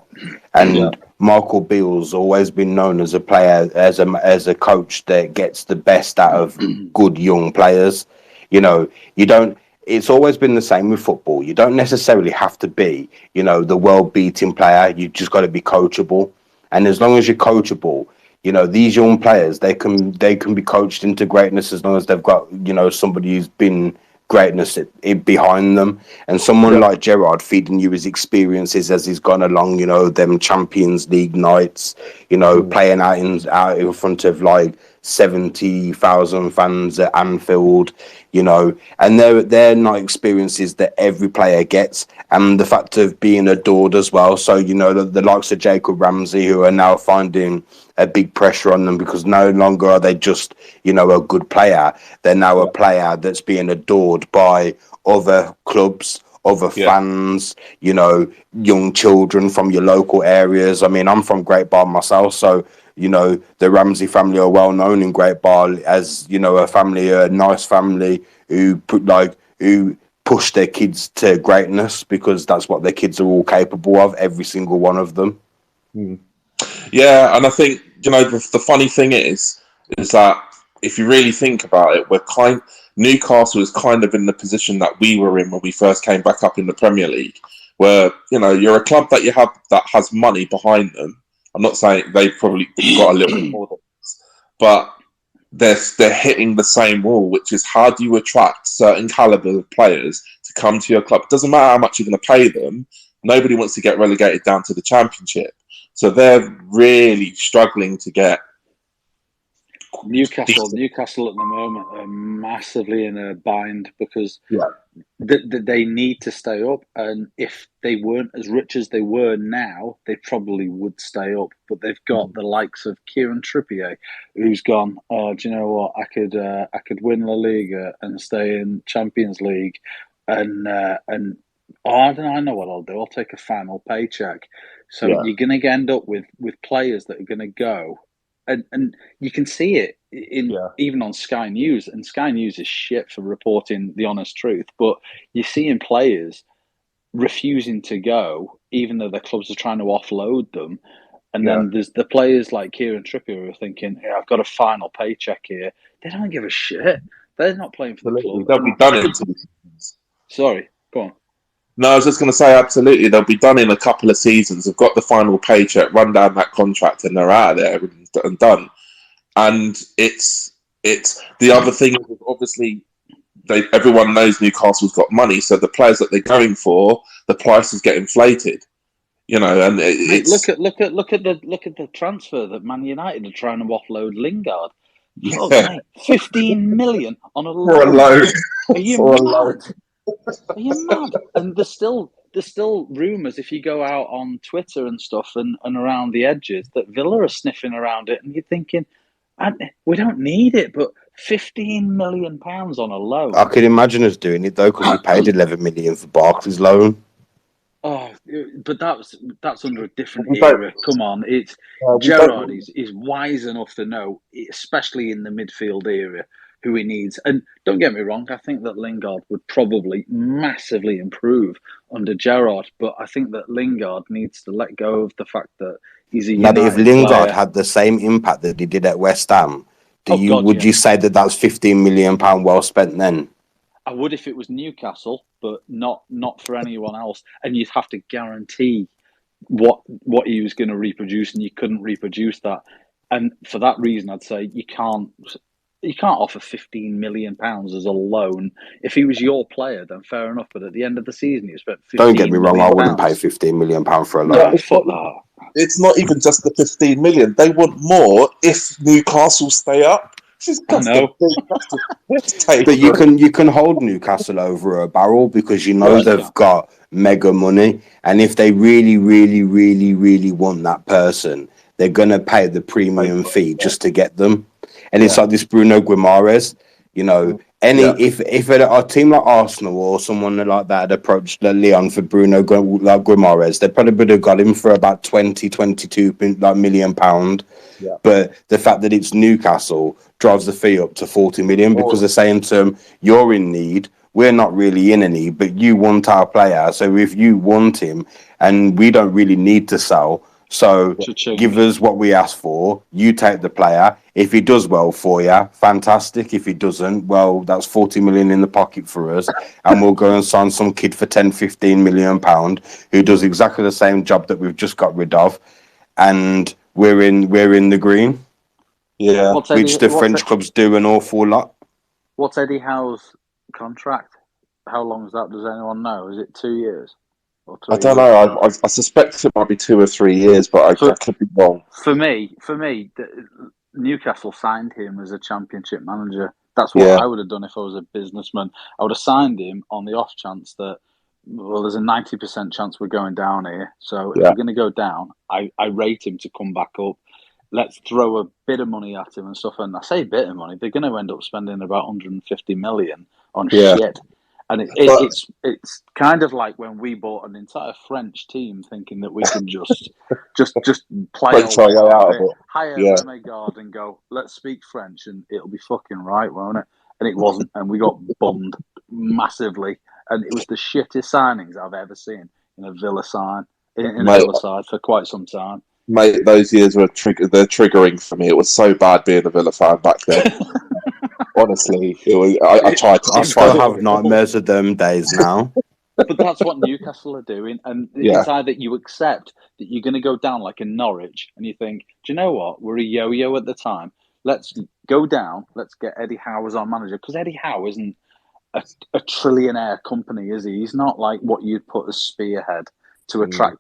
And Michael Beale's always been known as a player, as a coach that gets the best out of good young players. You know, it's always been the same with football. You don't necessarily have to be, the world-beating player. You just got to be coachable. And as long as you're coachable, these young players, they can be coached into greatness as long as they've got, somebody who's been greatness behind them, and someone like Gerrard feeding you his experiences as he's gone along, them Champions League nights, playing out in front of 70,000 fans at Anfield, and they're not experiences that every player gets, and the fact of being adored as well. So the likes of Jacob Ramsey, who are now finding a big pressure on them because no longer are they just a good player, they're now a player that's being adored by other clubs, other fans, young children from your local areas. I mean, I'm from Great Barr myself, so the Ramsey family are well known in Great Barr as a nice family who push their kids to greatness because that's what their kids are all capable of, every single one of them. Yeah, and I think the funny thing is that if you really think about it, Newcastle is kind of in the position that we were in when we first came back up in the Premier League, where you're a club that has money behind them. I'm not saying they've probably got a little bit more than this, but they're hitting the same wall, which is how do you attract certain caliber of players to come to your club? It doesn't matter how much you're going to pay them. Nobody wants to get relegated down to the Championship. So they're really struggling to get Newcastle at the moment are massively in a bind because they need to stay up, and if they weren't as rich as they were now, they probably would stay up. But they've got the likes of Kieran Trippier, who's gone, do you know what? I could win La Liga and stay in Champions League, and I know what I'll do. I'll take a final paycheck. So you're going to end up with players that are going to go. And you can see it even on Sky News, and Sky News is shit for reporting the honest truth. But you're seeing players refusing to go, even though their clubs are trying to offload them. And then there's the players like Kieran Trippier who are thinking, I've got a final paycheck here. They don't give a shit. They're not playing for the club. They'll be done in 2 seasons. Sorry, go on. No, I was just going to say, absolutely, they'll be done in a couple of seasons. They've got the final paycheck, run down that contract, and they're out of there and done. And it's the other thing is obviously everyone knows Newcastle's got money, so the players that they're going for, the prices get inflated. And it's look at the transfer that Man United are trying to offload Lingard. Oh, mate, 15 million on a loan. Are you mad? Are you mad? And there's still rumours, if you go out on Twitter and stuff and around the edges, that Villa are sniffing around it, and you're thinking, we don't need it, but £15 million on a loan. I could imagine us doing it though, because we paid 11 million for Barkley's loan. Oh, but that's under a different era. Come on, it's Gerrard is wise enough to know, especially in the midfield area, who he needs. And don't get me wrong, I think that Lingard would probably massively improve under Gerrard, but I think that Lingard needs to let go of the fact that he's a United if Lingard player. had the same impact that he did at West Ham, would you say that that's £15 million well spent then? I would if it was Newcastle, but not for anyone else. And you'd have to guarantee what he was going to reproduce, and you couldn't reproduce that. And for that reason, I'd say you can't offer £15 million as a loan. If he was your player, then fair enough. But at the end of the season, you spent £15 Don't get me wrong, million. I wouldn't pay £15 million for a loan. No, fuck that. It's not even just the 15 million. They want more if Newcastle stay up. I know. But you can hold Newcastle over a barrel because they've got mega money, and if they really, really, really, really want that person, they're gonna pay the premium fee just to get them. And it's like this Bruno Guimaraes, if a team like Arsenal or someone like that had approached Lyon for Bruno Guimaraes, they probably would have got him for about 22 million pound. Yeah. But the fact that it's Newcastle drives the fee up to 40 million because they're saying to him, you're in need, we're not really in a need, but you want our player. So if you want him and we don't really need to sell, so give us what we ask for, you take the player. If he does well for you, fantastic. If he doesn't, well, that's 40 million in the pocket for us. And we'll go and sign some kid for 10, 15 million pound who does exactly the same job that we've just got rid of. And we're in the green. Yeah. Which the French clubs do an awful lot. What's Eddie Howe's contract? How long is that? Does anyone know? Is it 2 years? I don't know. I suspect it might be 2 or 3 years, but I could be wrong. For me, Newcastle signed him as a Championship manager. That's what I would have done if I was a businessman. I would have signed him on the off chance that, there's a 90% chance we're going down here. So if we're going to go down, I rate him to come back up. Let's throw a bit of money at him and stuff. And I say a bit of money, they're going to end up spending about 150 million on shit. And it's kind of like when we bought an entire French team, thinking that we can just play out of it, hire Remegard and go, let's speak French and it'll be fucking right, won't it? And it wasn't, and we got bummed massively. And it was the shittest signings I've ever seen in a Villa side for quite some time. Mate, those years they're triggering for me. It was so bad being a Villa fan back then. Honestly, it was. I tried. I still have nightmares of them days now. But that's what Newcastle are doing, and it's either you accept that you're going to go down like in Norwich, and you think, do you know what? We're a yo-yo at the time. Let's go down. Let's get Eddie Howe as our manager, because Eddie Howe isn't a trillionaire company, is he? He's not like what you'd put as spearhead to attract.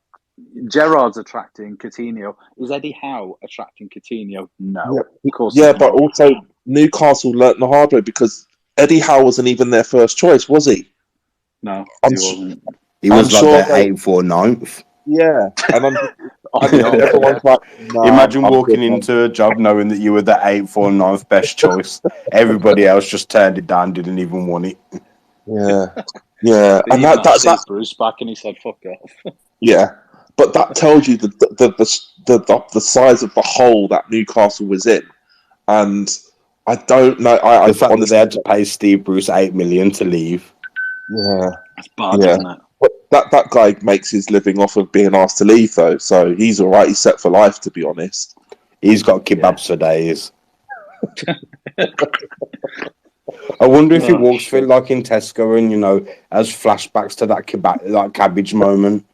Gerrard's attracting Coutinho. Is Eddie Howe attracting Coutinho? No, of course. Yeah, but also Newcastle learnt the hard way because Eddie Howe wasn't even their first choice, was he? No, he wasn't. He was like their 8th or 9th. Yeah, and everyone's like, imagine walking into a job knowing that you were the 8th or 9th best choice. Everybody else just turned it down, didn't even want it. Yeah, and that's Bruce back, and he said, "Fuck off." Yeah, but that tells you the size of the hole that Newcastle was in, and I don't know. The fact that they had to pay Steve Bruce $8 million to leave. Yeah, that's bad, isn't it? But that guy makes his living off of being asked to leave, though, so he's all right. He's set for life, to be honest. He's got kebabs for days. I wonder if he walks through like in Tesco and has flashbacks to that cabbage moment.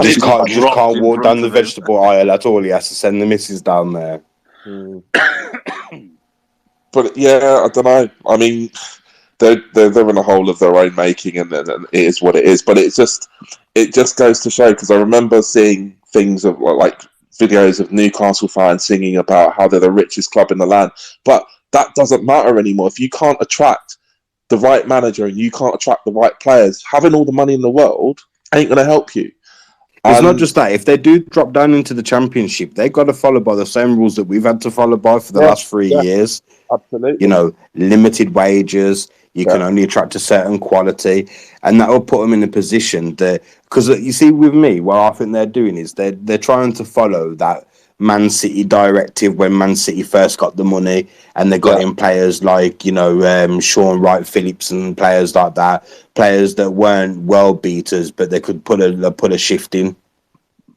Just can't walk down the vegetable aisle at all. He has to send the missus down there. But yeah, I don't know. I mean, they're in a hole of their own making, and it is what it is. But it just goes to show, because I remember seeing things of like videos of Newcastle fans singing about how they're the richest club in the land, but that doesn't matter anymore. If you can't attract the right manager and you can't attract the right players, having all the money in the world ain't going to help you. It's not just that. If they do drop down into the Championship, they've got to follow by the same rules that we've had to follow by for the last 3 years. Absolutely. You know, limited wages. You can only attract a certain quality, and that will put them in a position that, because you see, with me, what I think they're doing is they're trying to follow that Man City directive when Man City first got the money, and they got in players like Sean Wright Phillips and players like that, players that weren't world beaters, but they could put a shift in.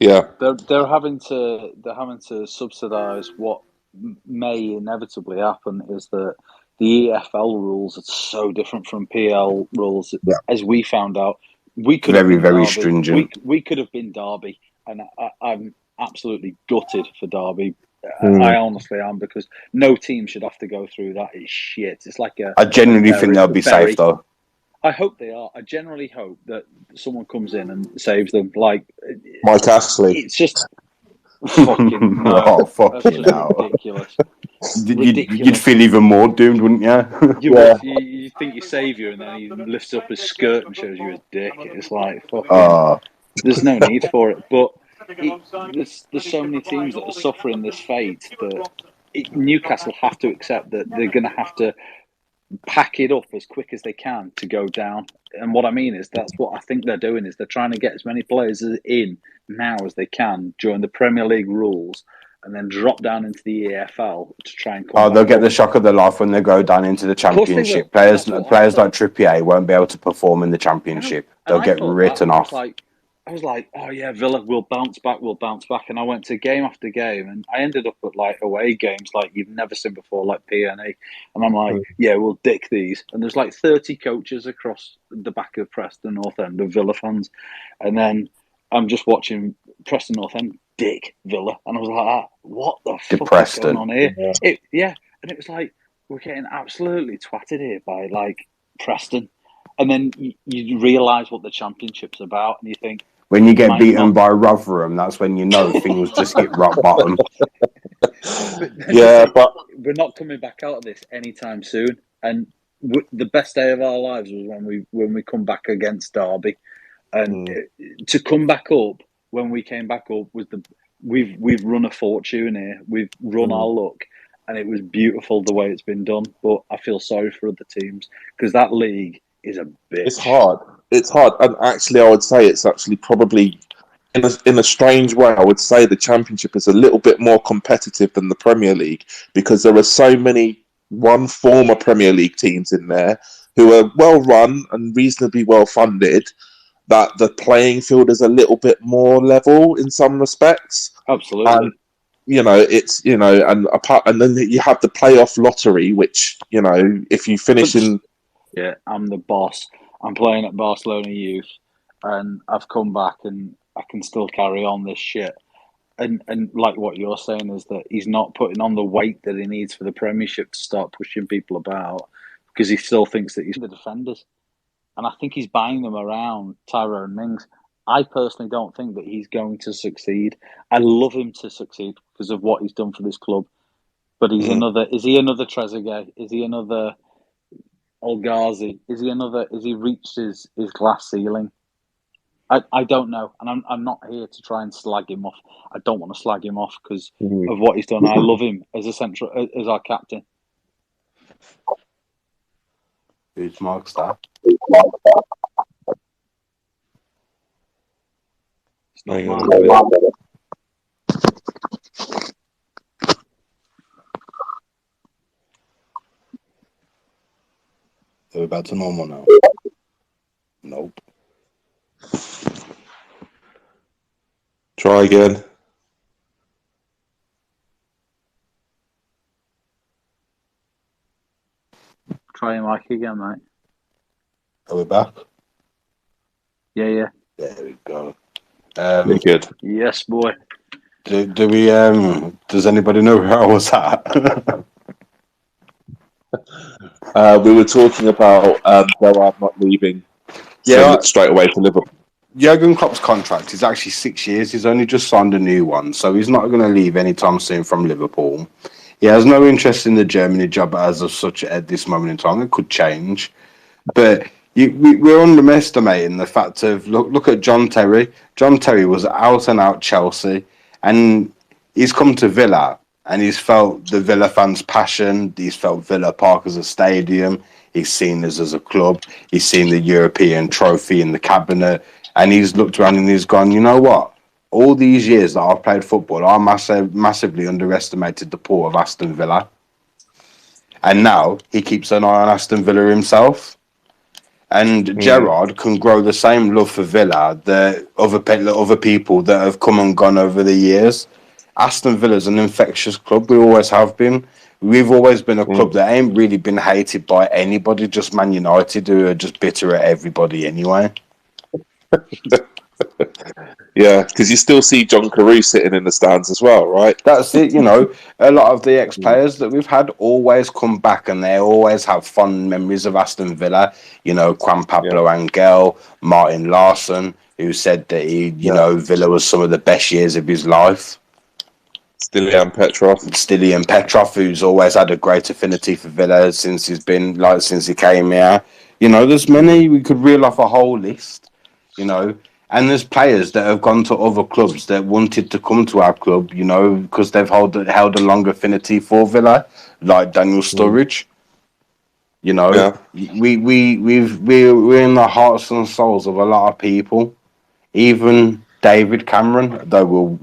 Yeah, they're having to subsidise what may inevitably happen is that the EFL rules are so different from PL rules. As we found out, we could very have been Derby. Stringent. We could have been Derby, and I'm absolutely gutted for Derby. I honestly am, because no team should have to go through that. It's shit. It's like I genuinely think they'll be safe though. I hope they are. I generally hope that someone comes in and saves them. Like Mike Ashley. It's just fucking ridiculous. You'd feel even more doomed, wouldn't you? You think you save you, and then he lifts up his skirt and shows you his dick. It's like fucking. There's no need for it, but there's so many teams that are suffering this fate that Newcastle have to accept that they're going to have to pack it up as quick as they can to go down. And what I mean is that's what I think they're doing, is they're trying to get as many players in now as they can during the Premier League rules, and then drop down into the EFL to try and come they'll get the shock of their life when they go down into the Championship. Players like Trippier won't be able to perform in the Championship. They'll get written off. I was like, oh yeah, Villa will bounce back. And I went to game after game, and I ended up at like away games like you've never seen before, like PNE. And I'm like, yeah, we'll dick these. And there's like 30 coaches across the back of Preston North End of Villa fans. And then I'm just watching Preston North End dick Villa. And I was like, what the fuck is going on here? And it was like, we're getting absolutely twatted here by like Preston. And then you realise what the Championship's about, and you think, when you get beaten by Rotherham, that's when you know things just hit rock bottom. But we're not coming back out of this anytime soon. And the best day of our lives was when we come back against Derby, and to come back up when we came back up was we've run a fortune here. We've run our luck, and it was beautiful the way it's been done. But I feel sorry for other teams, because that league is a bitch. It's hard, and actually, I would say it's actually probably in a strange way. I would say the Championship is a little bit more competitive than the Premier League, because there are so many former Premier League teams in there who are well run and reasonably well funded, that the playing field is a little bit more level in some respects. Absolutely. And, it's and then you have the playoff lottery, which if you finish in. Yeah, I'm the boss. I'm playing at Barcelona Youth, and I've come back, and I can still carry on this shit. And like what you're saying is that he's not putting on the weight that he needs for the Premiership to start pushing people about, because he still thinks that he's the defenders. And I think he's buying them around Tyrone Mings. I personally don't think that he's going to succeed. I love him to succeed because of what he's done for this club. But he's is he another Trezeguet? Is he another El Ghazi? Is he reached his glass ceiling? I don't know, and I'm not here to try and slag him off. I don't want to slag him off because of what he's done. I love him as as our captain. Who's Mark Staff? It's not mine. Are we back to normal now? Nope. Try again. Try your mic again, mate. Are we back? Yeah. There we go. Very good. Yes, boy. Do we? Does anybody know where I was at? We were talking about Gerrard not leaving. Straight away to Liverpool. Jurgen Klopp's contract is actually 6 years. He's only just signed a new one, so he's not going to leave anytime soon from Liverpool. He has no interest in the Germany job as of such at this moment in time. It could change, but we're underestimating the fact of look at John Terry. John Terry was out and out Chelsea, and he's come to Villa, and he's felt the Villa fans' passion. He's felt Villa Park as a stadium. He's seen us as a club. He's seen the European trophy in the cabinet, and he's looked around and he's gone, you know what? All these years that I've played football, I massively underestimated the poor of Aston Villa. And now he keeps an eye on Aston Villa himself. And Gerrard can grow the same love for Villa that other people that have come and gone over the years. Aston Villa's an infectious club. We always have been. We've always been a club that ain't really been hated by anybody, just Man United, who are just bitter at everybody anyway. Yeah, because you still see John Carew sitting in the stands as well, right? That's it, you know. A lot of the ex-players that we've had always come back and they always have fond memories of Aston Villa. You know, Juan Pablo Angel, Martin Larsson, who said that you know, Villa was some of the best years of his life. Stilian Petrov, who's always had a great affinity for Villa since he came here. You know, there's many, we could reel off a whole list, you know. And there's players that have gone to other clubs that wanted to come to our club, you know, because they've held a long affinity for Villa, like Daniel Sturridge. You know, we're in the hearts and souls of a lot of people. Even David Cameron, though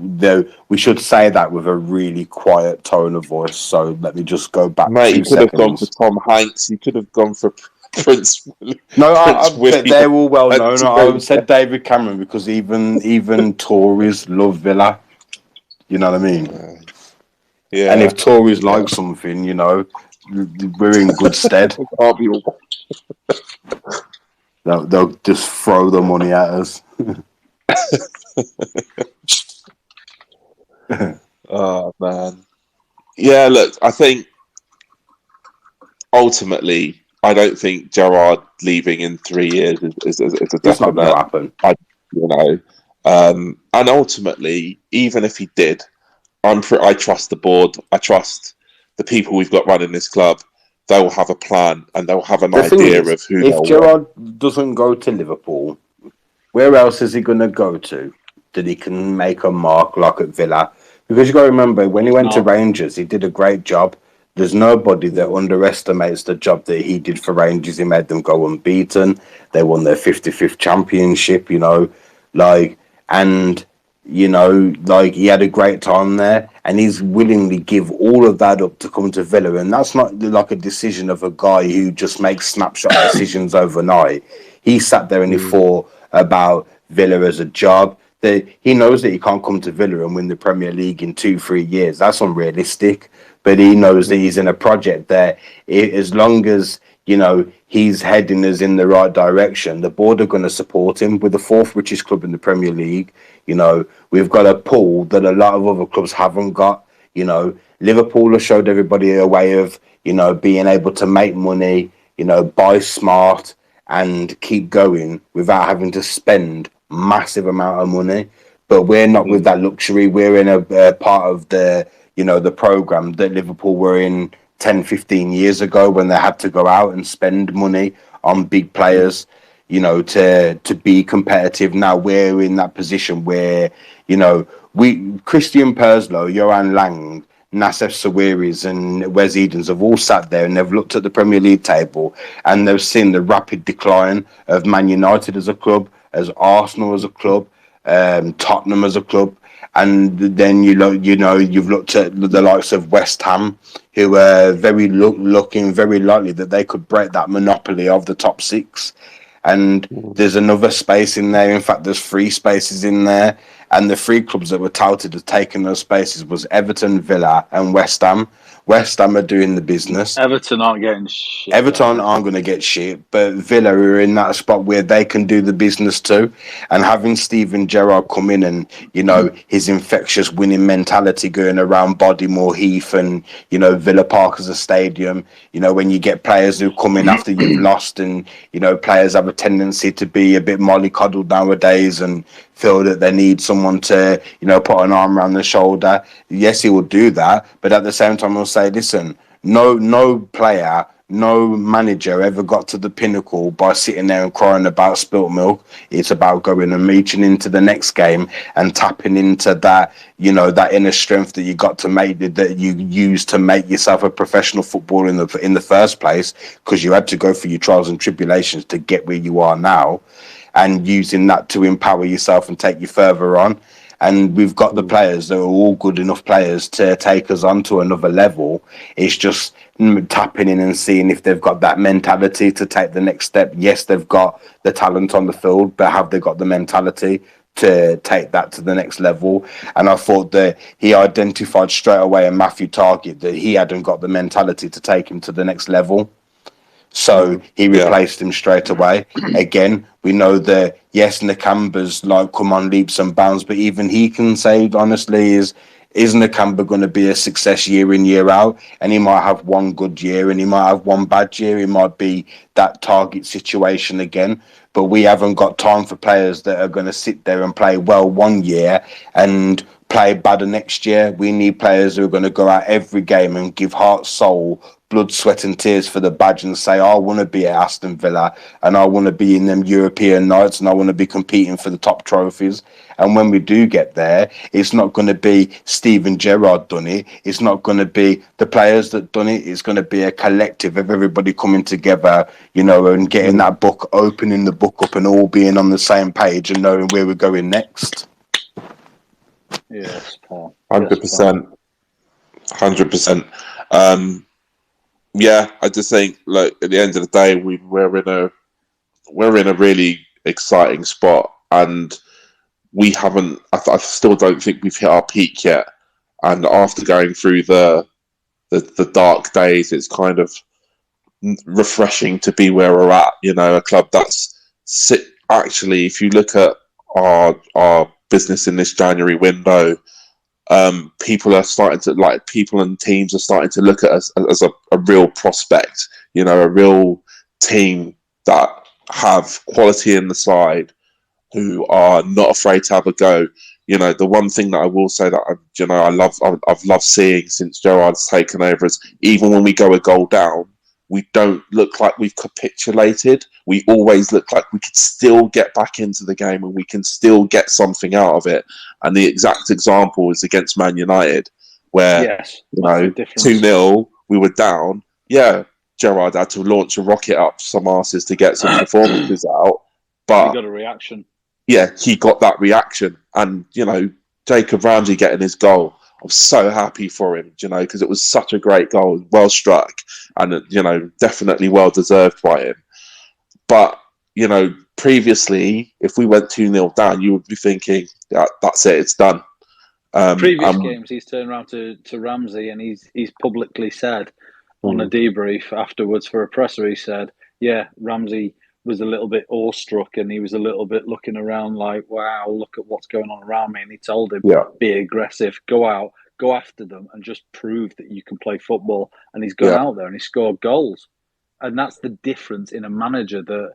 we should say that with a really quiet tone of voice. So let me just go back. Mate, you could have gone for Tom Hanks. You could have gone for Prince. No, they're all well known. I said David Cameron because even Tories love Villa. You know what I mean? Yeah. And if Tories like something, you know, we're in good stead. They'll just throw the money at us. Oh man. Yeah, look, I think ultimately I don't think Gerrard leaving in 3 years is a definite. It's not going to happen. And ultimately, even if he did, I trust the board. I trust the people we've got running this club. They'll have a plan and they'll have an idea of who. If Gerrard doesn't go to Liverpool, where else is he going to go to that he can make a mark like at Villa? Because you got to remember, when he went to Rangers, he did a great job. There's nobody that underestimates the job that he did for Rangers. He made them go unbeaten. They won their 55th championship, you know, he had a great time there, and he's willingly give all of that up to come to Villa. And that's not like a decision of a guy who just makes snapshot decisions overnight. He sat there and he thought about Villa as a job. That he knows that he can't come to Villa and win the Premier League in 2-3 years. That's unrealistic. But he knows that he's in a project that, as long as, you know, he's heading us in the right direction, the board are going to support him. With the fourth richest club in the Premier League, you know, we've got a pool that a lot of other clubs haven't got. You know, Liverpool has showed everybody a way of, you know, being able to make money, you know, buy smart and keep going without having to spend massive amount of money. But we're not with that luxury. We're in a part of the, you know, the program that Liverpool were in 10-15 years ago, when they had to go out and spend money on big players, you know, to be competitive. Now we're in that position where, you know, Christian Perslow, Johan Lang, Nassef Sawiris and Wes Edens have all sat there and they've looked at the Premier League table and they've seen the rapid decline of Man United as a club, as Arsenal as a club, Tottenham as a club. And then you've looked at the likes of West Ham, who are looking very likely that they could break that monopoly of the top six. And there's another space in there. In fact, there's 3 spaces in there. And the 3 clubs that were touted as taking those spaces was Everton, Villa, and West Ham. West Ham are doing the business. Everton aren't getting shit. Everton aren't going to get shit, but Villa are in that spot where they can do the business too. And having Steven Gerrard come in and, you know, his infectious winning mentality going around Bodymore Heath and, you know, Villa Park as a stadium, you know, when you get players who come in after you've lost and, you know, players have a tendency to be a bit mollycoddled nowadays and feel that they need someone to, you know, put an arm around their shoulder. Yes, he will do that, but at the same time, he'll say, listen, no player no manager ever got to the pinnacle by sitting there and crying about spilt milk. It's about going and reaching into the next game and tapping into that, you know, that inner strength that you got to make, that you use to make yourself a professional footballer in the first place, because you had to go through your trials and tribulations to get where you are now, and using that to empower yourself and take you further on. And we've got the players that are all good enough players to take us on to another level. It's just tapping in and seeing if they've got that mentality to take the next step. Yes, they've got the talent on the field, but have they got the mentality to take that to the next level? And I thought that he identified straight away in Matthew Targett that he hadn't got the mentality to take him to the next level. So he replaced him straight away. Again, we know that, yes, Nakamba's like come on leaps and bounds, but even he can say, honestly, is Nakamba going to be a success year in, year out? And he might have one good year and he might have one bad year. It might be that Target situation again. But we haven't got time for players that are going to sit there and play well one year and play bad the next year. We need players who are going to go out every game and give heart, soul, blood, sweat and tears for the badge and say, I want to be at Aston Villa and I want to be in them European nights and I want to be competing for the top trophies. And when we do get there, it's not going to be Steven Gerrard done it. It's not going to be the players that done it. It's going to be a collective of everybody coming together, you know, and getting that book, opening the book up and all being on the same page and knowing where we're going next. Yes, Paul. 100%. 100%. Yeah, I just think, like, at the end of the day, we're in a really exciting spot, and we haven't. I still don't think we've hit our peak yet. And after going through the dark days, it's kind of refreshing to be where we're at. You know, a club that's actually, if you look at our business in this January window. People are starting to people and teams are starting to look at us as a real prospect, you know, a real team that have quality in the side, who are not afraid to have a go. You know, the one thing that I will say that I've loved seeing since Gerrard's taken over is even when we go a goal down, we don't look like we've capitulated. We always look like we could still get back into the game and we can still get something out of it. And the exact example is against Man United, where, 2-0, we were down. Yeah, Gerrard had to launch a rocket up some arses to get some performances out. But he got a reaction. Yeah, he got that reaction. And, you know, Jacob Ramsey getting his goal, I was so happy for him, you know, because it was such a great goal, well struck, and, you know, definitely well deserved by him. But, you know, previously, if we went 2-0 down, you would be thinking, that's it, it's done. Previous games, he's turned around to Ramsey and he's publicly said on a debrief afterwards for a presser, he said, yeah, Ramsey was a little bit awestruck and he was a little bit looking around like, wow, look at what's going on around me. And he told him, be aggressive, go out, go after them and just prove that you can play football. And he's gone out there and he scored goals. And that's the difference in a manager that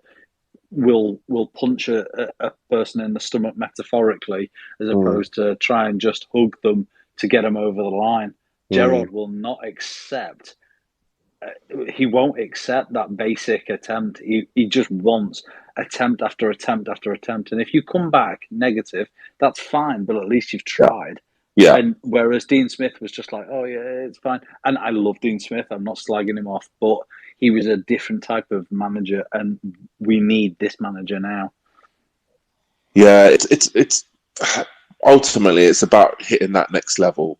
will punch a person in the stomach metaphorically as opposed to try and just hug them to get them over the line. Gerrard will not accept. He won't accept that basic attempt. He just wants attempt after attempt after attempt. And if you come back negative, that's fine, but at least you've tried. Yeah. And whereas Dean Smith was just like, oh, yeah, it's fine. And I love Dean Smith. I'm not slagging him off, but he was a different type of manager, and we need this manager now. Yeah, it's ultimately it's about hitting that next level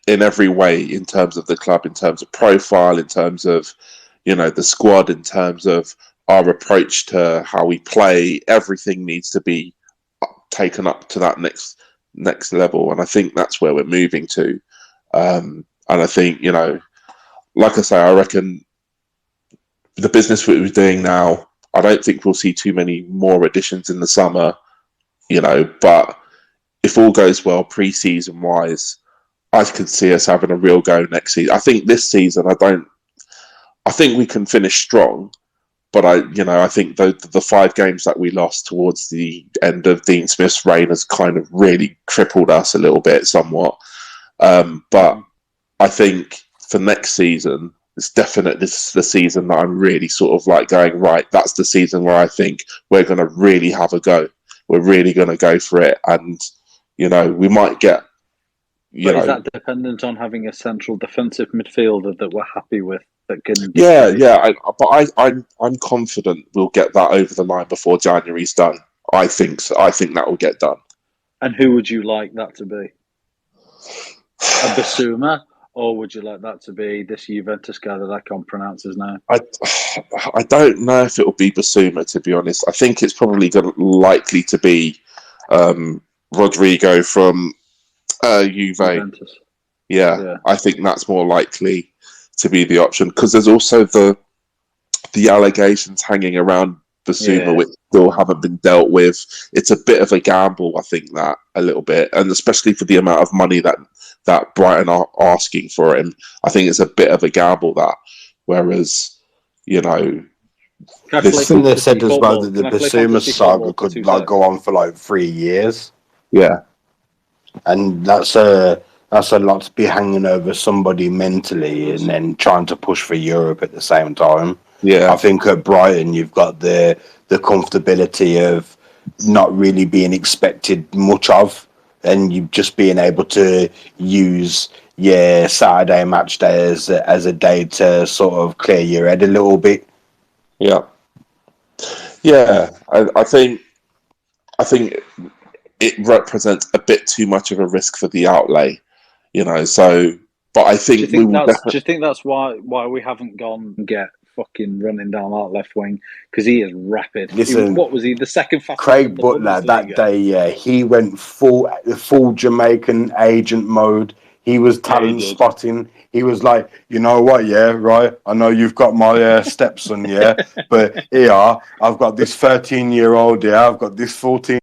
in every way, in terms of the club, in terms of profile, in terms of, you know, the squad, in terms of our approach to how we play. Everything needs to be taken up to that next level, and I think that's where we're moving to. And I think, you know, like I say, I reckon the business we're doing now, I don't think we'll see too many more additions in the summer, you know, but if all goes well pre-season wise, I could see us having a real go next season. I think this season, I think we can finish strong, but I think the 5 games that we lost towards the end of Dean Smith's reign has kind of really crippled us a little bit, somewhat. But I think for next season, it's definite. This is the season that I'm really sort of like going, right, that's the season where I think we're going to really have a go. We're really going to go for it. And, you know, we might get, is that dependent on having a central defensive midfielder that we're happy with? That can I'm confident we'll get that over the line before January's done. I think so. I think that will get done. And who would you like that to be? A Basuma, or would you like that to be this Juventus guy that I can't pronounce his name? I don't know if it will be Basuma, to be honest. I think it's probably likely to be Rodrigo from Juve. Juventus. Yeah, I think that's more likely to be the option, because there's also the allegations hanging around Basuma which still haven't been dealt with. It's a bit of a gamble, I think, that a little bit, and especially for the amount of money that Brighton are asking for him. I think it's a bit of a gamble, that, whereas, you know, I think they said as well that the Basuma saga could go on for like 3 years. Yeah, and that's a lot to be hanging over somebody mentally, and then trying to push for Europe at the same time. Yeah, I think at Brighton you've got the comfortability of not really being expected much of, and you just being able to use Saturday match day as a day to sort of clear your head a little bit. Yeah. I think it represents a bit too much of a risk for the outlay, you know. So, but I think do you think that's why we haven't gone and get fucking running down that left wing, because he is rapid. Listen, what was he? The second fastest. Craig Butler that day, he went full Jamaican agent mode. He was talent spotting. He was like, you know what, right? I know you've got my stepson, but here, I've got this 13-year-old, I've got this 14